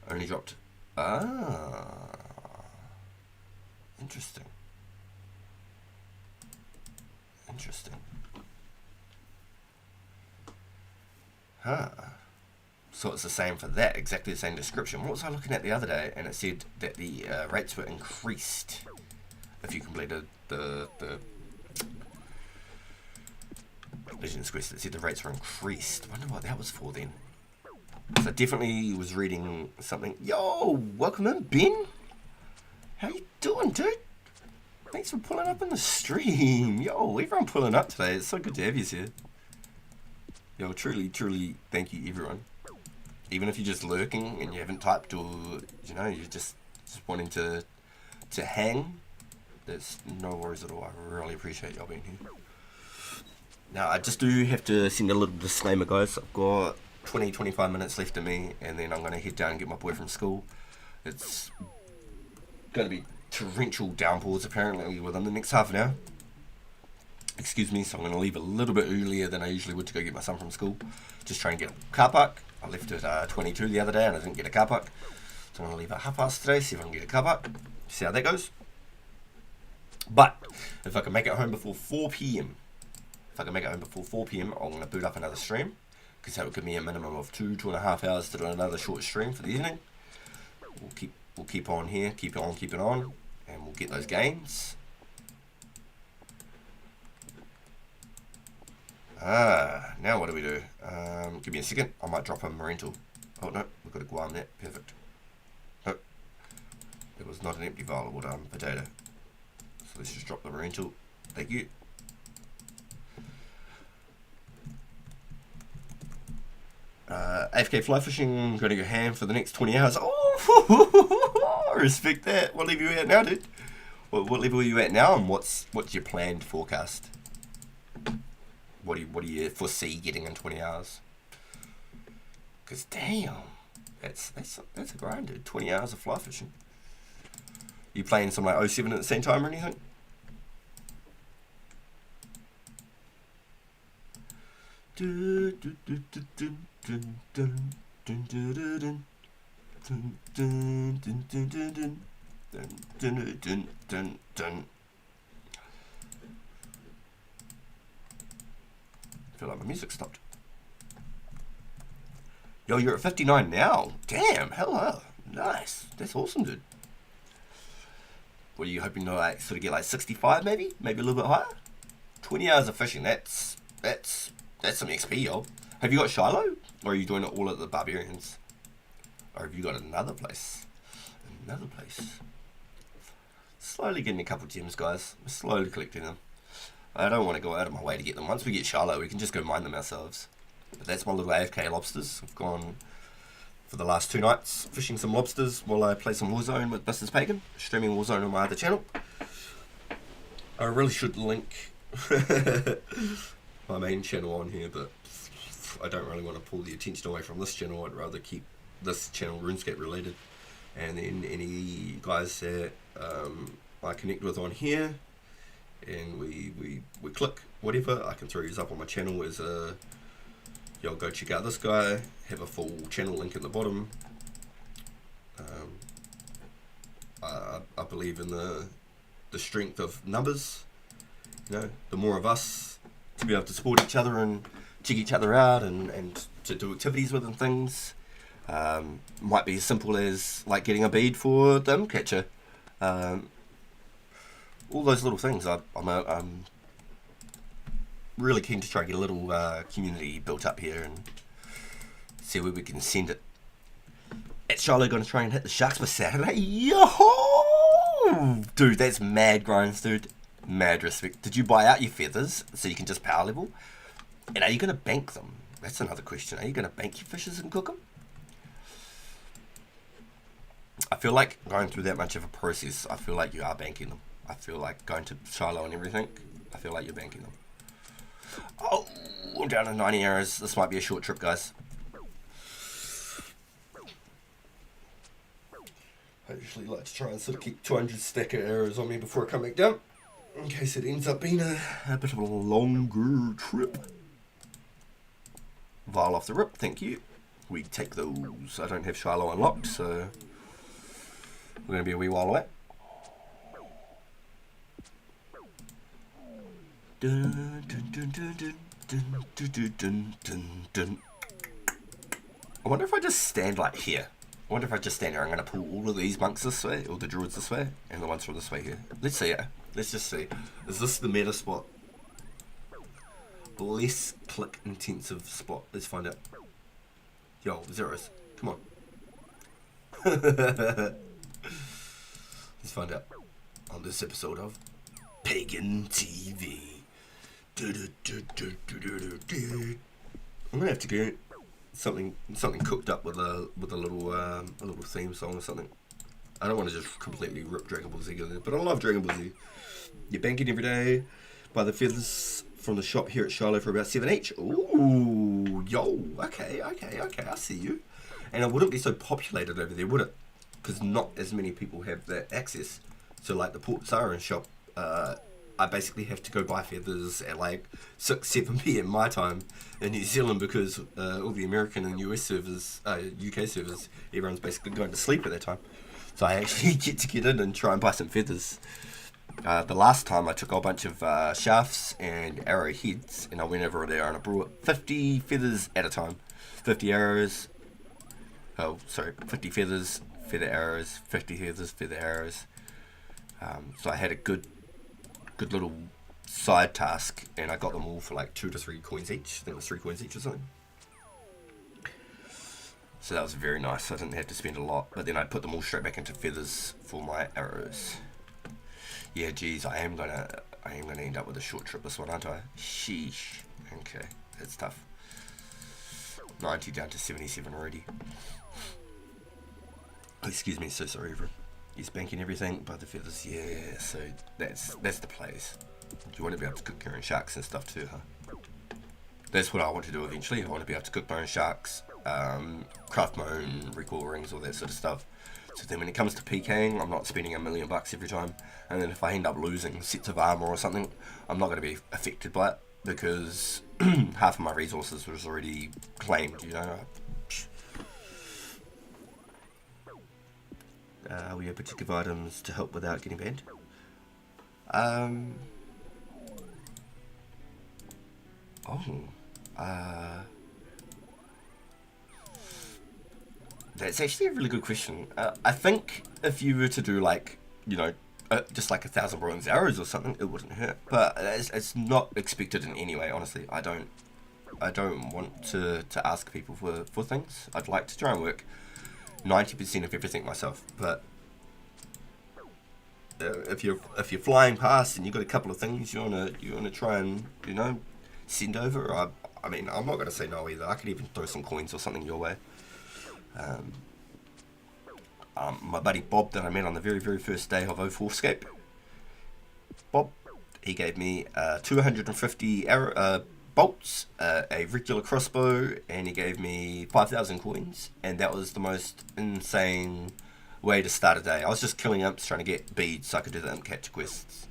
Only dropped... Interesting. So it's the same for that, exactly the same description. What was I looking at the other day? And it said that the rates were increased if you completed the Legends quest. It said the rates were increased. I wonder what that was for then. So I definitely was reading something. Yo, welcome in, Ben. How you doing, dude? Thanks for pulling up in the stream. Yo, everyone pulling up today. It's so good to have you here. Yo, truly thank you, everyone. Even if you're just lurking and you haven't typed, or you're just wanting to hang, there's no worries at all. I really appreciate y'all being here. Now, I just do have to send a little disclaimer, guys. I've got 25 minutes left of me, and then I'm going to head down and get my boy from school. It's going to be torrential downpours apparently within the next half an hour. Excuse me, so I'm going to leave a little bit earlier than I usually would to go get my son from school. Just try and get a car park. I left at 22 the other day and I didn't get a car park. So I'm going to leave at 3:30 today, see if I can get a car park. See how that goes. But if I can make it home before 4 p.m, I'm going to boot up another stream. because that would give me a minimum of 2.5 hours to do another short stream for the evening. We'll keep on here, keep it on, and we'll get those gains. Now what do we do? Give me a second. I might drop a rental. Oh no, we've got a Guam there. Perfect. Nope. It was not an empty vial of potato. So let's just drop the rental. Thank you. AFK fly fishing, going to go ham for the next 20 hours. Oh, I respect that. What level are you at now, dude? What level are you at now, and what's your planned forecast? What do you foresee getting in 20 hours? Because damn, that's a grind, dude. 20 hours of fly fishing. You playing some like 07 at the same time or anything? I feel like my music stopped. Yo, you're at 59 now. Damn, hello. Nice. That's awesome, dude. What are you hoping to like sort of get like 65 maybe? Maybe a little bit higher? 20 hours of fishing, that's some XP, yo. Have you got Shiloh? Or are you doing it all at the Barbarians? Or have you got another place? Another place. Slowly getting a couple gems, guys. We're slowly collecting them. I don't want to go out of my way to get them. Once we get Shiloh, we can just go mine them ourselves. But that's my little AFK lobsters. I've gone for the last 2 nights fishing some lobsters while I play some Warzone with Buster's Pagan, streaming Warzone on my other channel. I really should link my main channel on here, but I don't really want to pull the attention away from this channel. I'd rather keep this channel RuneScape related. And then any guys that I connect with on here, and we click whatever, I can throw you up on my channel as a, yo, go check out this guy, have a full channel link at the bottom. I believe in the strength of numbers. You know, the more of us to be able to support each other and check each other out and to do activities with and things. Might be as simple as like getting a bead for the imp catcher. All those little things. I'm really keen to try and get a little community built up here and see where we can send it. At Shiloh, going to try and hit the sharks for Saturday. Yo, dude, that's mad grinds, dude. Mad respect. Did you buy out your feathers so you can just power level? And are you going to bank them? That's another question. Are you going to bank your fishes and cook them? I feel like going through that much of a process, I feel like you are banking them. I feel like going to Shiloh and everything, I feel like you're banking them. Oh, I'm down to 90 arrows. This might be a short trip, guys. I usually like to try and sort of keep 200 stack of arrows on me before I come back down, in case it ends up being a bit of a longer trip. Vial off the rip, thank you. We take those. I don't have Shiloh unlocked, so we're going to be a wee while away. Dun, dun, dun, dun, dun, dun, dun, dun, dun, dun. I wonder if I just stand like here. I wonder if I just stand here. I'm going to pull all of these monks this way, or the druids this way, and the ones from this way here. Let's see it. Let's just see. Is this the meta spot? Less click intensive spot. Let's find out. Yo, zeros. Come on. Let's find out on this episode of Pagan TV. I'm gonna have to get something cooked up with a little theme song or something. I don't want to just completely rip Dragon Ball Z, but I love Dragon Ball Z. You're banking every day. Buy the feathers from the shop here at Shiloh for about 7 each. Ooh, yo, okay, I see you. And it wouldn't be so populated over there, would it? Because not as many people have that access. So like the Port Siren shop, I basically have to go buy feathers at like 6, 7 p.m. my time in New Zealand, because all the American and US servers, UK servers, everyone's basically going to sleep at that time. So I actually get in and try and buy some feathers. The last time I took a whole bunch of shafts and arrow heads, and I went over there and I brought 50 feathers at a time. 50 arrows. Oh, sorry, 50 feathers, feather arrows, 50 feathers, feather arrows. So I had a good little side task, and I got them all for like 2 to 3 coins each. I think it was 3 coins each or something. So that was very nice. I didn't have to spend a lot, but then I put them all straight back into feathers for my arrows. Yeah, geez, I am gonna end up with a short trip this one, aren't I? Sheesh. Okay, that's tough. 90 down to 77 already. Oh, excuse me, so sorry, everyone. He's banking everything by the feathers. Yeah, so that's the plays. You want to be able to cook your own sharks and stuff too, huh? That's what I want to do eventually. I want to be able to cook my own sharks, craft my own recoil rings, all that sort of stuff. So then when it comes to PKing, I'm not spending $1 million every time. And then if I end up losing sets of armor or something, I'm not going to be affected by it because half of my resources was already claimed, you know. We have particular items to help without getting banned. That's actually a really good question. I think if you were to do like, you know, just like 1,000 bronze arrows or something, it wouldn't hurt. But it's not expected in any way, honestly. I don't want to ask people for things. I'd like to try and work 90% of everything myself. But if you're flying past and you've got a couple of things you wanna try and, you know, send over, I mean, I'm not gonna say no either. I could even throw some coins or something your way. My buddy Bob that I met on the very first day of 2004scape, Bob, he gave me 250 bolts, a regular crossbow, and he gave me 5,000 coins, and that was the most insane way to start a day. I was just killing imps trying to get beads so I could do the imp catcher quests,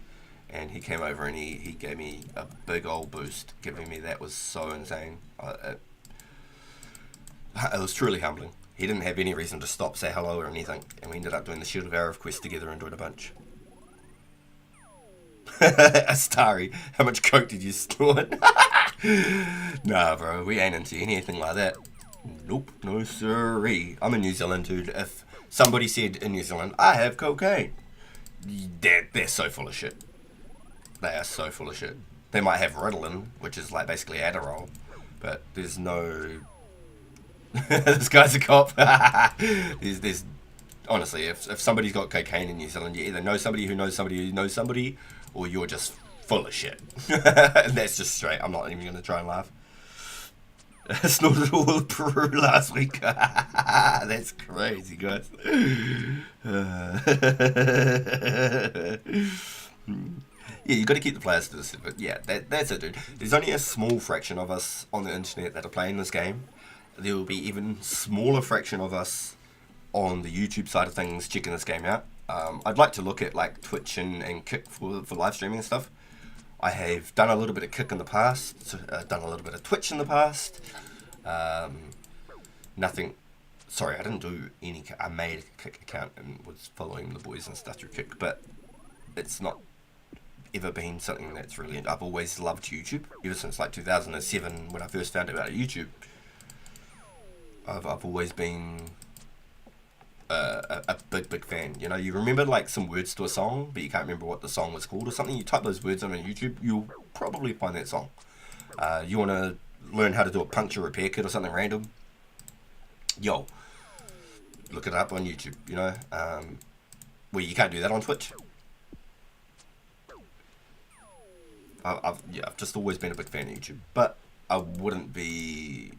and he came over and he gave me a big old boost. Giving me that was so insane. It was truly humbling. He didn't have any reason to stop, say hello or anything, and we ended up doing the Shield of Arrow quest together and doing a bunch. Astari, how much coke did you snort? Nah, bro, we ain't into anything like that. Nope, no siree. I'm in New Zealand, dude. If somebody said in New Zealand, I have cocaine, they're so full of shit. They are so full of shit. They might have Ritalin, which is like basically Adderall, but there's no... This guy's a cop. there's honestly, if somebody's got cocaine in New Zealand, you either know somebody who knows somebody who knows somebody, or you're just full of shit. And that's just straight. I'm not even going to try and laugh. I snorted all of Peru last week. That's crazy, guys. Yeah, you got to keep the players to this. But yeah, that's it, dude. There's only a small fraction of us on the internet that are playing this game. There will be even smaller fraction of us on the YouTube side of things checking this game out. I'd like to look at like Twitch and Kick for live streaming and stuff. I have done a little bit of Kick in the past, done a little bit of Twitch in the past. Nothing. Sorry, I didn't do any. I made a Kick account and was following the boys and stuff through Kick, but it's not ever been something that's really. I've always loved YouTube ever since like 2007 when I first found out about YouTube. I've always been a big fan. You know, you remember like some words to a song, but you can't remember what the song was called or something. You type those words in on YouTube, you'll probably find that song. You want to learn how to do a puncture repair kit or something random? Yo, look it up on YouTube. You know, well, you can't do that on Twitch. I've just always been a big fan of YouTube, but I wouldn't be,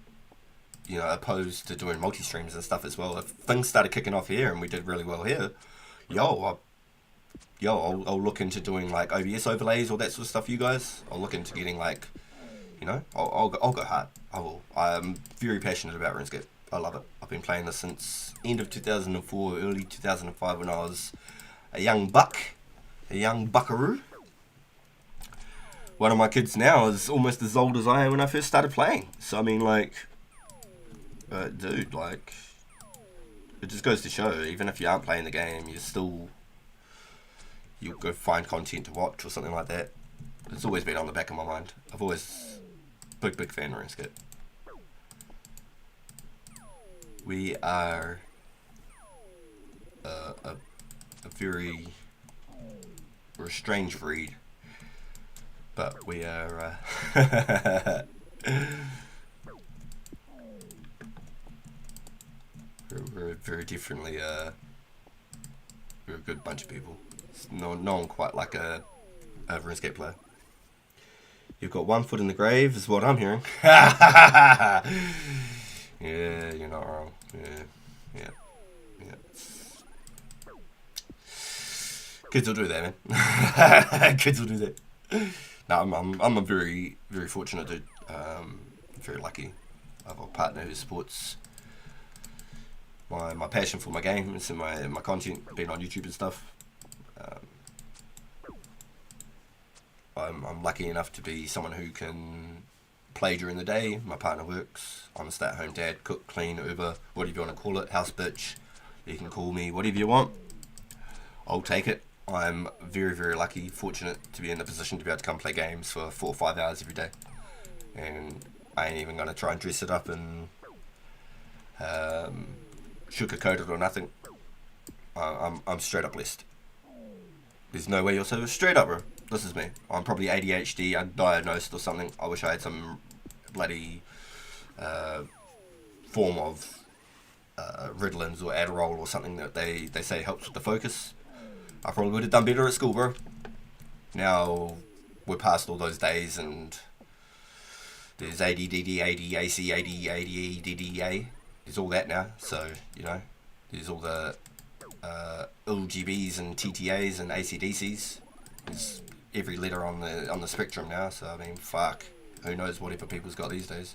you know, opposed to doing multi-streams and stuff as well. If things started kicking off here and we did really well here, I'll look into doing like OBS overlays, all that sort of stuff. You guys, I'll look into getting like, you know, I'll go hard. I will. I'm very passionate about Runescape. I love it. I've been playing this since end of 2004, early 2005 when I was a young buckaroo. One of my kids now is almost as old as I am when I first started playing. So I mean, like, dude, like, it just goes to show, even if you aren't playing the game, you're go find content to watch or something like that. It's always been on the back of my mind. I've always big fan of Runescape. We are we're a strange breed, but we are we're very differently we're a good bunch of people. No one quite like a Runescape player. You've got one foot in the grave, is what I'm hearing. Yeah, you're not wrong. Yeah. Kids will do that, man. Kids will do that. No, I'm a very, very fortunate dude. Very lucky. I have a partner who supports my passion for my games and my content, being on YouTube and stuff. I'm lucky enough to be someone who can play during the day. My partner works. I'm a stay-at-home dad, cook, clean, Uber, whatever you want to call it, house bitch. You can call me whatever you want. I'll take it. I'm very, very lucky, fortunate to be in the position to be able to come play games for 4 or 5 hours every day. And I ain't even going to try and dress it up and sugarcoat it or nothing. I'm straight up blessed. There's no way you're so straight up, bro. This is me. I'm probably ADHD, undiagnosed or something. I wish I had some bloody form of Ritalins or Adderall or something that they say helps with the focus. I probably would have done better at school, bro. Now we're past all those days, and there's ADDD, ADAC, AD, ADEDDA. There's all that now. So, you know, there's all the LGBs and TTAs and ACDCs. There's every letter on the spectrum now. So I mean, fuck, who knows whatever people's got these days.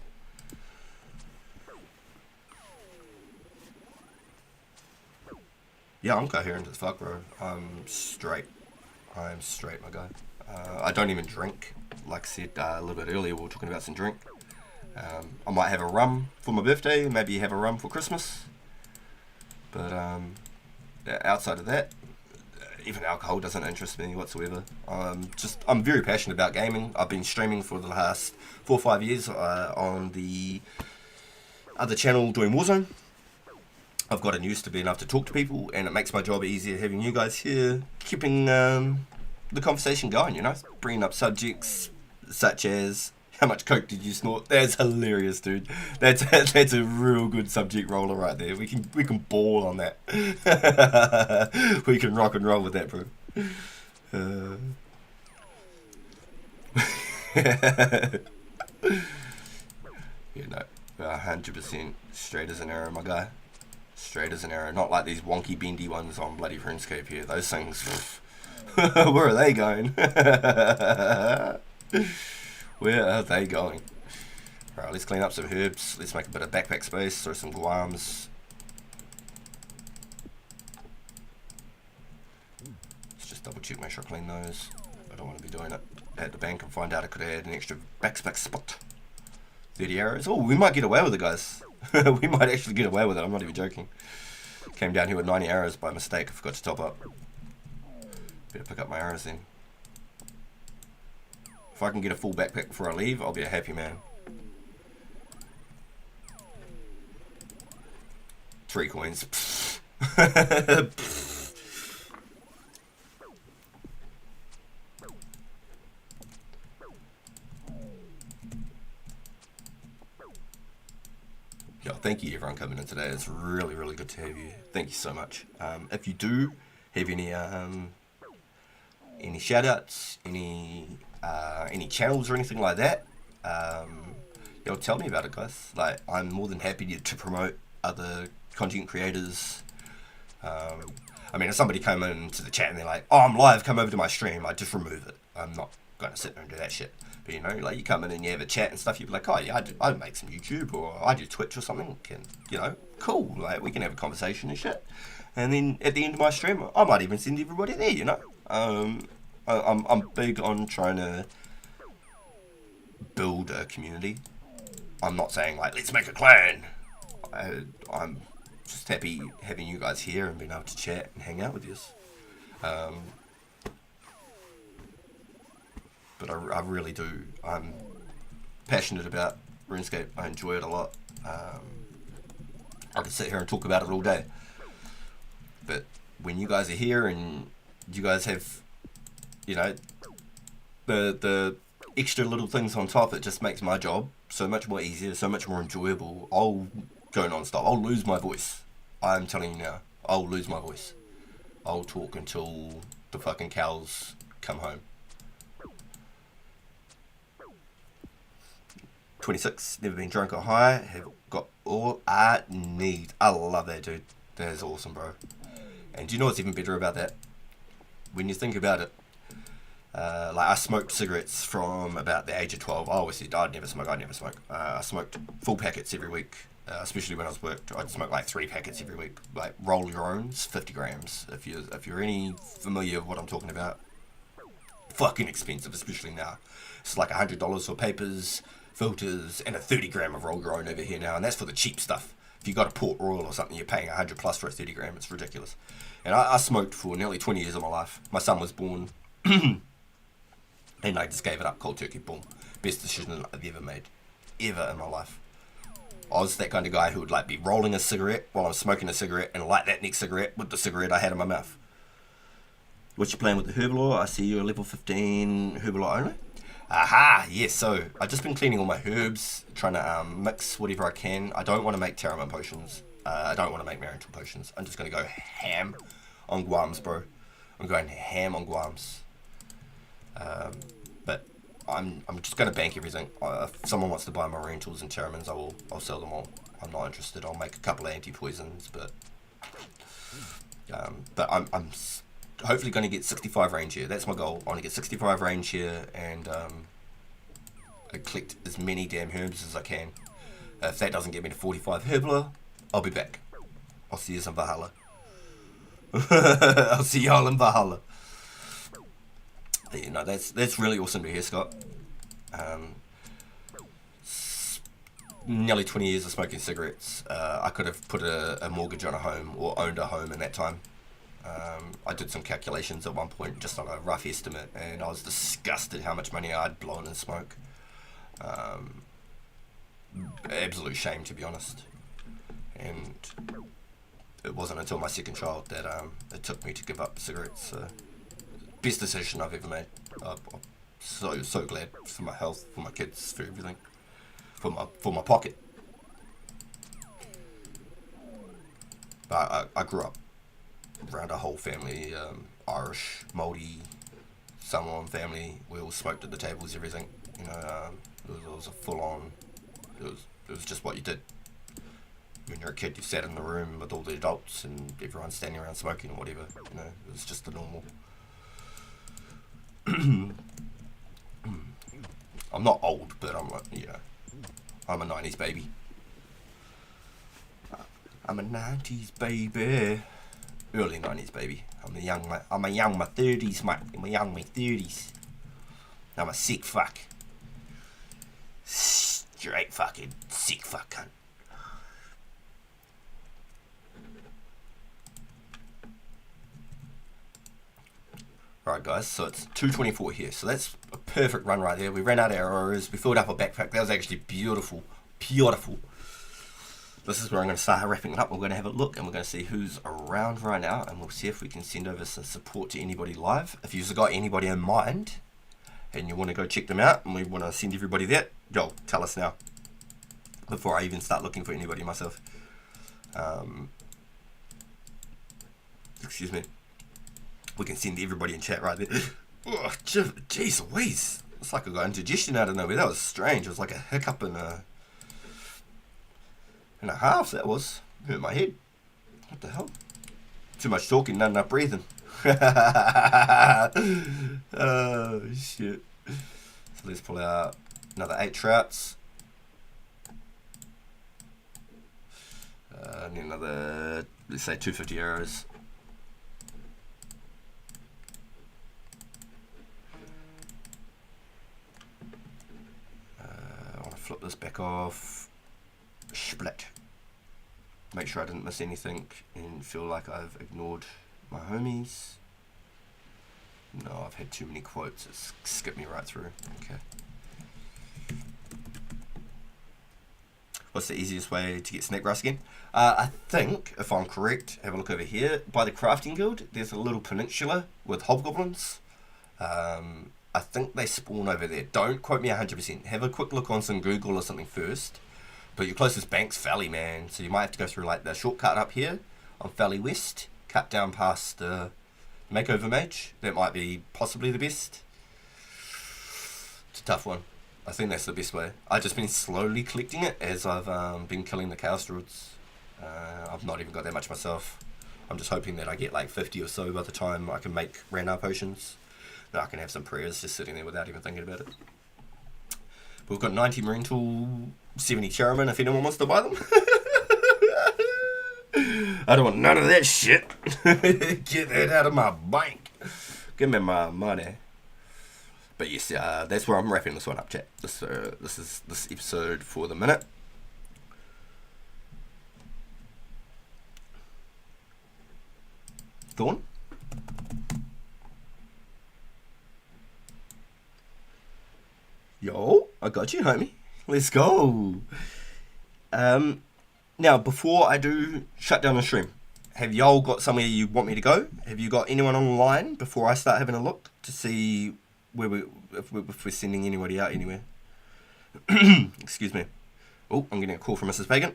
Yeah, I'm coherent as fuck, bro. I'm straight, my guy. I don't even drink. Like I said a little bit earlier, we were talking about some drink. I might have a rum for my birthday, maybe have a rum for Christmas. But outside of that, even alcohol doesn't interest me whatsoever. I'm very passionate about gaming. I've been streaming for the last 4 or 5 years on the other channel doing Warzone. I've gotten used to being able to talk to people, and it makes my job easier having you guys here, keeping the conversation going, you know, bringing up subjects such as how much coke did you snort? That's hilarious, dude. That's a real good subject roller right there. We can ball on that. We can rock and roll with that, bro. You know, 100% straight as an arrow, my guy. Straight as an arrow. Not like these wonky bendy ones on bloody Runescape here. Those things, where are they going? Where are they going? Alright, let's clean up some herbs. Let's make a bit of backpack space. Throw some guams. Let's just double check, make sure I clean those. I don't want to be doing it at the bank and find out I could have had an extra backpack spot. 30 arrows. Oh, we might get away with it, guys. We might actually get away with it. I'm not even joking. Came down here with 90 arrows by mistake. I forgot to top up. Better pick up my arrows then. If I can get a full backpack before I leave, I'll be a happy man. 3 coins. Yo, thank you everyone coming in today. It's really, really good to have you. Thank you so much. If you do have any shout outs, any channels or anything like that, yo, tell me about it, guys. Like, I'm more than happy to promote other content creators. I mean, if somebody came into the chat and they're like, oh, I'm live, come over to my stream, I just remove it. I'm not going to sit there and do that shit. But, you know, like, you come in and you have a chat and stuff, you'd be like, oh yeah, I make some YouTube, or I do Twitch or something, and, you know, cool, like, we can have a conversation and shit. And then at the end of my stream, I might even send everybody there, you know. I'm big on trying to build a community. I'm not saying, like, let's make a clan. I'm just happy having you guys here and being able to chat and hang out with you. but I really do. I'm passionate about RuneScape. I enjoy it a lot. I could sit here and talk about it all day. But when you guys are here and you guys have, you know, the extra little things on top, it just makes my job so much more easier, so much more enjoyable. I'll go non-stop. I'll lose my voice. I'm telling you now, I'll lose my voice. I'll talk until the fucking cows come home. 26, never been drunk or high, have got all I need. I love that, dude. That is awesome, bro. And do you know what's even better about that? When you think about it, like I smoked cigarettes from about the age of 12. I always said I'd never smoke. I smoked full packets every week, especially when I was worked. I'd smoke like 3 packets every week, like roll your owns, 50 grams. If you're any familiar with what I'm talking about, fucking expensive, especially now. It's like $100 for papers, filters, and a 30 gram of roll your own over here now, and that's for the cheap stuff. If you got a Port Royal or something, you're paying 100 plus for a 30 gram. It's ridiculous. And I smoked for nearly 20 years of my life. My son was born, and I just gave it up cold turkey. Boom, best decision I've ever made, ever in my life. I was that kind of guy who would like be rolling a cigarette while I'm smoking a cigarette and light that next cigarette with the cigarette I had in my mouth. What you playing with the Herbivore? I see you're level 15 Herbivore only. Aha, yes, so I've just been cleaning all my herbs, trying to mix whatever I can. I don't want to make Terramon potions. I don't want to make Marital potions. I'm just going to go ham on Guams, bro. I'm going ham on Guams. But I'm just going to bank everything. If someone wants to buy my Rentals and Terramons, I'll sell them all. I'm not interested. I'll make a couple of anti-poisons, but I'm hopefully going to get 65 range here. That's my goal. I want to get 65 range here and collect as many damn herbs as I can. If that doesn't get me to 45 Herbler, I'll be back. I'll see you in Valhalla. I'll see y'all in Valhalla. But, you know, that's really awesome to hear, Scott. Nearly 20 years of smoking cigarettes. I could have put a mortgage on a home or owned a home in that time. I did some calculations at one point, just on a rough estimate, and I was disgusted how much money I'd blown in smoke. Absolute shame, to be honest. And it wasn't until my second child that it took me to give up cigarettes. Best decision I've ever made. I'm so glad for my health, for my kids, for everything, for my pocket. But I grew up around a whole family, Irish, Māori, Samoan family. We all smoked at the tables, everything. You know, it was a full-on. It was just what you did. When you're a kid, you sat in the room with all the adults and everyone's standing around smoking or whatever. You know, it was just the normal. I'm not old, but I'm like, you know, I'm a 90s baby. I'm a 90s baby. Early 90s baby. I'm a young my 30s, mate. I'm a young my 30s. I'm a sick fuck. Straight fucking sick fuck cunt. Alright guys, so it's 224 here. So that's a perfect run right there. We ran out of arrows, we filled up our backpack. That was actually beautiful. Beautiful. This is where I'm going to start wrapping it up. We're going to have a look and we're going to see who's around right now, and we'll see if we can send over some support to anybody live. If you've got anybody in mind and you want to go check them out and we want to send everybody there, yo, tell us now before I even start looking for anybody myself. Excuse me. We can send everybody in chat right there. Oh, jeez Louise. It's like I got indigestion out of nowhere. That was strange. It was like a hiccup and a half, that was. Hurt my head. What the hell? Too much talking, not enough breathing. Oh, shit. So let's pull out another 8 trouts. And another, let's say 250 arrows. I want to flip this back off. Split. Make sure I didn't miss anything and feel like I've ignored my homies. No, I've had too many quotes. It's skipped me right through. Okay. What's the easiest way to get snake grass again? I think, if I'm correct, have a look over here. By the crafting guild, there's a little peninsula with hobgoblins. I think they spawn over there. Don't quote me 100%. Have a quick look on some Google or something first. But your closest bank's Valley, man. So you might have to go through like the shortcut up here on Valley West. Cut down past the Makeover Mage. That might be possibly the best. It's a tough one. I think that's the best way. I've just been slowly collecting it as I've been killing the Chaos Druids. I've not even got that much myself. I'm just hoping that I get like 50 or so by the time I can make Randar potions. Then I can have some prayers just sitting there without even thinking about it. But we've got 90 Marine Tool, 70 Cherumin if anyone wants to buy them. I don't want none of that shit. Get that out of my bank. Give me my money. But yes, that's where I'm wrapping this one up, chat. This is this episode for the minute. Thorn? Yo, I got you, homie. Let's go. Now, before I do shut down the stream, have y'all got somewhere you want me to go? Have you got anyone online before I start having a look to see if we're sending anybody out anywhere? Excuse me. Oh, I'm getting a call from Mrs. Pagan.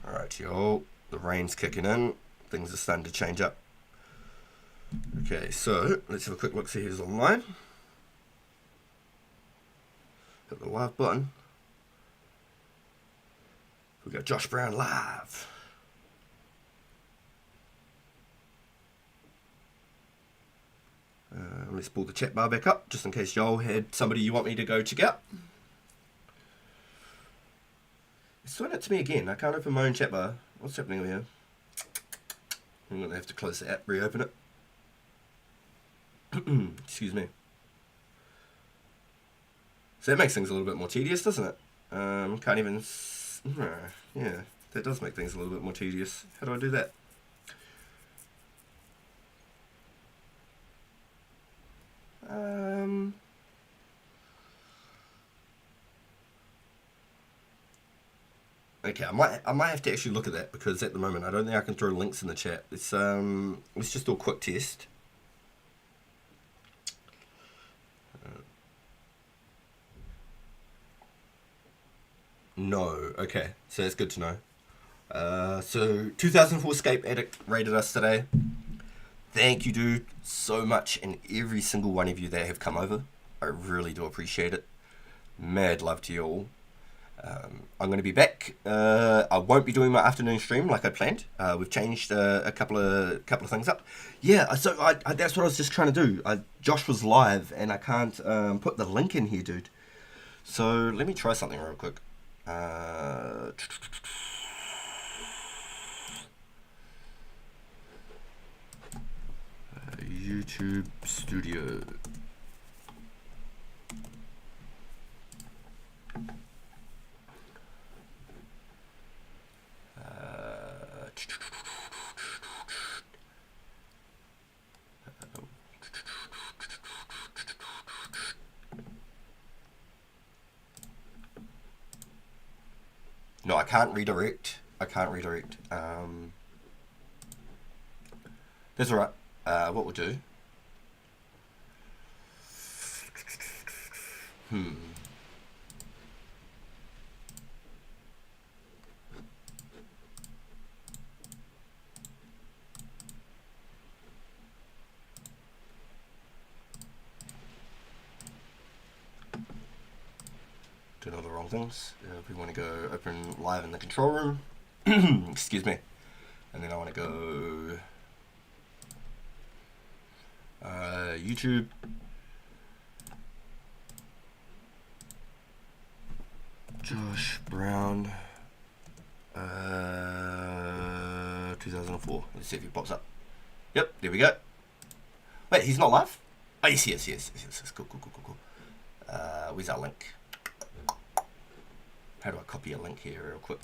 Alright, y'all. The rain's kicking in. Things are starting to change up. Okay, so let's have a quick look, see who's online. Hit the live button. We got Josh Brown live. Let's pull the chat bar back up, just in case y'all had somebody you want me to go check out. It's doing it to me again. I can't open my own chat bar. What's happening over here? I'm going to have to close the app, reopen it. Excuse me. So that makes things a little bit more tedious, doesn't it? Can't even... yeah, that does make things a little bit more tedious. How do I do that? Okay, I might have to actually look at that, because at the moment I don't think I can throw links in the chat. Let's just do a quick test. No, okay, so that's good to know. So 2004scape Addict rated us today. Thank you, dude, so much, and every single one of you that have come over. I really do appreciate it. Mad love to you all. I'm going to be back. I won't be doing my afternoon stream like I planned. We've changed a couple of things up. Yeah, so I that's what I was just trying to do. Josh was live, and I can't put the link in here, dude. So let me try something real quick. YouTube Studio. No, I can't redirect. That's alright. What we'll do... wrong things. We want to go open live in the control room. Excuse me. And then I want to go YouTube. Josh Brown 2004. Let's see if he pops up. Yep, there we go. Wait, he's not live? Oh, yes. Cool. Where's our link? How do I copy a link here real quick?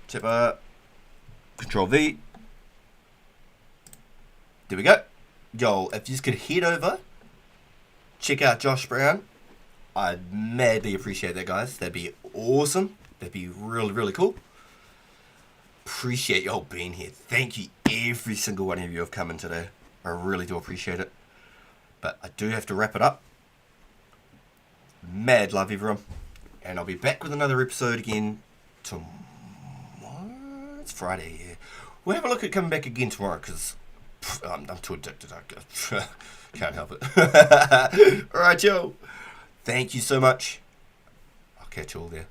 Tipper, Control V. There we go. Yo, if you just could head over, check out Josh Brown. I'd madly appreciate that, guys. That'd be awesome. That'd be really, really cool. Appreciate y'all being here. Thank you, every single one of you have come in today. I really do appreciate it. But I do have to wrap it up. Mad love, everyone. And I'll be back with another episode again tomorrow. It's Friday, yeah. We'll have a look at coming back again tomorrow, because I'm too addicted. I can't help it. Alright, yo. Thank you so much. I'll catch you all there.